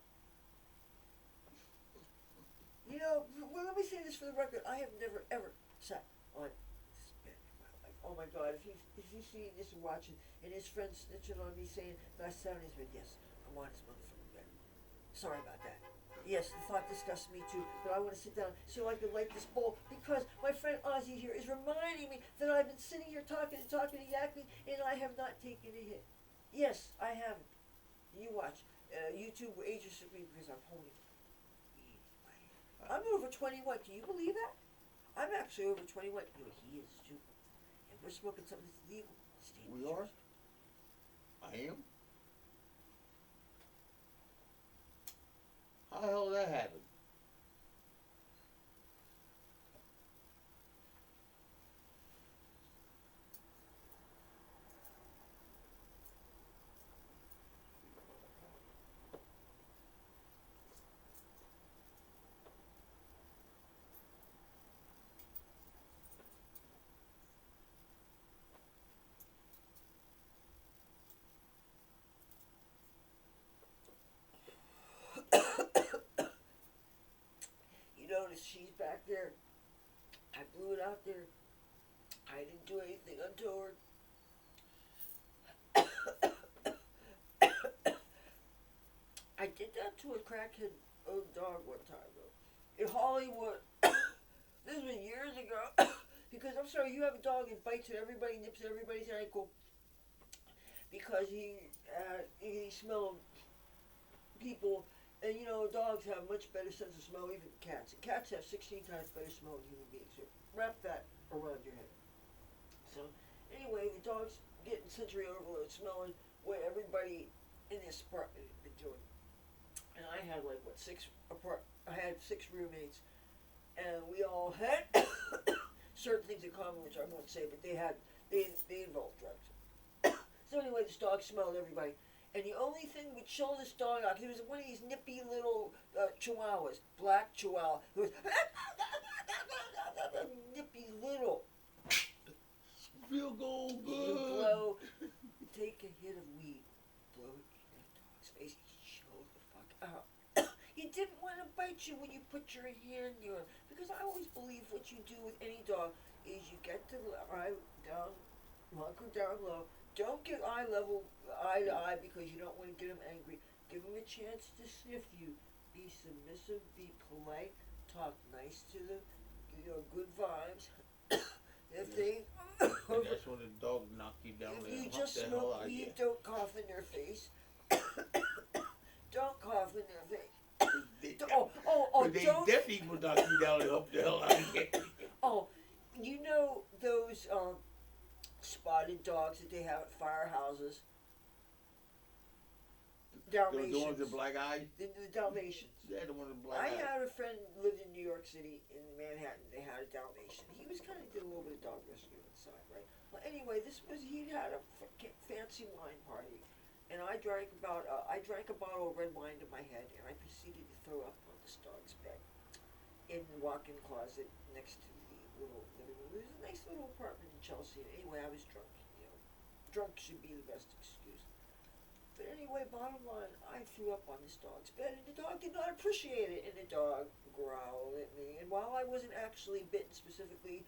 You know, well, let me say this for the record. I have never ever sat on this bed in my life. Oh my God, if he's seeing this and watching, and his friends snitching on me saying that I sat on his bed, yes, I'm on his motherfucking bed. Sorry about that. Yes, the thought disgusts me too, but I want to sit down so I can light this bowl because my friend Ozzie here is reminding me that I've been sitting here talking and yakking, and I have not taken a hit. Yes, I haven't. You watch. YouTube will age me because I'm holding weed in my hand. I'm over 21. Can you believe that? I'm actually over 21. You know, he is too. And we're smoking something that's legal. We are? I am? How the hell did that happen? You notice she's back there. I blew it out there. I didn't do anything untoward. I did that to a crackhead old dog one time though. In Hollywood. This was years ago. Because I'm sorry, you have a dog and bites at everybody, nips at everybody's ankle. Because he smelled people, and you know dogs have much better sense of smell even than cats. And cats have 16 times better smell than human beings. So wrap that around your head. So anyway, the dog's getting sensory overload, smelling what everybody in this apartment had been doing. And I had like I had 6 roommates, and we all had certain things in common, which I won't say, but they involved drugs. So anyway, this dog smelled everybody, and the only thing would chill this dog out, he was one of these nippy little chihuahuas, black chihuahua, who was nippy little. Feel go good. You take a hit of weed, blow it in that dog's face, he chilled the fuck out. He didn't want to bite you when you put your hand near him, because I always believe what you do with any dog is you get the eye down, hunker down low. Don't get eye to eye because you don't want to get him angry. Give him a chance to sniff you. Be submissive, be polite, talk nice to them, good vibes. If they that's when the dog knock you down if there. you And just the hell smoke out of you. weed, don't cough in their face. Don't cough in their face. But they Don't. definitely will knock you down and help the hell out of you. Oh, you know those spotted dogs that they have at firehouses? Dalmatians. The ones with black eyes? The Dalmatians. Yeah, the ones with black I eyes. had a friend who lived in New York City, in Manhattan. They had a Dalmatian. He was kind of did a little bit of dog rescue inside, right? Well, anyway, he had a fancy wine party, and I drank a bottle of red wine to my head, and I proceeded to throw up on this dog's bed in the walk-in closet next to the little living room. It was a nice little apartment in Chelsea. Anyway, I was drunk. Drunk should be the best excuse. But anyway, bottom line, I threw up on this dog's bed, and the dog did not appreciate it, and the dog growled at me. And while I wasn't actually bitten specifically,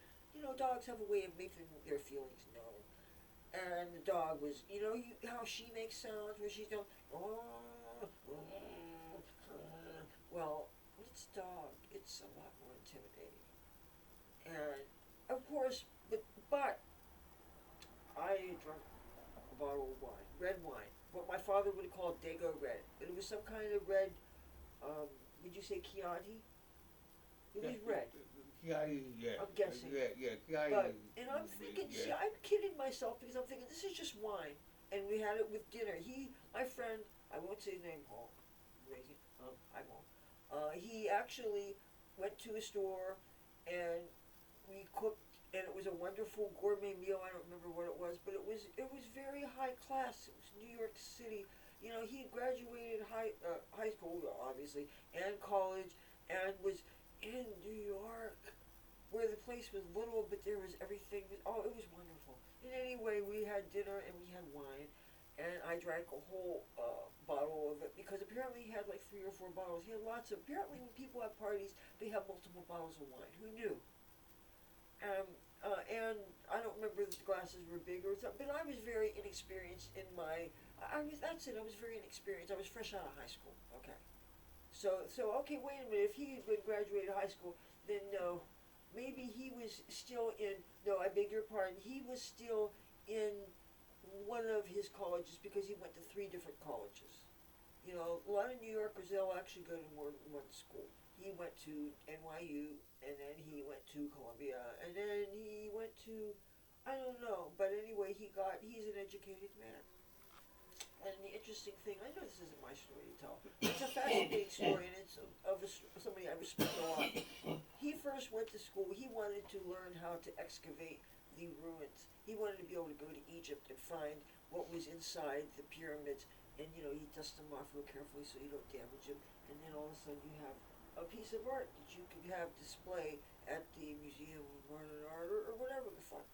dogs have a way of making their feelings known. And the dog was, how she makes sounds where she's going, well, it's dog. It's a lot more intimidating. And of course, but I drank a bottle of wine, red wine. What my father would have called Dago red. But it was some kind of red, would you say Chianti? It was red. Chianti, yeah. I'm guessing. Yeah, Chianti. But, and I'm thinking, see, I'm kidding myself because I'm thinking, this is just wine. And we had it with dinner. My friend, I won't say his name, Paul. I won't. He actually went to a store and we cooked, and it was a wonderful gourmet meal. I don't remember what it was, but it was very high class. It was New York City. He had graduated high school, obviously, and college, and was in New York, where the place was little, but there was everything. It was wonderful. And anyway, we had dinner and we had wine, and I drank a whole bottle of it because apparently he had like 3 or 4 bottles. He had lots of. Apparently, when people have parties, they have multiple bottles of wine. Who knew? And glasses were bigger, but I was very inexperienced in my. That's it. I was very inexperienced. I was fresh out of high school. Okay. So okay. Wait a minute. If he had been graduated high school, then no. Maybe he was still in. No, I beg your pardon. He was still in one of his colleges because he went to 3 different colleges. You know, a lot of New Yorkers, they'll actually go to more than one school. He went to NYU, and then he went to Columbia, and then he went to, I don't know, but anyway, he's an educated man. And the interesting thing, I know this isn't my story to tell. It's a fascinating story, and it's of somebody I respect a lot. He first went to school. He wanted to learn how to excavate the ruins. He wanted to be able to go to Egypt and find what was inside the pyramids, and you dust them off real carefully so you don't damage them. And then all of a sudden you have a piece of art that you could have display at the Museum of Modern Art or whatever the fuck,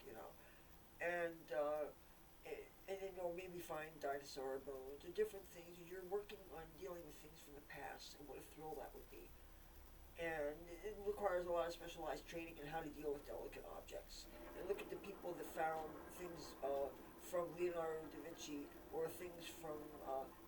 and then maybe find dinosaur bones or different things. You're working on dealing with things from the past, and what a thrill that would be. And it requires a lot of specialized training in how to deal with delicate objects. And look at the people that found things from Leonardo da Vinci, or things from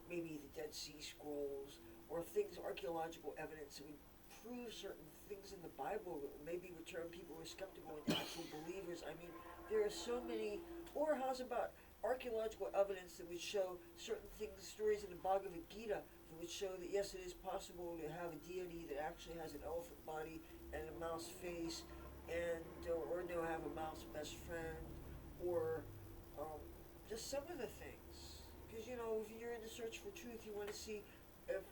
maybe the Dead Sea Scrolls, or things, archaeological evidence that would prove certain things in the Bible that maybe would turn people who are skeptical into actual believers. I mean, there are so many. Or how's about archaeological evidence that would show certain things, stories in the Bhagavad Gita that would show that yes, it is possible to have a deity that actually has an elephant body and a mouse face, and or have a mouse best friend, or just some of the things. Because if you're in the search for truth, you want to see if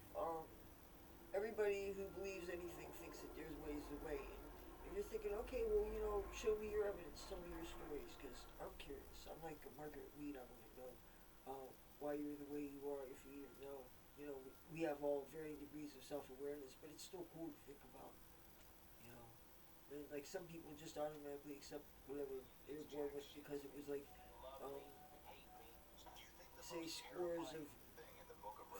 everybody who believes anything thinks that there's ways to way. And you're thinking, okay, well, show me your evidence, tell me your stories, because I'm curious. I'm like a Margaret Mead. I want to know why you're the way you are. If you didn't know, we have all varying degrees of self-awareness, but it's still cool to think about. And like some people just automatically accept whatever they were born with because it was like, say, scores of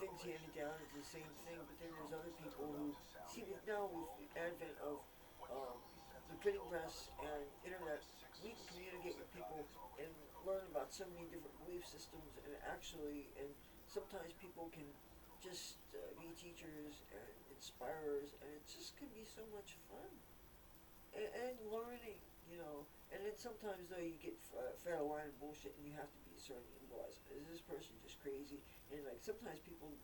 things handed down as the same thing. But then there's other people who see that now with the advent of the printing press and internet, we can communicate with people and learn about so many different belief systems, and sometimes people can just be teachers and inspirers, and it just can be so much fun and learning, and then sometimes though you get fed a line of bullshit and you have to be certain and realize, is this person just crazy? And like sometimes people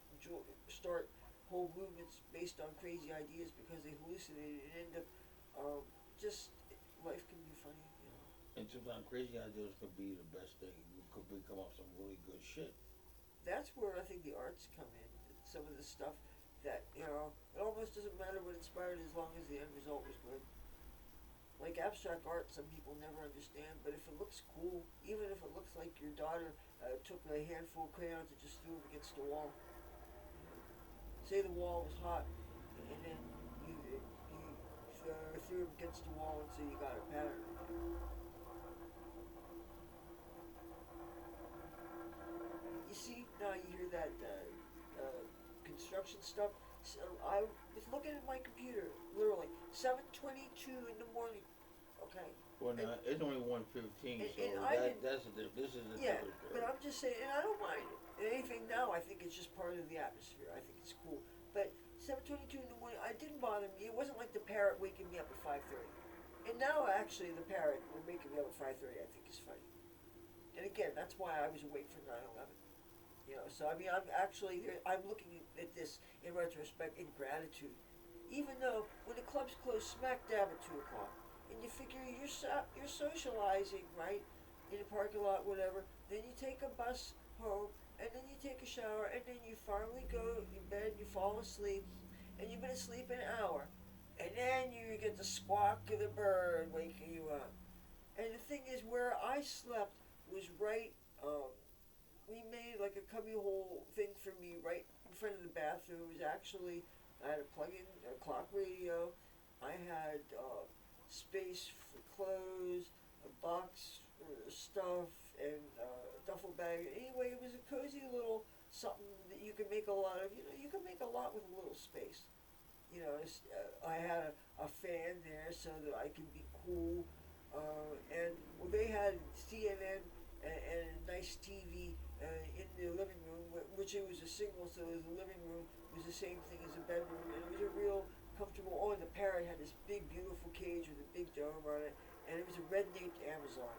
start whole movements based on crazy ideas because they hallucinated and end up just life can be funny. And sometimes crazy ideas could be the best thing. You could come up with some really good shit. That's where I think the arts come in. Some of the stuff that, it almost doesn't matter what inspired as long as the end result was good. Like abstract art, some people never understand, but if it looks cool, even if it looks like your daughter took a handful of crayons and just threw them against the wall. Say the wall was hot, and then you threw them against the wall, and so you got a pattern. You see, now you hear that construction stuff. So I was looking at my computer, literally 7:22 in the morning. Okay. Well, now it's only 1:15, so this is the difference. But I'm just saying, and I don't mind it. And anything now, I think it's just part of the atmosphere. I think it's cool. But 7:22 in the morning, it didn't bother me. It wasn't like the parrot waking me up at 5:30. And now, actually, the parrot waking me up at 5:30, I think is funny. And again, that's why I was awake for 9/11. So I mean, I'm looking at this in retrospect in gratitude. Even though when the clubs close smack dab at 2 o'clock, and you figure you're socializing, right, in the parking lot, whatever. Then you take a bus home, and then you take a shower, and then you finally go to bed, you fall asleep, and you've been asleep an hour, and then you get the squawk of the bird waking you up. And the thing is, where I slept was right. We made like a cubbyhole thing for me right in front of the bathroom. It was actually, I had a plug-in clock radio. I had space for clothes, a box for stuff, and a duffel bag. Anyway, it was a cozy little something that you can make a lot of. You can make a lot with a little space. I had a fan there so that I could be cool. And they had CNN nice TV in the living room, which it was a single, so the living room was the same thing as a bedroom, and it was a real comfortable. Oh, and the parrot had this big, beautiful cage with a big dome on it, and it was a red-naped Amazon,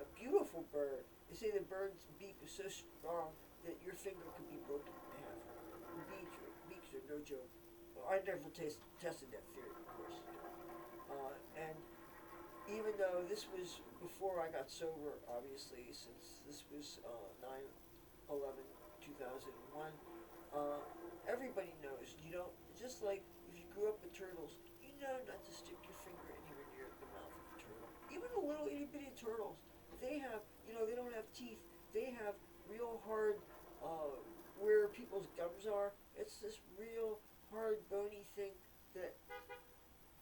a beautiful bird. They say the bird's beak was so strong that your finger could be broken in half. Beaks are no joke. Well, I never tested that theory, of course. And even though this was before I got sober, obviously, since this was 9/11/2001, everybody knows, you know, just like if you grew up with turtles, you know not to stick your finger anywhere near the mouth of a turtle. Even the little itty bitty turtles, they have, you know, they don't have teeth. They have real hard, where people's gums are. It's this real hard bony thing that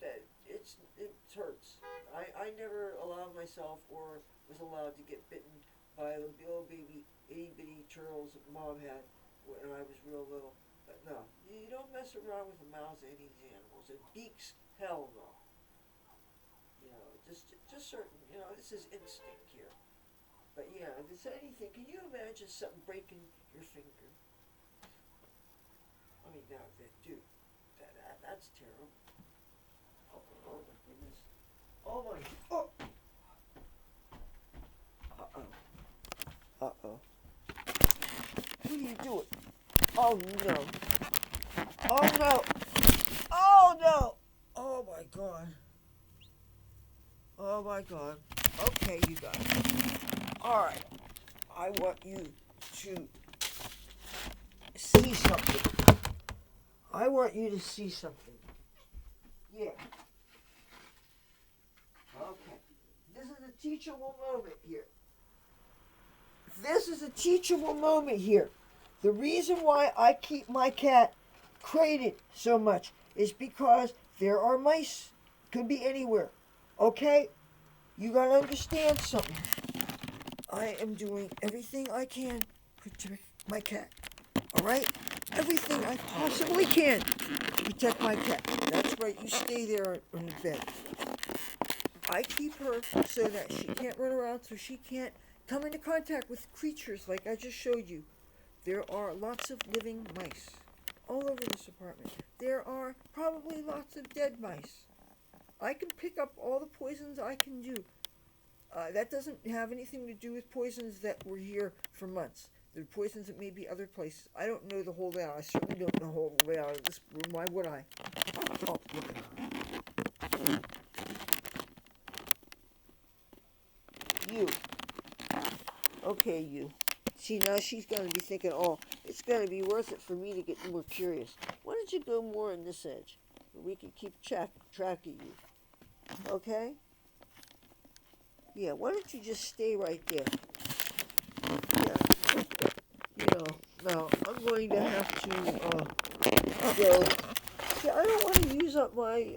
it hurts. I never allowed myself or was allowed to get bitten by the little baby itty bitty turtles that mom had when I was real little. But no, you don't mess around with the mouths of any of these animals. And beaks, hell no. You know, just certain. You know, this is instinct here. But yeah, if it's anything, can you imagine something breaking your finger? I mean, now, dude, that's terrible. Oh my goodness. Oh my. Oh. Uh-oh. What are you doing? Oh no. Oh no. Oh no. Oh my god. Oh my god. Okay, you guys. Alright. I want you to see something. I want you to see something. Yeah. Okay. This is a teachable moment here. This is a teachable moment here. The reason why I keep my cat crated so much is because there are mice. Could be anywhere. Okay? You gotta understand something. I am doing everything I can to protect my cat. Alright? Everything I possibly can to protect my cat. That's right, you stay there on the bed. I keep her so that she can't run around, so she can't come into contact with creatures like I just showed you. There are lots of living mice all over this apartment. There are probably lots of dead mice. I can pick up all the poisons I can do. That doesn't have anything to do with poisons that were here for months. There are poisons that may be other places. I don't know the whole layout. I certainly don't know the whole layout of this room. Why would I? Oh, look at her. You. Okay, you. See, now she's going to be thinking, oh, it's going to be worth it for me to get more curious. Why don't you go more on this edge? We can keep track of you. Okay? Yeah, why don't you just stay right there? Yeah. You know, now I'm going to have to go. See, I don't want to use up my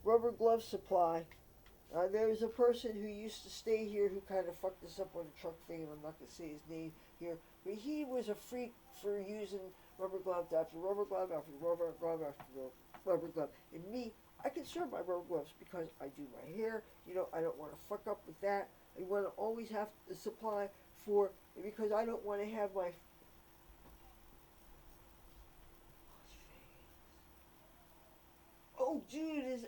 rubber glove supply. There's a person who used to stay here who kind of fucked us up on the truck thing, and I'm not going to say his name here, but he was a freak for using rubber glove after rubber glove after rubber glove after rubber glove. And me, I conserve my rubber gloves because I do my hair. You know, I don't want to fuck up with that. I want to always have the supply for, because I don't want to have my. Oh, dude,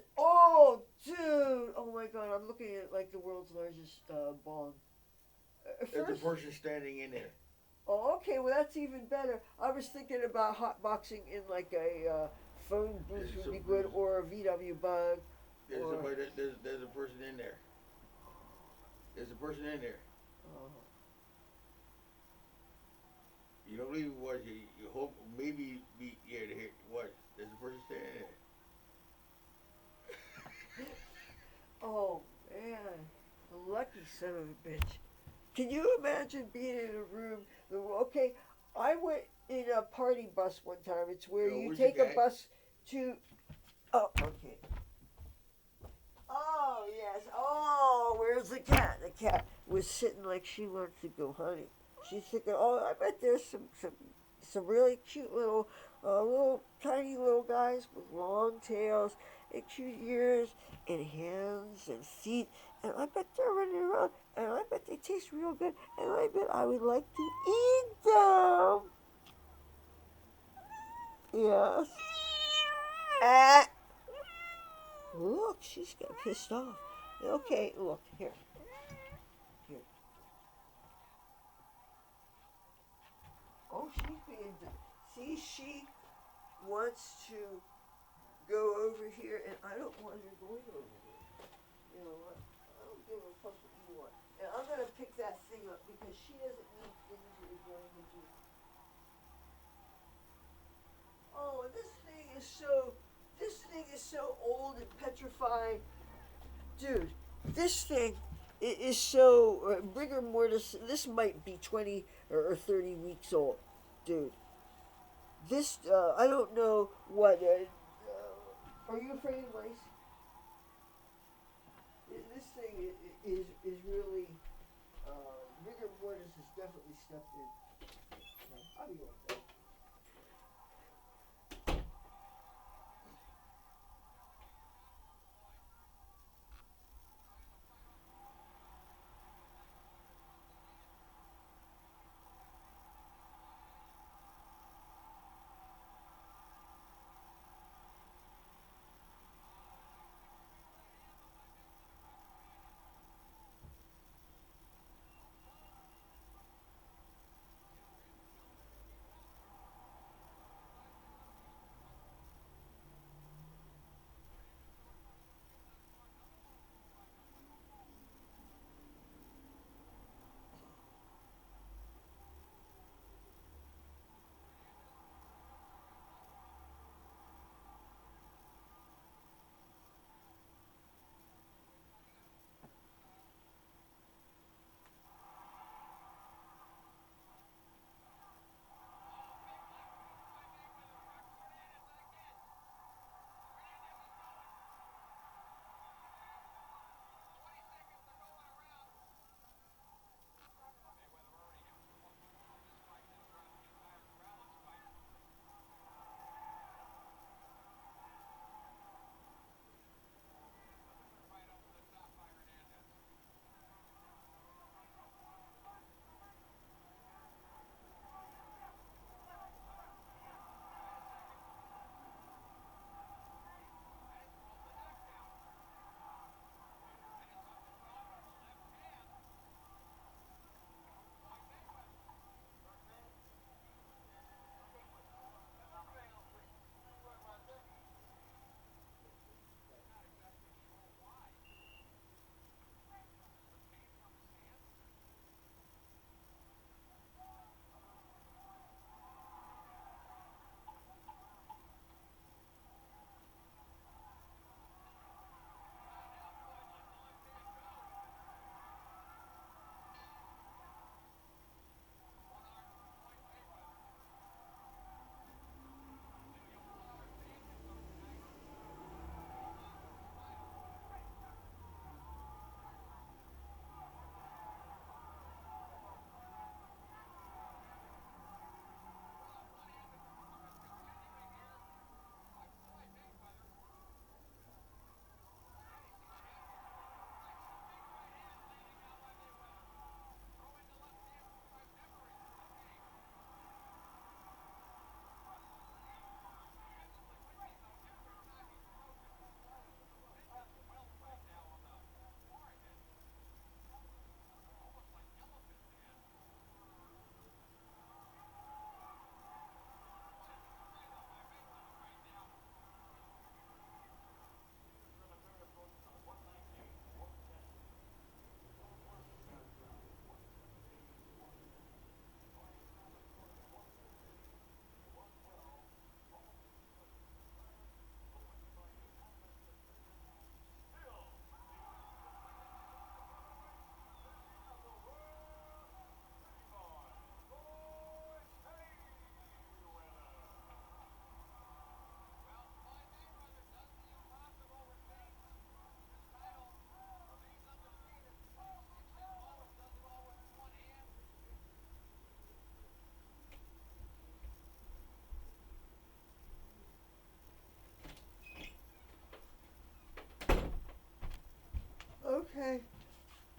oh my god, I'm looking at like the world's largest bong. There's a person standing in there. Oh, okay, well that's even better. I was thinking about hotboxing in like a phone booth would be good, or a VW bug. There's a person in there. There's a person in there. You don't believe what you hope maybe be here to hear what there's a person standing there. Oh man, a lucky son of a bitch. Can you imagine being in a room? Okay, I went in a party bus one time. It's where you take a bus to. Oh, okay. Oh yes. Oh, where's the cat? The cat was sitting like she wants to go hunting. She's thinking, oh, I bet there's some really cute little tiny little guys with long tails and cute ears and hands and feet and I bet they're running around, and I bet they taste real good, and I bet I would like to eat them. Yes. Ah. Look, she's getting pissed off. Okay, look, here. Here. Oh, she's being... See, she wants to go over here, and I don't want her going over here. You know what? I don't give a fuck what you want. And I'm going to pick that thing up because she doesn't need things that are going to do. Oh, this thing is so... This thing is so old and petrified. Dude, this thing is so... rigor mortis, this might be 20 or 30 weeks old. Dude. This, I don't know what... are you afraid of mice? This thing is really... rigor mortis has definitely stepped in. I'll be right back.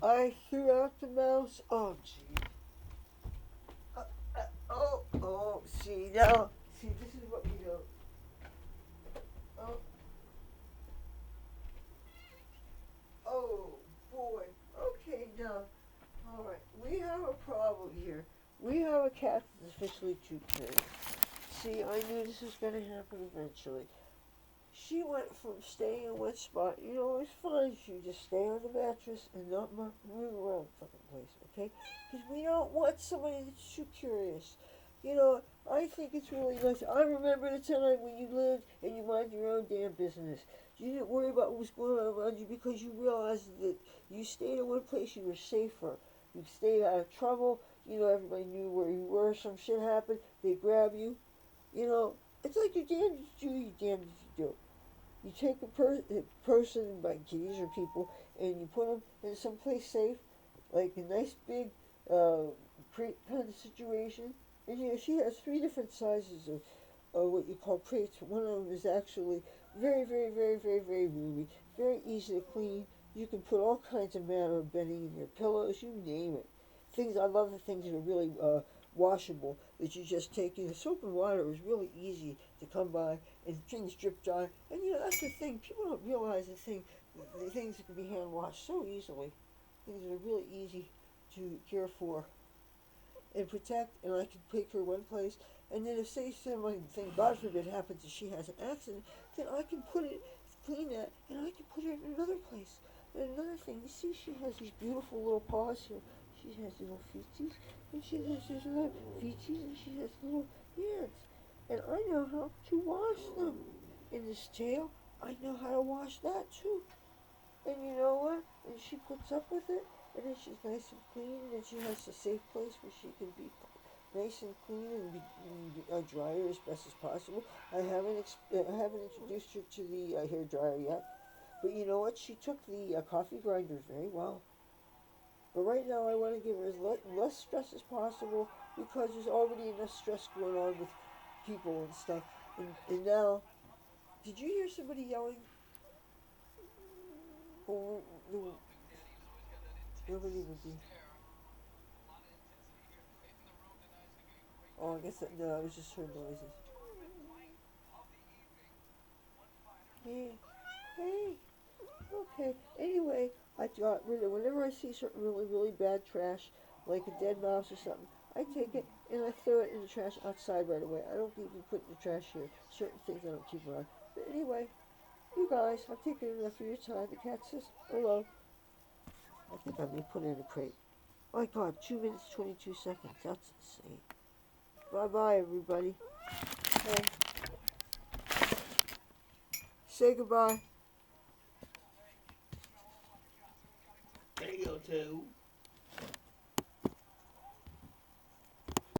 I threw out the mouse. Oh, gee. Oh, see, now, see, this is what we do. Oh, oh, boy. Okay, now, all right, we have a problem here. We have a cat that's officially too big. See, I knew this was going to happen eventually. She went from staying in one spot, you know, it's fine. She would just stay on the mattress and not move around the fucking place, okay? Because we don't want somebody that's too curious. You know, I think it's really nice. I remember the time when you lived and you mind your own damn business. You didn't worry about what was going on around you because you realized that you stayed in one place, you were safer. You stayed out of trouble. You know, everybody knew where you were. Some shit happened, they grab you. You know, it's like you're damned if you do, you're damned if you do. You take a person, like kitties or people, and you put them in some place safe, like a nice big crate kind of situation. And you know, she has three different sizes of what you call crates. One of them is actually very, very, very, very, very roomy, very easy to clean. You can put all kinds of manner of bedding in your pillows, you name it. Things I love the things that are really washable that you just take in. The soap and water is really easy to come by and things drip dry. And you know that's the thing. People don't realize the things that can be hand washed so easily. Things that are really easy to care for and protect. And I can take her one place. And then if say something God forbid happens and she has an accident, then I can put it clean that and I can put her in another place. And another thing, you see, she has these beautiful little paws here. She has little feeties, and she has these little feeties, and she has little hands. And I know how to wash them. In this tail, I know how to wash that too. And you know what? And she puts up with it, and then she's nice and clean, and then she has a safe place where she can be nice and clean and dry her as best as possible. I haven't introduced her to the hair dryer yet, but you know what? She took the coffee grinder very well. But right now, I want to give her as less stress as possible because there's already enough stress going on with people and stuff. And now, did you hear somebody yelling? Or nobody would be. Oh, I guess that, no, I was just heard noises. Hey, hey, okay. Anyway, I got rid of whenever I see something really, really bad trash, like a dead mouse or something, I take it and I throw it in the trash outside right away. I don't even put it in the trash here. Certain things I don't keep around. But anyway, you guys, I've taken enough of your time. The cat says hello. I think I'm gonna put it in a crate. Oh my God, 2 minutes 22 seconds. That's insane. Bye bye, everybody. Hey, say goodbye. There you go, too.